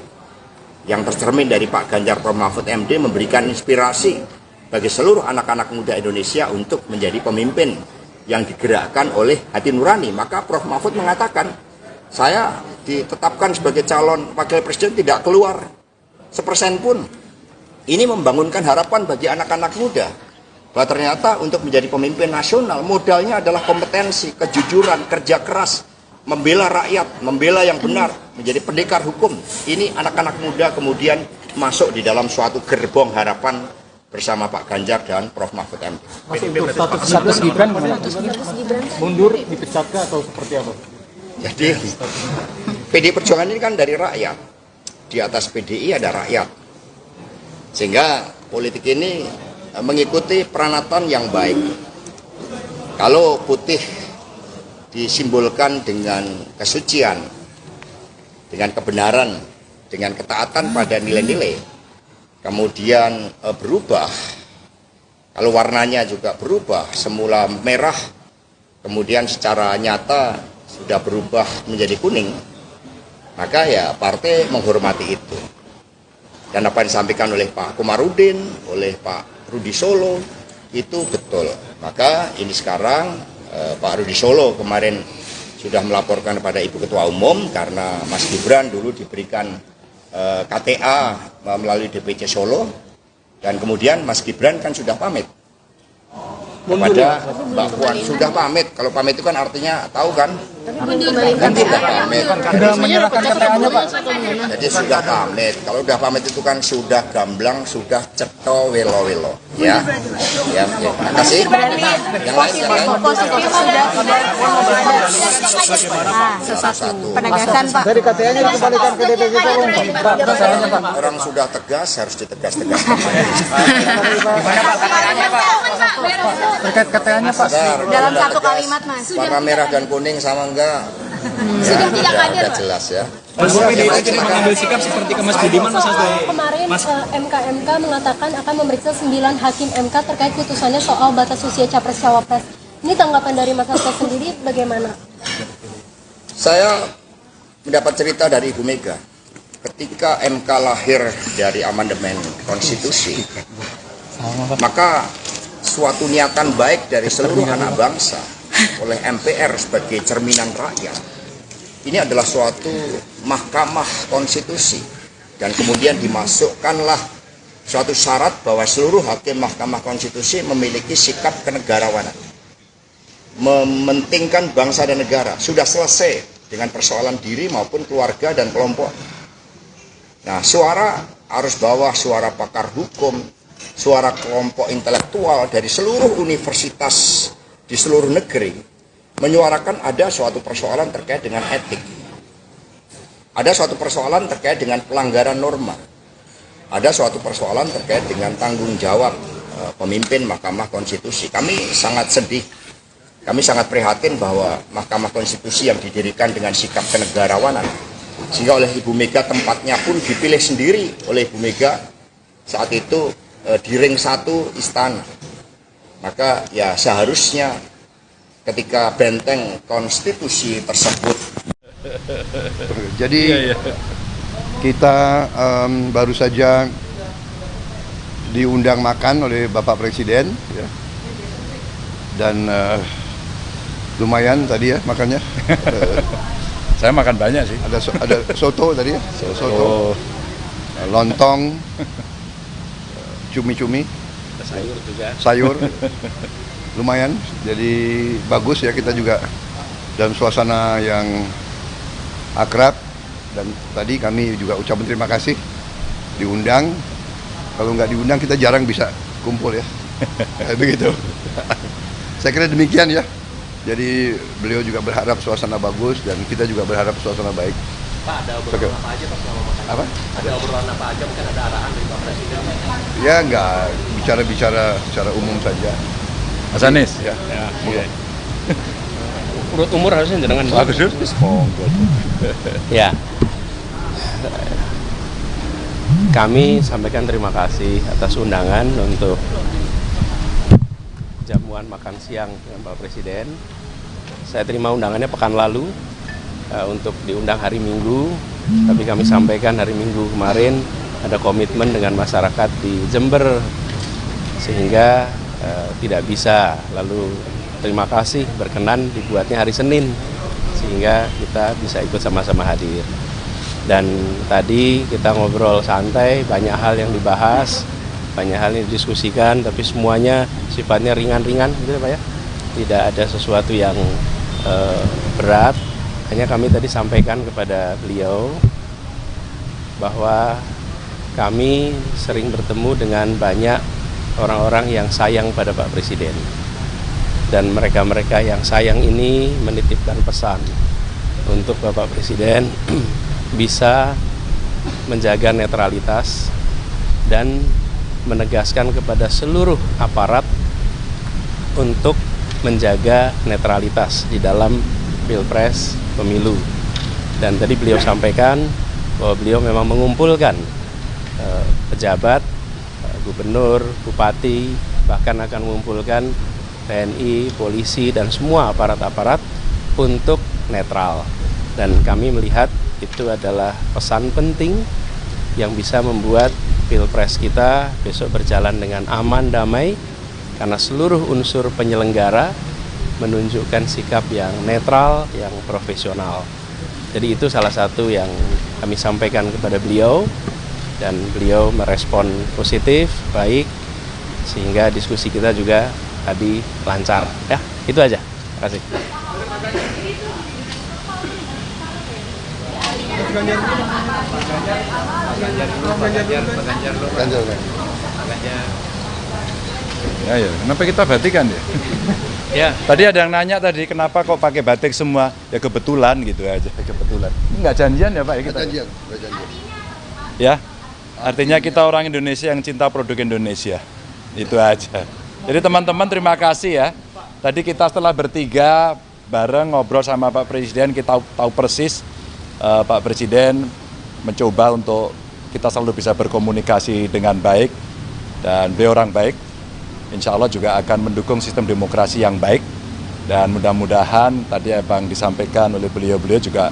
yang tercermin dari Pak Ganjar Prof Mahfud MD memberikan inspirasi bagi seluruh anak-anak muda Indonesia untuk menjadi pemimpin yang digerakkan oleh hati nurani. Maka Prof Mahfud mengatakan, saya ditetapkan sebagai calon wakil presiden tidak keluar 1% pun. Ini membangunkan harapan bagi anak-anak muda bahwa ternyata untuk menjadi pemimpin nasional modalnya adalah kompetensi, kejujuran, kerja keras, membela rakyat, membela yang benar, menjadi pendekar hukum. Ini anak-anak muda kemudian masuk di dalam suatu gerbong harapan bersama Pak Ganjar dan Prof Mahfud MD. Mas, untuk status Gibran gimana? Mundur, dipecatkah atau seperti apa? Jadi PDI Perjuangan ini kan dari rakyat. Di atas PDI ada rakyat. Sehingga politik ini mengikuti peranatan yang baik. Kalau putih disimbolkan dengan kesucian, dengan kebenaran, dengan ketaatan pada nilai-nilai, kemudian berubah, kalau warnanya juga berubah, semula merah, kemudian secara nyata sudah berubah menjadi kuning, maka ya partai menghormati itu. Dan apa yang disampaikan oleh Pak Komarudin, oleh Pak Rudi Solo, itu betul. Maka ini sekarang Pak Rudi Solo kemarin sudah melaporkan kepada Ibu Ketua Umum karena Mas Gibran dulu diberikan KTA melalui DPC Solo, dan kemudian Mas Gibran kan sudah pamit kepada Mbak Puan, sudah pamit. Kalau pamit itu kan artinya tahu kan? Kan sudah pamit. Sudah menyerahkan KTA-nya, Pak. Jadi sudah pamit. Kalau sudah pamit itu kan sudah gamblang, sudah ceto welo-welo. Ya. Ya, terima kasih. Yang lain. Positif sudah sesuatu penegasan, Pak. Dari KTA-nya dikembalikan ke DPC Solo. Orang sudah tegas harus ditegas-tegas. Terkait KTA-nya, Pak. Dalam satu kalimat, Mas. Warna merah dan kuning sama enggak? Sudah tidak hadir, Udah jelas ya. Mas PDIP tidak mengambil sikap seperti ke Mas Budiman, Mas Hasto. Kemarin MK mengatakan akan memeriksa 9 hakim MK terkait putusannya soal batas usia capres-cawapres. Ini tanggapan dari Mas Hasto sendiri bagaimana? Saya mendapat cerita dari Ibu Mega. Ketika MK lahir dari amandemen konstitusi, maka suatu niatan baik dari seluruh anak bangsa oleh MPR sebagai cerminan rakyat, ini adalah suatu mahkamah konstitusi, dan kemudian dimasukkanlah suatu syarat bahwa seluruh hakim mahkamah konstitusi memiliki sikap kenegarawanan, mementingkan bangsa dan negara. Sudah selesai dengan persoalan diri maupun keluarga dan kelompok. Nah, suara arus bawah, suara pakar hukum, suara kelompok intelektual dari seluruh universitas di seluruh negeri menyuarakan ada suatu persoalan terkait dengan etik, ada suatu persoalan terkait dengan pelanggaran norma, ada suatu persoalan terkait dengan tanggung jawab pemimpin Mahkamah Konstitusi. Kami sangat sedih, kami sangat prihatin bahwa Mahkamah Konstitusi yang didirikan dengan sikap kenegarawanan, sehingga oleh Ibu Mega tempatnya pun dipilih sendiri oleh Ibu Mega saat itu di ring 1 istana. Maka ya seharusnya ketika benteng konstitusi tersebut. Jadi kita baru saja diundang makan oleh Bapak Presiden, ya. Dan lumayan tadi ya makannya. Saya makan banyak sih. Ada soto tadi ya, soto, lontong, cumi-cumi, sayur juga. Sayur, lumayan. Jadi bagus ya, kita juga dalam suasana yang akrab. Dan tadi kami juga ucapkan terima kasih diundang. Kalau nggak diundang kita jarang bisa kumpul ya. Begitu. Saya kira demikian ya. Jadi beliau juga berharap suasana bagus dan kita juga berharap suasana baik. Pak, ada obrolan apa aja Pak selama makan? Apa? Ada obrolan apa aja, mungkin ada arahan dari Pak Presiden? Ya nggak, bicara-bicara secara umum saja. Mas Anies? Ya. Iya. Urut umur harusnya jenengan. Bagus. Ya. Kami sampaikan terima kasih atas undangan untuk jamuan makan siang dengan Pak Presiden. Saya terima undangannya pekan lalu untuk diundang hari Minggu, tapi kami sampaikan hari Minggu kemarin ada komitmen dengan masyarakat di Jember sehingga tidak bisa. Lalu terima kasih berkenan dibuatnya hari Senin sehingga kita bisa ikut sama-sama hadir. Dan tadi kita ngobrol santai, banyak hal yang dibahas, banyak hal yang didiskusikan, tapi semuanya sifatnya ringan-ringan gitu Pak ya. Tidak ada sesuatu yang berat. Hanya kami tadi sampaikan kepada beliau bahwa kami sering bertemu dengan banyak orang-orang yang sayang pada Pak Presiden. Dan mereka-mereka yang sayang ini menitipkan pesan untuk Bapak Presiden bisa menjaga netralitas dan menegaskan kepada seluruh aparat untuk menjaga netralitas di dalam Pilpres pemilu. Dan tadi beliau sampaikan bahwa beliau memang mengumpulkan pejabat, gubernur, bupati, bahkan akan mengumpulkan TNI, polisi, dan semua aparat-aparat untuk netral. Dan kami melihat itu adalah pesan penting yang bisa membuat Pilpres kita besok berjalan dengan aman, damai, karena seluruh unsur penyelenggara menunjukkan sikap yang netral, yang profesional. Jadi itu salah satu yang kami sampaikan kepada beliau, dan beliau merespon positif, baik, sehingga diskusi kita juga tadi lancar. Ya, itu aja. Terima kasih. Ya, kenapa kita batikan ya? Ya. Tadi ada yang nanya tadi kenapa kok pakai batik semua? Ya kebetulan gitu aja, kebetulan. Enggak janjian ya Pak ya kita? Janjian. Ya, artinya kita orang Indonesia yang cinta produk Indonesia. Itu aja. Jadi teman-teman terima kasih ya. Tadi kita setelah bertiga bareng ngobrol sama Pak Presiden, kita tahu persis Pak Presiden mencoba untuk kita selalu bisa berkomunikasi dengan baik, dan beliau orang baik. Insya Allah juga akan mendukung sistem demokrasi yang baik, dan mudah-mudahan tadi Abang disampaikan oleh beliau-beliau juga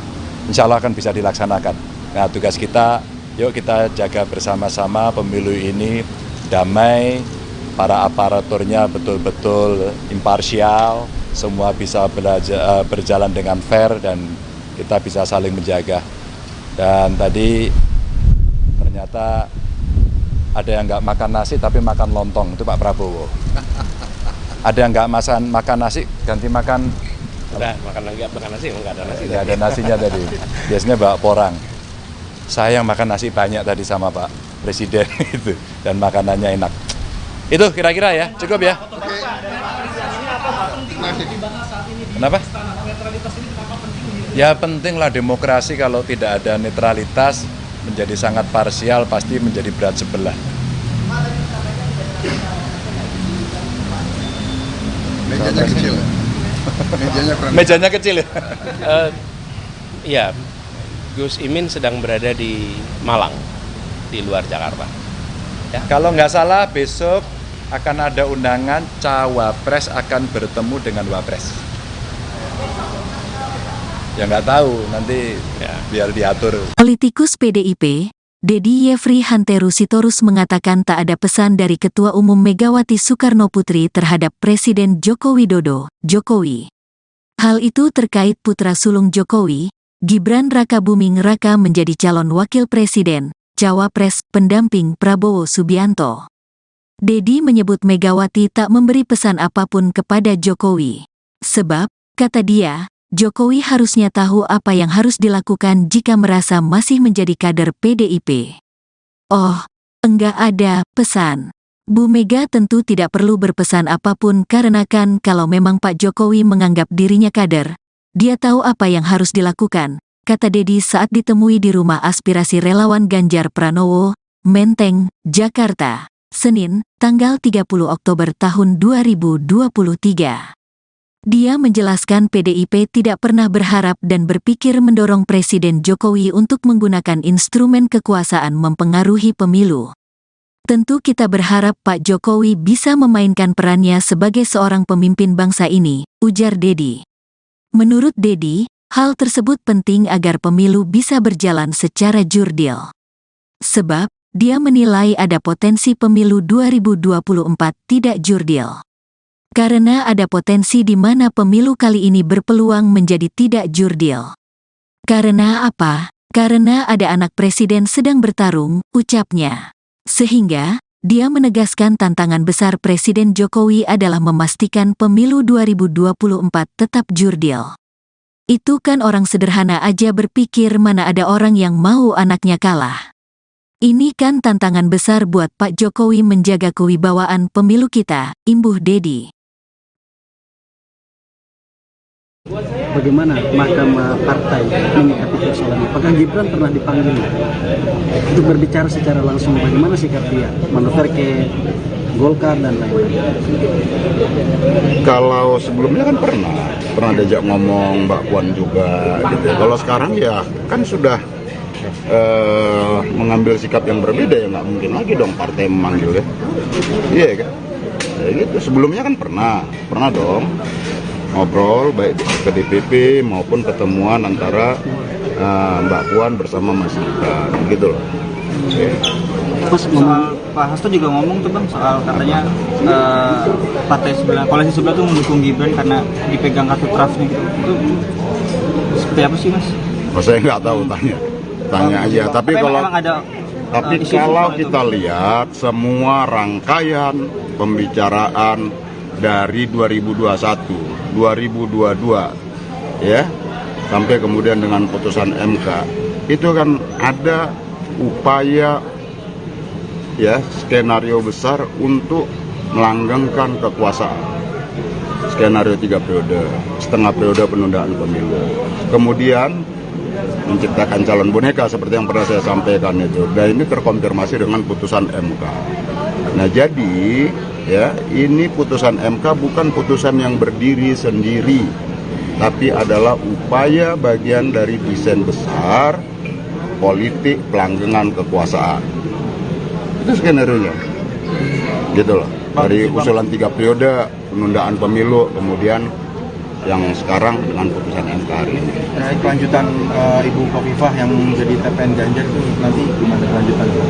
insya Allah akan bisa dilaksanakan. Nah, tugas kita, yuk kita jaga bersama-sama pemilu ini damai, para aparaturnya betul-betul imparsial, semua bisa berjalan dengan fair, dan kita bisa saling menjaga. Dan tadi ternyata ada yang nggak makan nasi tapi makan lontong, itu Pak Prabowo. Ada yang nggak makan nasi ganti makan. Udah, makan nasi, nggak ada nasi. Nggak ada nasinya tadi. Biasanya bawa porang. Saya yang makan nasi banyak tadi sama Pak Presiden itu, dan makanannya enak. Itu kira-kira ya, cukup ya. Kenapa? Ya pentinglah demokrasi, kalau tidak ada netralitas menjadi sangat parsial, pasti menjadi berat sebelah. Mejanya kecil. Mejanya kecil ya. Iya, Gus Imin sedang berada di Malang, di luar Jakarta. Ya. Kalau nggak salah besok akan ada undangan Cawapres akan bertemu dengan Wapres. Ya nggak tahu, nanti ya, biar diatur. Politikus PDIP, Dedi Yefri Hanteru Sitorus mengatakan tak ada pesan dari Ketua Umum Megawati Soekarnoputri terhadap Presiden Joko Widodo, Jokowi. Hal itu terkait putra sulung Jokowi, Gibran Rakabuming Raka menjadi calon wakil presiden, Cawapres, pendamping Prabowo Subianto. Dedi menyebut Megawati tak memberi pesan apapun kepada Jokowi. Sebab, kata dia, Jokowi harusnya tahu apa yang harus dilakukan jika merasa masih menjadi kader PDIP. Oh, enggak ada pesan. Bu Mega tentu tidak perlu berpesan apapun karena kan kalau memang Pak Jokowi menganggap dirinya kader, dia tahu apa yang harus dilakukan, kata Dedi saat ditemui di rumah aspirasi relawan Ganjar Pranowo, Menteng, Jakarta, Senin, tanggal 30 Oktober tahun 2023. Dia menjelaskan PDIP tidak pernah berharap dan berpikir mendorong Presiden Jokowi untuk menggunakan instrumen kekuasaan mempengaruhi pemilu. Tentu kita berharap Pak Jokowi bisa memainkan perannya sebagai seorang pemimpin bangsa ini, ujar Dedi. Menurut Dedi, hal tersebut penting agar pemilu bisa berjalan secara jurdil. Sebab, dia menilai ada potensi pemilu 2024 tidak jurdil. Karena ada potensi di mana pemilu kali ini berpeluang menjadi tidak jurdil. Karena apa? Karena ada anak presiden sedang bertarung, ucapnya. Sehingga, dia menegaskan tantangan besar Presiden Jokowi adalah memastikan pemilu 2024 tetap jurdil. Itu kan orang sederhana aja berpikir mana ada orang yang mau anaknya kalah. Ini kan tantangan besar buat Pak Jokowi menjaga kewibawaan pemilu kita, imbuh Dedi. Bagaimana Mahkamah Partai menyikapi persoalan ini? Apakah Gibran pernah dipanggil untuk berbicara secara langsung bagaimana sikap dia manuver ke Golkar dan lain-lain? Kalau sebelumnya kan pernah diajak ngomong Mbak Puan juga gitu. Kalau sekarang ya kan sudah mengambil sikap yang berbeda, ya nggak mungkin lagi dong partai memanggil ya. Iya kan? Ya gitu. Sebelumnya kan pernah dong ngobrol baik ke DPP maupun ketemuan antara Mbak Puan bersama Mas Gibran gitu loh. Mas, soal Pak Hasto juga ngomong tuh Bang soal katanya partai sebelah, koalisi sebelah tuh mendukung Gibran karena dipegang kartu trafnya gitu. Itu seperti apa sih Mas? Oh, saya nggak tahu, tanya aja. Tapi kalau kita lihat semua rangkaian pembicaraan dari 2021, 2022 ya sampai kemudian dengan putusan MK itu kan ada upaya ya skenario besar untuk melanggengkan kekuasaan. Skenario 3 periode, setengah periode penundaan pemilu. Kemudian menciptakan calon boneka seperti yang pernah saya sampaikan itu. Dan ini terkonfirmasi dengan putusan MK. Nah, jadi ya ini putusan MK bukan putusan yang berdiri sendiri, tapi adalah upaya bagian dari desain besar politik pelanggengan kekuasaan. Itu skenario-nya gitu loh, dari usulan 3 periode penundaan pemilu, kemudian yang sekarang dengan putusan MK hari ini. Terkait kelanjutan Ibu Khofifah yang jadi TPN Ganjar itu nanti gimana kelanjutannya?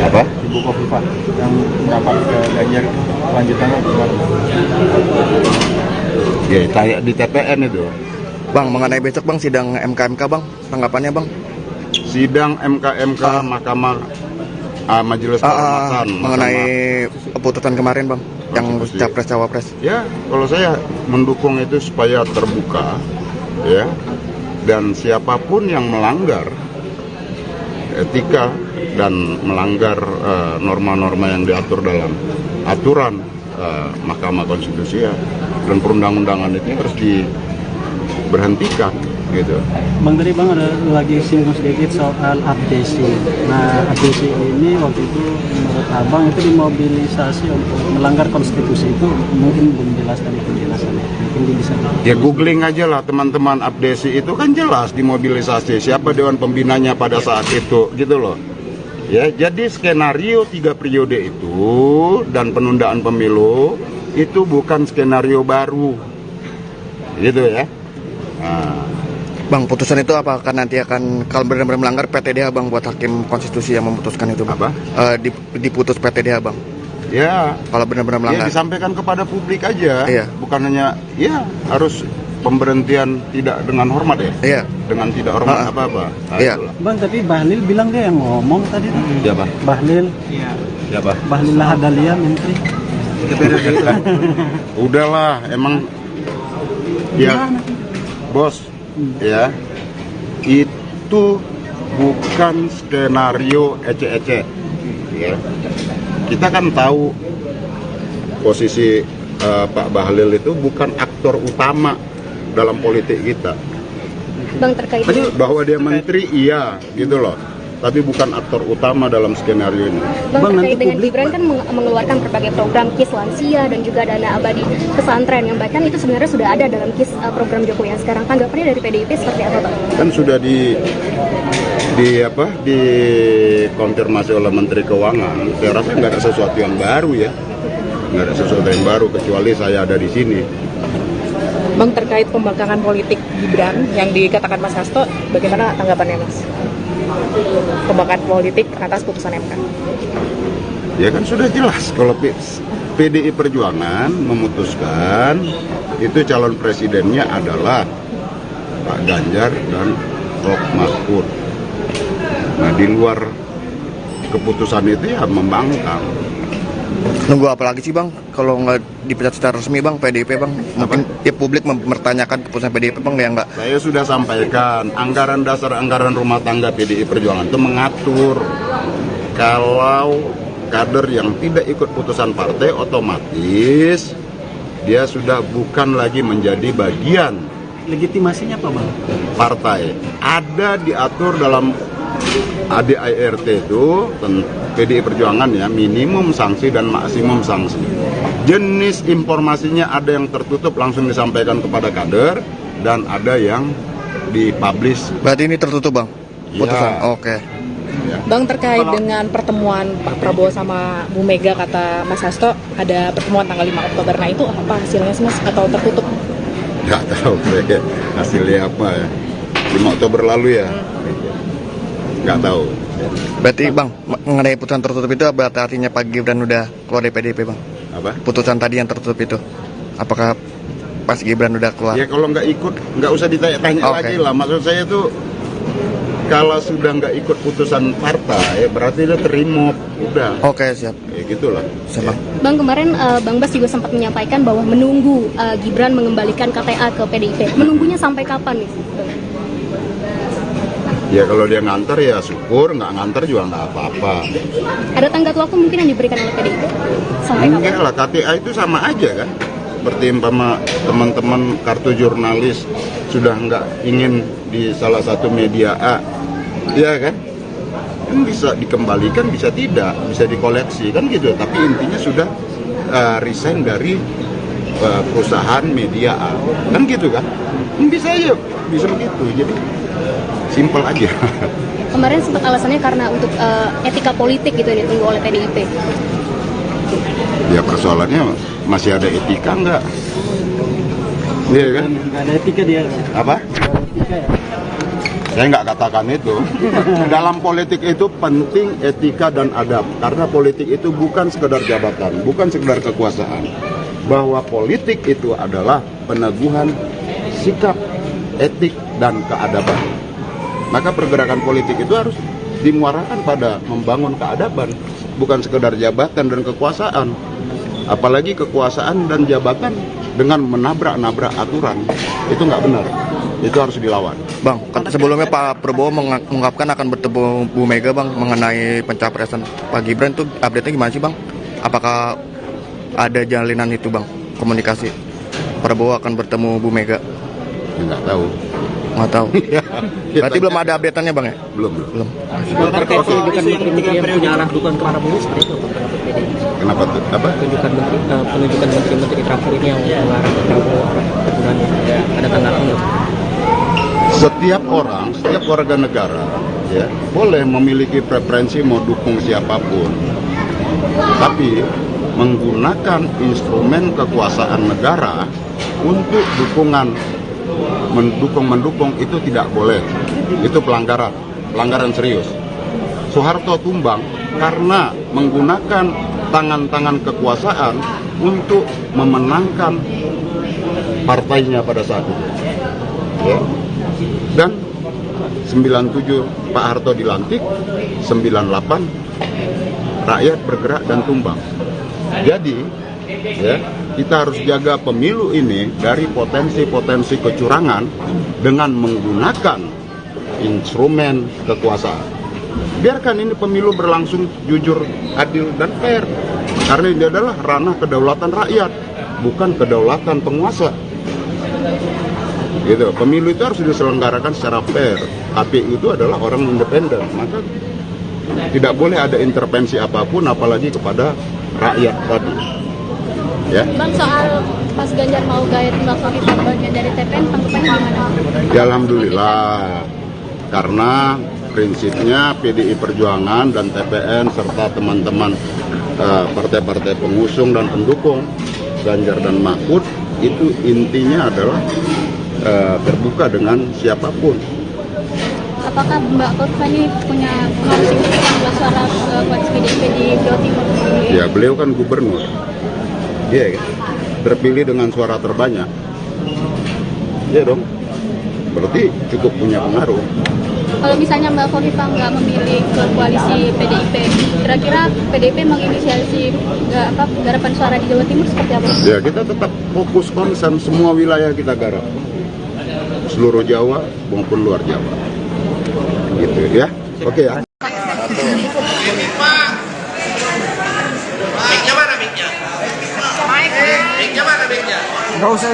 Apa? Ibu Khofifah yang merapat ke Ganjar itu kelanjutannya gimana? Ya, kayak di TPN itu. Bang, mengenai besok Bang sidang MK Bang, tanggapannya Bang? Sidang MK Mahkamah Majelis Kehormatan mengenai putusan kemarin Bang, yang capres cawapres. Ya, kalau saya mendukung itu supaya terbuka, ya, dan siapapun yang melanggar etika dan melanggar norma-norma yang diatur dalam aturan Mahkamah Konstitusi ya, dan perundang-undangan itu harus diberhentikan. Gitu. Bang, tadi Bang ada lagi singgung sedikit soal abdesi. Nah, abdesi ini waktu itu menurut Abang itu dimobilisasi untuk melanggar konstitusi, itu mungkin belum jelas tadi penjelasannya. Mungkin bisa. Ya googling aja lah teman-teman, abdesi itu kan jelas dimobilisasi. Siapa dewan pembinanya pada saat itu, gitu loh. Ya, jadi skenario 3 periode itu dan penundaan pemilu itu bukan skenario baru, gitu ya. Nah. Bang, putusan itu apakah nanti akan kalau benar-benar melanggar PTDH Bang buat hakim konstitusi yang memutuskan itu Bang? Diputus PTDH Bang? Ya, kalau benar-benar melanggar. Ya disampaikan kepada publik aja, iya. Bukan hanya ya harus pemberhentian tidak dengan hormat ya? Iya. Dengan tidak hormat apa-apa. Nah, iya. Bang, tapi Bahlil bilang dia yang ngomong tadi. Siapa? Bahlil. Iya. Siapa? Bahlil Lahadalia, Menteri. Udahlah, emang ya bos. Ya, itu bukan skenario ece-ece. Ya, kita kan tahu posisi Pak Bahlil itu bukan aktor utama dalam politik kita. Bang, terkait bahwa dia menteri, iya, gitu loh. Tapi bukan aktor utama dalam skenario ini. Bang, terkait dengan Gibran kan mengeluarkan berbagai program KIS lansia dan juga dana abadi pesantren yang bahkan itu sebenarnya sudah ada dalam KIS program Jokowi yang sekarang. Tanggapannya dari PDIP seperti apa, Bang? Kan sudah dikonfirmasi oleh Menteri Keuangan. Saya rasa nggak ada sesuatu yang baru ya, nggak ada sesuatu yang baru kecuali saya ada di sini. Bang, terkait pembangkangan politik Gibran yang dikatakan Mas Hasto, bagaimana tanggapannya Mas? Pembangkangan politik atas putusan MK. Ya kan sudah jelas kalau PDI Perjuangan memutuskan itu calon presidennya adalah Pak Ganjar dan Prof Mahfud. Nah, di luar keputusan itu ya membangkang. Nunggu apa lagi sih Bang? Kalau nggak dipecat secara resmi Bang, PDIP Bang, mungkin ya publik mempertanyakan keputusan PDIP Bang ya nggak? Saya sudah sampaikan, anggaran dasar anggaran rumah tangga PDI Perjuangan itu mengatur kalau kader yang tidak ikut putusan partai otomatis dia sudah bukan lagi menjadi bagian legitimasinya apa bang? Partai ada diatur dalam ADART itu PDI Perjuangan ya, minimum sanksi dan maksimum sanksi. Jenis informasinya ada yang tertutup langsung disampaikan kepada kader dan ada yang dipublish. Berarti ini tertutup bang? Putusan? Ya. Oke. Ya. Bang, terkait dengan pertemuan Pak Prabowo sama Bu Mega, kata Mas Hasto ada pertemuan tanggal 5 Oktober. Nah itu apa hasilnya sih Mas? Atau tertutup? Nggak tahu hasilnya apa ya. 5 Oktober lalu ya. Nggak tahu. Berarti bang, mengenai putusan tertutup itu berarti artinya Pak Gibran udah keluar dari PDIP bang? Apa? Putusan tadi yang tertutup itu, apakah Pas Gibran udah keluar? Ya kalau nggak ikut, nggak usah ditanya-tanya lagi lah. Maksud saya tuh, kalau sudah nggak ikut putusan partai, berarti dia terima, udah. Oke, siap. Ya gitulah. Siap, Bang. Bang, kemarin Bang Bas juga sempat menyampaikan bahwa menunggu Gibran mengembalikan KTA ke PDIP. Menunggunya sampai kapan nih? Ya kalau dia nganter ya syukur, nggak nganter juga nggak apa-apa. Ada tenggat waktu mungkin yang diberikan oleh PDIP? Sampai kapan? Enggak lah, KTA itu sama aja kan. Seperti umpama teman-teman kartu jurnalis sudah nggak ingin di salah satu media A, ya kan? Kan bisa dikembalikan, bisa tidak, bisa dikoleksi kan gitu. Tapi intinya sudah resign dari perusahaan media A, kan gitu kan? Bisa aja, bisa begitu. Jadi simpel aja. Kemarin sempat alasannya karena untuk etika politik gitu yang ditunggu oleh PDIP. Ya persoalannya masih ada etika nggak? Iya kan? Nggak ada etika dia. Apa? Etika ya. Saya nggak katakan itu. Dalam politik itu penting etika dan adab. Karena politik itu bukan sekedar jabatan, bukan sekedar kekuasaan. Bahwa politik itu adalah peneguhan sikap, etik, dan keadaban. Maka pergerakan politik itu harus dimuarakan pada membangun keadaban, bukan sekedar jabatan dan kekuasaan. Apalagi kekuasaan dan jabatan dengan menabrak-nabrak aturan, itu nggak benar. Itu harus dilawan. Bang, sebelumnya Pak Prabowo mengungkapkan akan bertemu Bu Mega Bang mengenai pencapresan Pak Gibran, tuh update-nya gimana sih Bang? Apakah ada jalinan itu Bang, komunikasi Prabowo akan bertemu Bu Mega? Ya, nggak tahu. Nggak tahu. Berarti belum ada update-nya Bang ya? Belum. Terkait penunjukan menteri yang punya arah dukungan ke Prabowo seperti itu. Kenapa tuh? Apa? Penunjukan menteri terakhir ini yang mengarah ke Prabowo, dukungannya ada tanggapan nggak? Setiap orang, setiap warga negara, ya boleh memiliki preferensi mau dukung siapapun, tapi menggunakan instrumen kekuasaan negara untuk mendukung itu tidak boleh. Itu pelanggaran serius. Soeharto tumbang karena menggunakan tangan-tangan kekuasaan untuk memenangkan partainya pada saat itu. Ya. Dan 97 Pak Harto dilantik, 98 rakyat bergerak dan tumbang. Jadi ya, kita harus jaga pemilu ini dari potensi-potensi kecurangan dengan menggunakan instrumen kekuasaan. Biarkan ini pemilu berlangsung jujur, adil, dan fair. Karena ini adalah ranah kedaulatan rakyat, bukan kedaulatan penguasa. Gitu. Pemilu itu harus diselenggarakan secara fair. KPU itu adalah orang independen, maka tidak boleh ada intervensi apapun, apalagi kepada rakyat tadi. Ya. Bang, soal Mas Ganjar mau gayet Mbak Kofifa bagian dari TPN, tanggapannya gimana? Ya alhamdulillah, karena prinsipnya PDI Perjuangan dan TPN serta teman-teman partai-partai pengusung dan pendukung Ganjar dan Mahfud itu intinya adalah terbuka dengan siapapun. Apakah Mbak Kofifa ini punya pengaruh signifikan buat suara koalisi PDIP di Jawa Timur? Ya beliau kan gubernur. Iya kan? Terpilih dengan suara terbanyak. Iya dong. Berarti cukup punya pengaruh. Kalau misalnya Mbak Kofifa nggak memilih ke koalisi PDIP, kira-kira PDIP menginisiasi garapan suara di Jawa Timur seperti apa? Ya kita tetap fokus konsen semua wilayah kita garap. Seluruh Jawa maupun luar Jawa. Gitu ya. Oke ya. Mic-nya mana mic-nya? Mic-nya mana mic-nya? Nggak usah.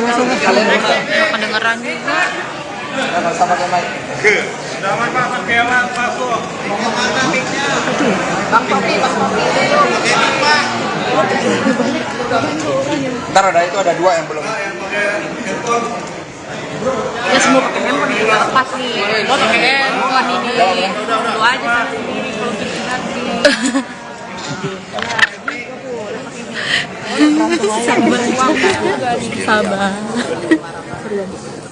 Kedengeran juga. Ntar ada itu ada 2 yang belum. Ya semua pakai handphone juga lepas nih. Lo pakai handphone ini. Lu aja sendiri kalau gitu nanti. Sabar.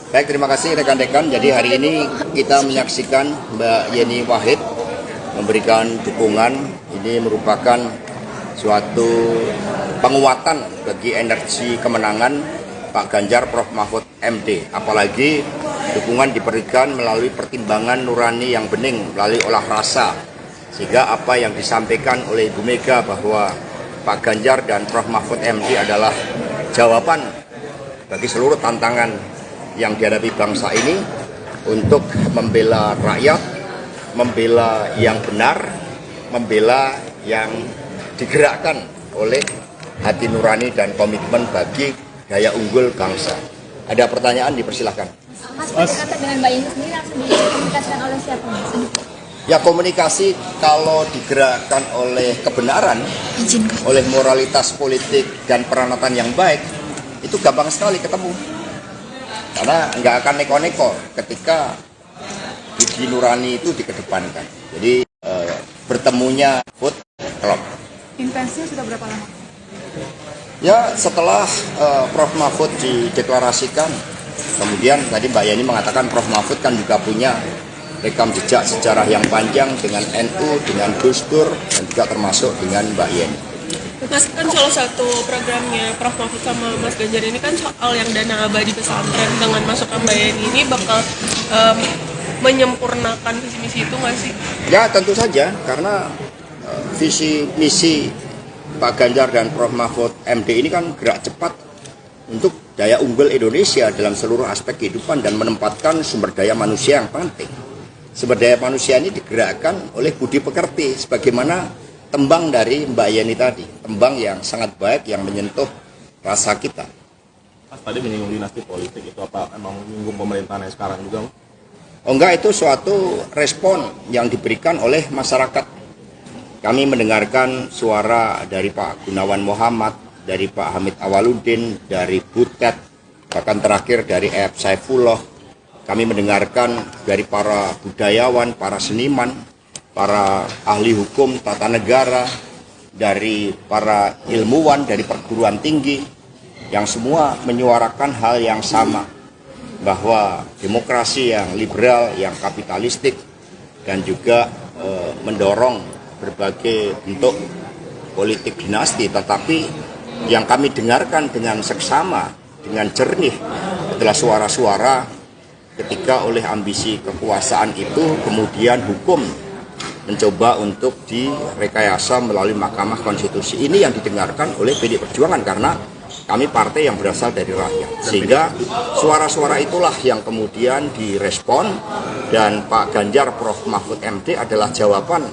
Baik, terima kasih rekan-rekan. Jadi hari ini kita menyaksikan Mbak Yeni Wahid memberikan dukungan. Ini merupakan suatu penguatan bagi energi kemenangan Pak Ganjar Prof Mahfud MD. Apalagi dukungan diberikan melalui pertimbangan nurani yang bening, melalui olah rasa. Sehingga apa yang disampaikan oleh Ibu Mega bahwa Pak Ganjar dan Prof Mahfud MD adalah jawaban bagi seluruh tantangan yang dihadapi bangsa ini untuk membela rakyat, membela yang benar, membela yang digerakkan oleh hati nurani dan komitmen bagi daya unggul bangsa. Ada pertanyaan, dipersilahkan. Mas, kata dengan Mbak Yeni sendiri langsung dikomunikasikan oleh siapa, Mas? Ya, komunikasi kalau digerakkan oleh kebenaran, oleh moralitas politik dan peranatan yang baik, itu gampang sekali ketemu. Karena nggak akan neko-neko ketika budi nurani itu dikedepankan. Jadi bertemunya food club. Intensnya sudah berapa lama? Ya, setelah Prof Mahfud dideklarasikan, kemudian tadi Mbak Yeni mengatakan Prof Mahfud kan juga punya rekam jejak sejarah yang panjang dengan NU, dengan Gus Dur, dan juga termasuk dengan Mbak Yeni. Mas, kan salah satu programnya Prof Mahfud sama Mas Ganjar ini kan soal yang dana abadi pesantren. Dengan masukan Mbak Yeni ini bakal menyempurnakan visi misi itu nggak sih? Ya, tentu saja, karena visi misi Pak Ganjar dan Prof Mahfud MD ini kan gerak cepat untuk daya unggul Indonesia dalam seluruh aspek kehidupan dan menempatkan sumber daya manusia yang penting. Sumber daya manusia ini digerakkan oleh budi pekerti, sebagaimana tembang dari Mbak Yeni tadi, tembang yang sangat baik yang menyentuh rasa kita. Mas tadi menyinggung dinasti politik, itu apa emang menyinggung pemerintahan yang sekarang juga? Oh enggak, itu suatu respon yang diberikan oleh masyarakat. Kami mendengarkan suara dari Pak Gunawan Muhammad, dari Pak Hamid Awaludin, dari Butet, bahkan terakhir dari F. Saifullah. Kami mendengarkan dari para budayawan, para seniman, para ahli hukum tata negara, dari para ilmuwan, dari perguruan tinggi, yang semua menyuarakan hal yang sama, bahwa demokrasi yang liberal, yang kapitalistik, dan juga mendorong berbagai bentuk politik dinasti, tetapi yang kami dengarkan dengan seksama, dengan jernih adalah suara-suara ketika oleh ambisi kekuasaan itu kemudian hukum mencoba untuk direkayasa melalui Mahkamah Konstitusi. Ini yang didengarkan oleh PDI Perjuangan karena kami partai yang berasal dari rakyat. Sehingga suara-suara itulah yang kemudian direspon, dan Pak Ganjar Prof Mahfud MD adalah jawaban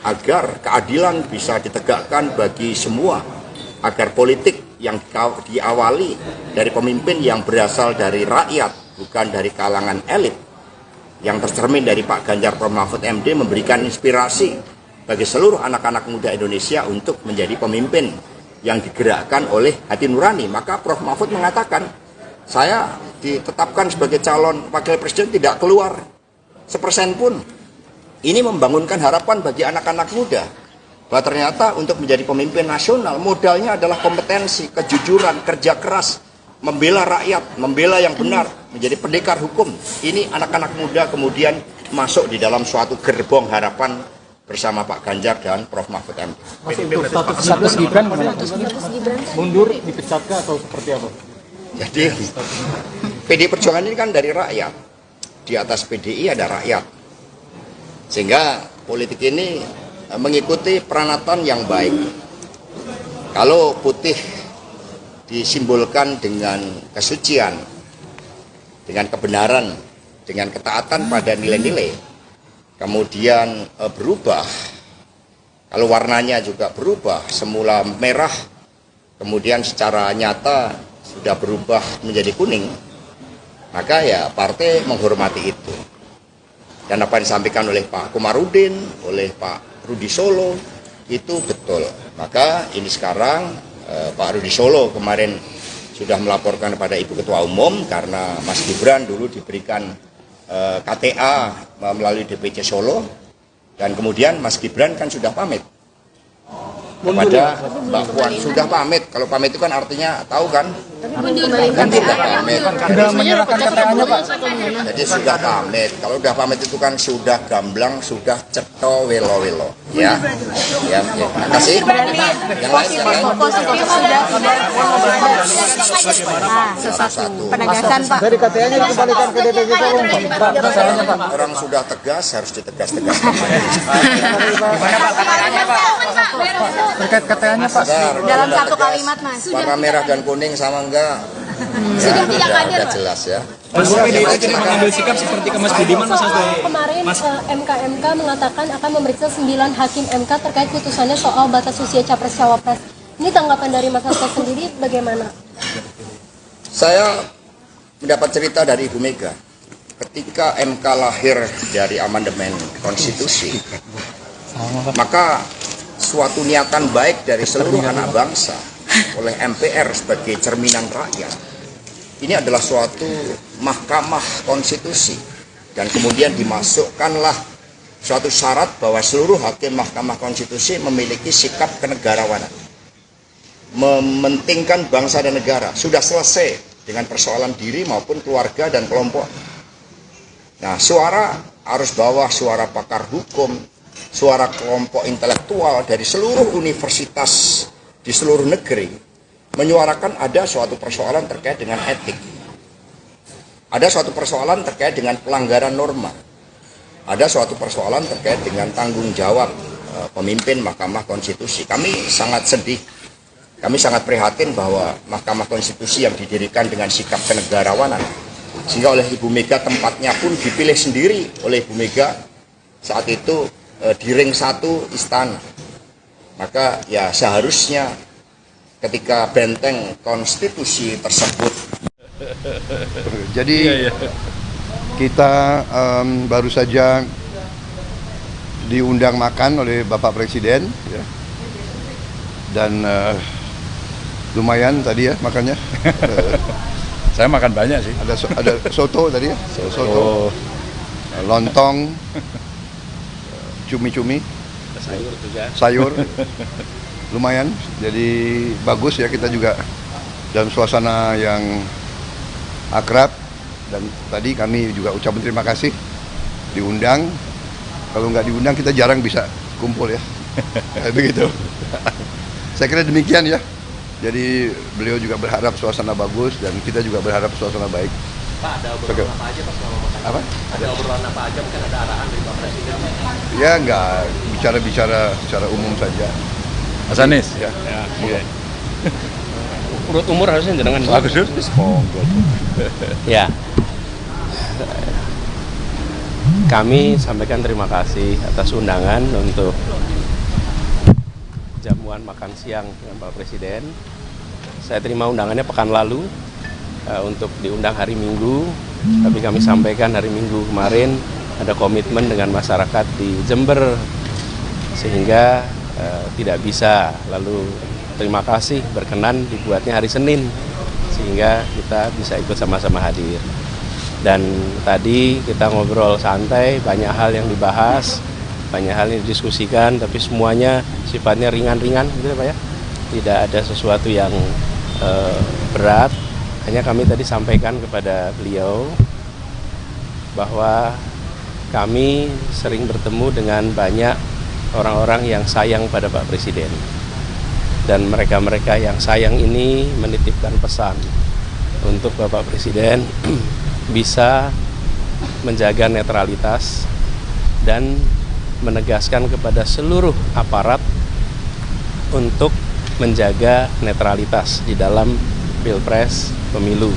agar keadilan bisa ditegakkan bagi semua, agar politik yang diawali dari pemimpin yang berasal dari rakyat, bukan dari kalangan elit, yang tercermin dari Pak Ganjar Prof Mahfud MD memberikan inspirasi bagi seluruh anak-anak muda Indonesia untuk menjadi pemimpin yang digerakkan oleh hati nurani. Maka Prof Mahfud mengatakan, saya ditetapkan sebagai calon wakil presiden tidak keluar sepersen pun. Ini membangunkan harapan bagi anak-anak muda bahwa ternyata untuk menjadi pemimpin nasional modalnya adalah kompetensi, kejujuran, kerja keras, membela rakyat, membela yang benar, menjadi pendekar hukum. Ini anak-anak muda kemudian masuk di dalam suatu gerbong harapan bersama Pak Ganjar dan Prof Mahfud MD. Mas, untuk status Gibran gimana? Mundur, dipecat atau seperti apa? Jadi PDI Perjuangan ini kan dari rakyat. Di atas PDI ada rakyat. Sehingga politik ini mengikuti peranatan yang baik. Kalau putih disimbolkan dengan kesucian, dengan kebenaran, dengan ketaatan pada nilai-nilai, kemudian berubah, kalau warnanya juga berubah, semula merah, kemudian secara nyata sudah berubah menjadi kuning, maka ya partai menghormati itu. Dan apa yang disampaikan oleh Pak Komarudin, oleh Pak Rudi Solo, itu betul. Maka ini sekarang Pak Rudi Solo kemarin sudah melaporkan kepada Ibu Ketua Umum karena Mas Gibran dulu diberikan KTA melalui DPC Solo, dan kemudian Mas Gibran kan sudah pamit kepada Mbak Puan, sudah pamit. Kalau pamit itu kan artinya tahu kan? Kan sudah pamit. Sudah menyerahkan KTA-nya, Pak. Jadi sudah pamit. Kalau sudah pamit itu kan sudah gamblang, sudah ceto welo-welo. Ya. Ya, ya. Makasih. Yang lain. Positif sudah penegasan, Pak. Dari KTA-nya dikembalikan ke DPC Solo. Orang sudah tegas harus ditegas-tegas. Terkait KTA-nya, Pak. Dalam satu kalimat, Mas. Warna merah dan kuning sama enggak? Sudah tidak hadir, Udah jelas ya. Mas PDIP mengambil sikap seperti ke Mas Budiman, Mas Hasto. Kemarin MK mengatakan akan memeriksa 9 hakim MK terkait putusannya soal batas usia capres-cawapres. Ini tanggapan dari Mas Hasto sendiri bagaimana? Saya mendapat cerita dari Ibu Mega. Ketika MK lahir dari amandemen konstitusi, maka suatu niatan baik dari seluruh anak bangsa oleh MPR sebagai cerminan rakyat, ini adalah suatu mahkamah konstitusi, dan kemudian dimasukkanlah suatu syarat bahwa seluruh hakim mahkamah konstitusi memiliki sikap kenegarawanan, mementingkan bangsa dan negara. Sudah selesai dengan persoalan diri maupun keluarga dan kelompok. Nah, suara arus bawah, suara pakar hukum, suara kelompok intelektual dari seluruh universitas di seluruh negeri menyuarakan ada suatu persoalan terkait dengan etik, ada suatu persoalan terkait dengan pelanggaran norma, ada suatu persoalan terkait dengan tanggung jawab pemimpin Mahkamah Konstitusi. Kami sangat sedih, kami sangat prihatin bahwa Mahkamah Konstitusi yang didirikan dengan sikap kenegarawanan, sehingga oleh Ibu Mega tempatnya pun dipilih sendiri oleh Ibu Mega saat itu di ring 1 istana. Maka ya seharusnya ketika benteng konstitusi tersebut. Jadi kita baru saja diundang makan oleh Bapak Presiden, ya. Dan lumayan tadi ya makannya. Saya makan banyak sih. Ada soto tadi ya, soto, lontong, cumi-cumi, sayur juga. Sayur, lumayan. Jadi bagus ya, kita juga dalam suasana yang akrab. Dan tadi kami juga ucapkan terima kasih diundang. Kalau nggak diundang kita jarang bisa kumpul ya. Begitu. Saya kira demikian ya. Jadi beliau juga berharap suasana bagus dan kita juga berharap suasana baik. Pak, ada obrolan apa aja Pak selama makan? Apa? Ada obrolan apa aja, mungkin ada arahan dari Pak Presiden? Ya enggak, bicara-bicara secara umum saja. Mas Anies? Ya. Iya. Urut umur harusnya jenengan. Bagus. Ya. Kami sampaikan terima kasih atas undangan untuk jamuan makan siang dengan Pak Presiden. Saya terima undangannya pekan lalu untuk diundang hari Minggu, tapi kami sampaikan hari Minggu kemarin ada komitmen dengan masyarakat di Jember sehingga tidak bisa. Lalu terima kasih berkenan dibuatnya hari Senin sehingga kita bisa ikut sama-sama hadir. Dan tadi kita ngobrol santai, banyak hal yang dibahas, banyak hal yang didiskusikan, tapi semuanya sifatnya ringan-ringan gitu ya Pak ya. Tidak ada sesuatu yang berat. Hanya kami tadi sampaikan kepada beliau bahwa kami sering bertemu dengan banyak orang-orang yang sayang pada Pak Presiden. Dan mereka-mereka yang sayang ini menitipkan pesan untuk Bapak Presiden bisa menjaga netralitas dan menegaskan kepada seluruh aparat untuk menjaga netralitas di dalam Pilpres pemilu.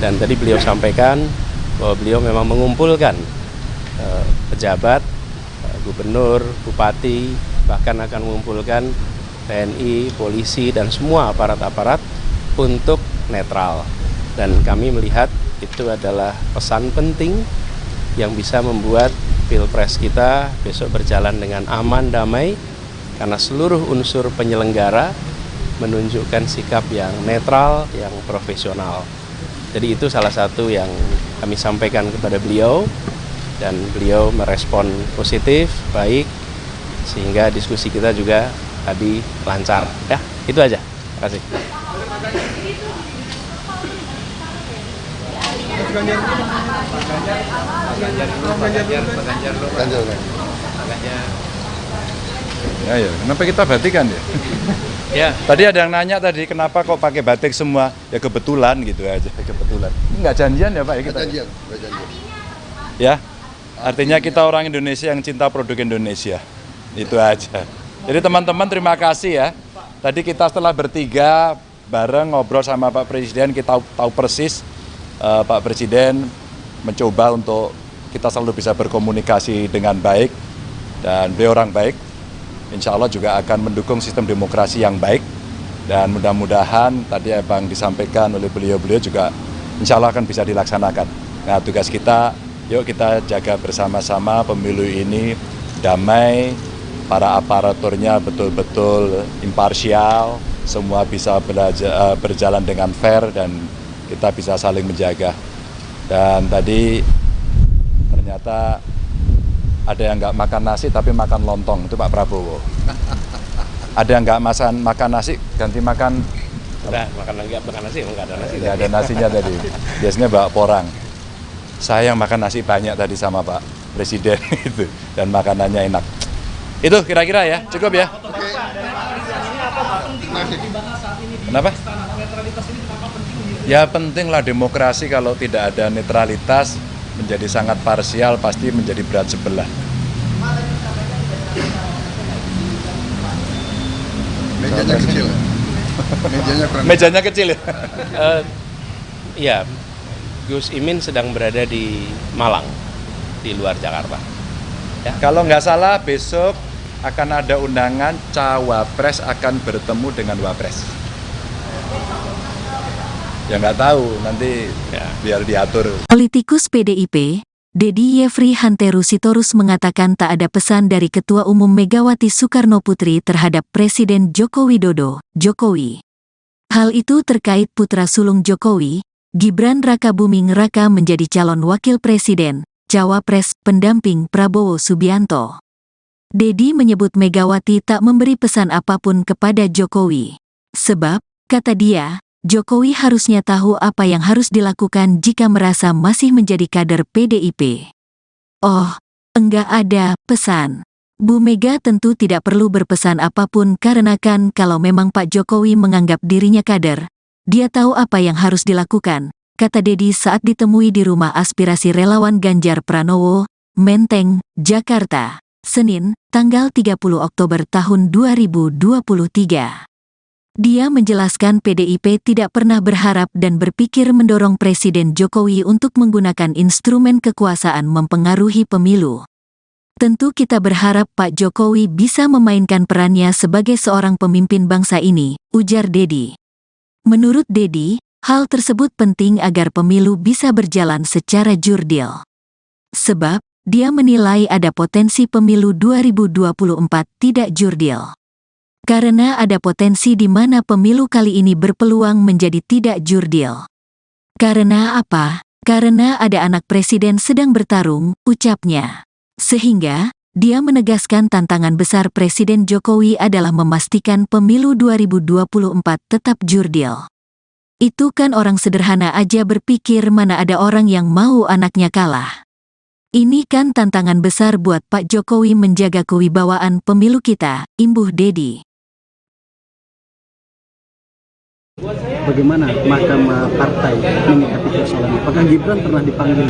Dan tadi beliau sampaikan bahwa beliau memang mengumpulkan pejabat, gubernur, bupati, bahkan akan mengumpulkan TNI, polisi, dan semua aparat-aparat untuk netral. Dan kami melihat itu adalah pesan penting yang bisa membuat Pilpres kita besok berjalan dengan aman, damai, karena seluruh unsur penyelenggara menunjukkan sikap yang netral, yang profesional. Jadi itu salah satu yang kami sampaikan kepada beliau, dan beliau merespon positif, baik, sehingga diskusi kita juga tadi lancar. Ya, itu aja. Terima kasih. Ya, kenapa kita batikan ya? Ya. Tadi ada yang nanya tadi, kenapa kok pakai batik semua? Ya kebetulan gitu aja, kebetulan. Nggak janjian ya Pak ya kita? Janjian. Ya, artinya kita orang Indonesia yang cinta produk Indonesia. Itu aja. Jadi teman-teman terima kasih ya. Tadi kita setelah bertiga bareng ngobrol sama Pak Presiden, kita tahu persis Pak Presiden mencoba untuk kita selalu bisa berkomunikasi dengan baik, dan beliau orang baik. Insya Allah juga akan mendukung sistem demokrasi yang baik, dan mudah-mudahan tadi Bang disampaikan oleh beliau-beliau juga insya Allah akan bisa dilaksanakan. Nah, tugas kita, yuk kita jaga bersama-sama pemilu ini damai, para aparaturnya betul-betul imparsial, semua bisa berjalan dengan fair, dan kita bisa saling menjaga. Dan tadi ternyata ada yang nggak makan nasi tapi makan lontong, itu Pak Prabowo. Ada yang nggak makan nasi ganti makan. Udah makan nasi, nggak ada nasi. Nggak ada nasinya tadi. Biasanya bawa porang. Saya yang makan nasi banyak tadi sama Pak Presiden itu, dan makanannya enak. Itu kira-kira ya, cukup ya. Kenapa? Ya pentinglah demokrasi, kalau tidak ada netralitas menjadi sangat parsial, pasti menjadi berat sebelah. Mejanya kecil. Mejanya kecil ya. Iya, Gus Imin sedang berada di Malang, di luar Jakarta. Ya. Kalau nggak salah besok akan ada undangan Cawapres akan bertemu dengan Wapres. Ya nggak tahu, nanti ya, biar diatur. Politikus PDIP, Dedi Yefri Hanteru Sitorus mengatakan tak ada pesan dari Ketua Umum Megawati Soekarnoputri terhadap Presiden Joko Widodo, Jokowi. Hal itu terkait putra sulung Jokowi, Gibran Rakabuming Raka menjadi calon wakil presiden, Cawapres, pendamping Prabowo Subianto. Dedi menyebut Megawati tak memberi pesan apapun kepada Jokowi. Sebab, kata dia, Jokowi harusnya tahu apa yang harus dilakukan jika merasa masih menjadi kader PDIP. Oh, enggak ada pesan. Bu Mega tentu tidak perlu berpesan apapun karena kan kalau memang Pak Jokowi menganggap dirinya kader, dia tahu apa yang harus dilakukan, kata Dedi saat ditemui di rumah aspirasi relawan Ganjar Pranowo, Menteng, Jakarta, Senin, tanggal 30 Oktober tahun 2023. Dia menjelaskan PDIP tidak pernah berharap dan berpikir mendorong Presiden Jokowi untuk menggunakan instrumen kekuasaan mempengaruhi pemilu. Tentu kita berharap Pak Jokowi bisa memainkan perannya sebagai seorang pemimpin bangsa ini, ujar Dedi. Menurut Dedi, hal tersebut penting agar pemilu bisa berjalan secara jurdil. Sebab, dia menilai ada potensi pemilu 2024 tidak jurdil. Karena ada potensi di mana pemilu kali ini berpeluang menjadi tidak jurdil. Karena apa? Karena ada anak presiden sedang bertarung, ucapnya. Sehingga, dia menegaskan tantangan besar Presiden Jokowi adalah memastikan pemilu 2024 tetap jurdil. Itu kan orang sederhana aja berpikir mana ada orang yang mau anaknya kalah. Ini kan tantangan besar buat Pak Jokowi menjaga kewibawaan pemilu kita, imbuh Dedi. Bagaimana Mahkamah Partai menyikapi persoalan? Apakah Gibran pernah dipanggil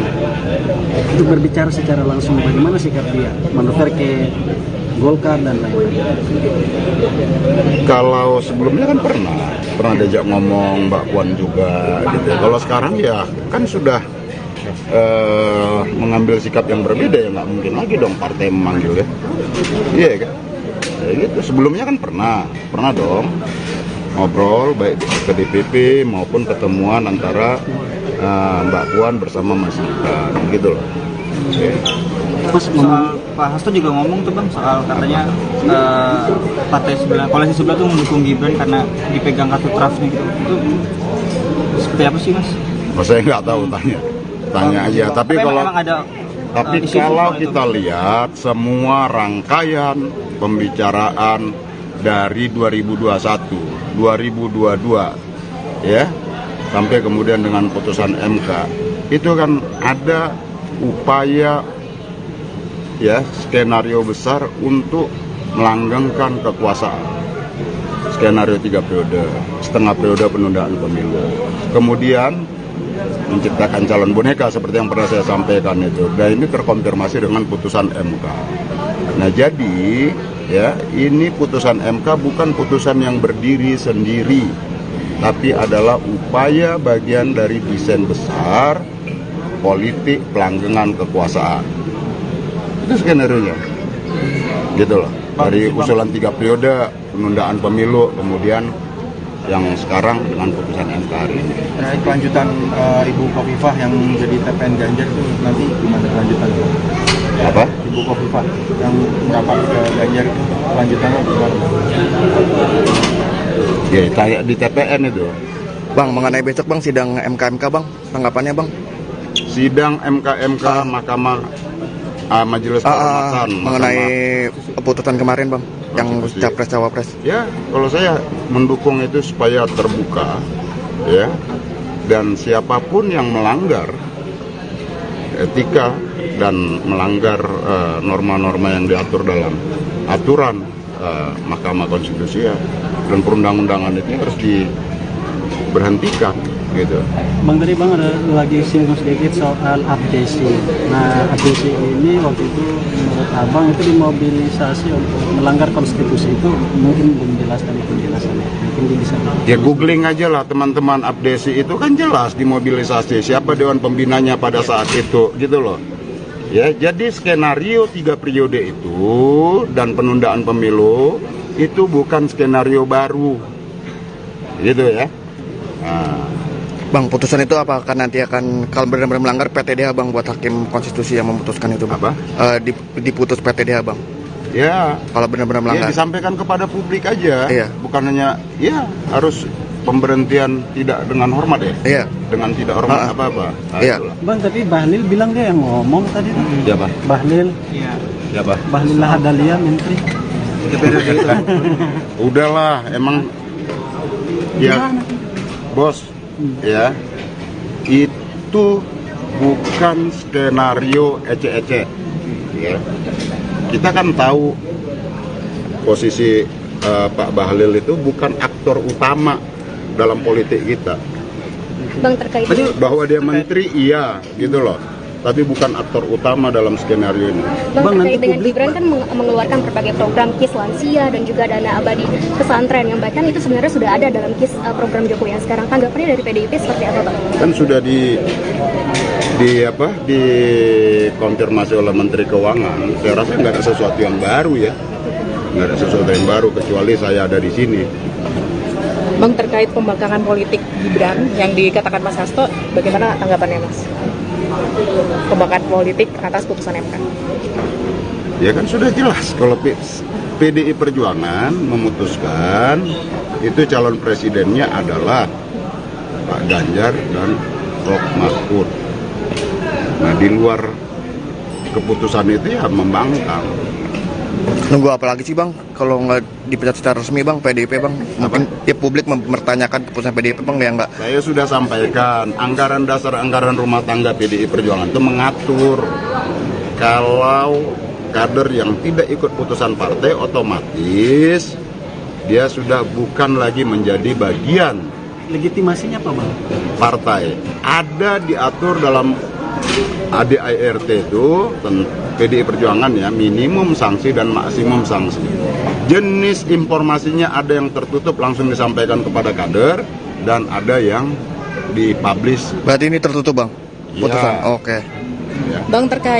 untuk berbicara secara langsung bagaimana sikap dia, manuver ke Golkar dan lain-lain? Kalau sebelumnya kan pernah diajak ngomong Mbak Puan juga gitu. Kalau sekarang ya kan sudah mengambil sikap yang berbeda, ya nggak mungkin lagi dong partai memanggil ya. Iya kan? Ya gitu. Sebelumnya kan pernah dong. ngobrol baik ke DPP maupun pertemuan antara Mbak Puan bersama Mas Gibran gitu loh. Mas, soal Pak Hasto juga ngomong tuh bang soal katanya partai sebelah, koalisi sebelah tuh mendukung Gibran karena dipegang kartu trafnya gitu. Itu seperti apa sih mas? Oh, saya nggak tahu, tanya aja. Tapi kalau kita lihat semua rangkaian pembicaraan dari 2021, 2022, ya, sampai kemudian dengan putusan MK, itu kan ada upaya, ya, skenario besar untuk melanggengkan kekuasaan. Skenario 3 periode, setengah periode penundaan pemilu. Kemudian menciptakan calon boneka seperti yang pernah saya sampaikan itu. Dan ini terkonfirmasi dengan putusan MK. Nah, jadi ya, ini putusan MK bukan putusan yang berdiri sendiri, tapi adalah upaya bagian dari desain besar politik pelanggengan kekuasaan. Itu skenario-nya. Gitu loh. Dari usulan 3 periode penundaan pemilu, kemudian yang sekarang dengan putusan MK hari ini. Terkait kelanjutan Ibu Khofifah yang jadi TPN Ganjar itu nanti gimana kelanjutannya? Apa? Ibu Khofifah yang merapat ke Ganjar itu kelanjutannya gimana? Ya, kayak di TPN itu. Bang, mengenai besok bang sidang MK bang, tanggapannya bang? Sidang MK Mahkamah Majelis Kehormatan mengenai putusan kemarin bang, yang capres cawapres. Ya, kalau saya mendukung itu supaya terbuka, ya, dan siapapun yang melanggar etika dan melanggar norma-norma yang diatur dalam aturan Mahkamah Konstitusi ya, dan perundang-undangan itu harus diberhentikan. Gitu. Bang, tadi Bang ada lagi singgung sedikit soal abdesi. Nah, abdesi ini waktu itu menurut Abang itu dimobilisasi untuk melanggar konstitusi, itu mungkin belum jelas tadi penjelasannya. Mungkin bisa. Ya, googling aja lah teman-teman, abdesi itu kan jelas dimobilisasi. Siapa dewan pembinanya pada saat itu, gitu loh. Ya, jadi skenario 3 periode itu dan penundaan pemilu itu bukan skenario baru, gitu ya. Nah. Bang, putusan itu apakah nanti akan kalau benar-benar melanggar PTDH bang, buat hakim konstitusi yang memutuskan itu bang? Apa? Diputus PTDH bang. Ya. Kalau benar-benar melanggar. Ya, disampaikan kepada publik aja. Iya. Bukan hanya, ya harus pemberhentian tidak dengan hormat ya. Iya. Dengan tidak hormat apa-apa. Nah, iya. Itulah. Bang, tapi Bahlil bilang dia yang ngomong tadi tuh. Siapa? Bahlil. Iya. Siapa? Bahlil Lahadalia, Menteri. Udahlah, emang ya, bos. Ya, itu bukan skenario ece-ece. Ya, kita kan tahu posisi Pak Bahlil itu bukan aktor utama dalam politik kita. Bang, terkait bahwa dia menteri, iya, gitu loh. Tapi bukan aktor utama dalam skenario ini. Bang, terkait dengan Gibran kan mengeluarkan berbagai program KIS lansia dan juga dana abadi pesantren yang bahkan itu sebenarnya sudah ada dalam KIS program Jokowi yang sekarang. Tanggapannya dari PDIP seperti apa, Bang? Kan sudah dikonfirmasi oleh Menteri Keuangan. Saya rasa nggak ada sesuatu yang baru ya. Nggak ada sesuatu yang baru kecuali saya ada di sini. Bang, terkait pembangkangan politik Gibran yang dikatakan Mas Hasto, bagaimana tanggapannya Mas? Pembangkangan politik atas putusan MK. Ya kan sudah jelas kalau PDI Perjuangan memutuskan itu calon presidennya adalah Pak Ganjar dan Prof Mahfud. Nah, di luar keputusan itu ya membangkang. Nunggu apa lagi sih bang? Kalau nggak dipecat secara resmi bang, PDIP bang, mungkin ya publik mempertanyakan keputusan PDIP bang, ya nggak? Saya sudah sampaikan, anggaran dasar anggaran rumah tangga PDI Perjuangan itu mengatur kalau kader yang tidak ikut putusan partai otomatis dia sudah bukan lagi menjadi bagian. Legitimasinya apa bang? Partai ada diatur dalam ADART itu PDI Perjuangan ya, minimum sanksi dan maksimum sanksi. Jenis informasinya ada yang tertutup langsung disampaikan kepada kader dan ada yang dipublish. Berarti ini tertutup bang? Putusan? Ya. Oke. Ya. Bang, terkait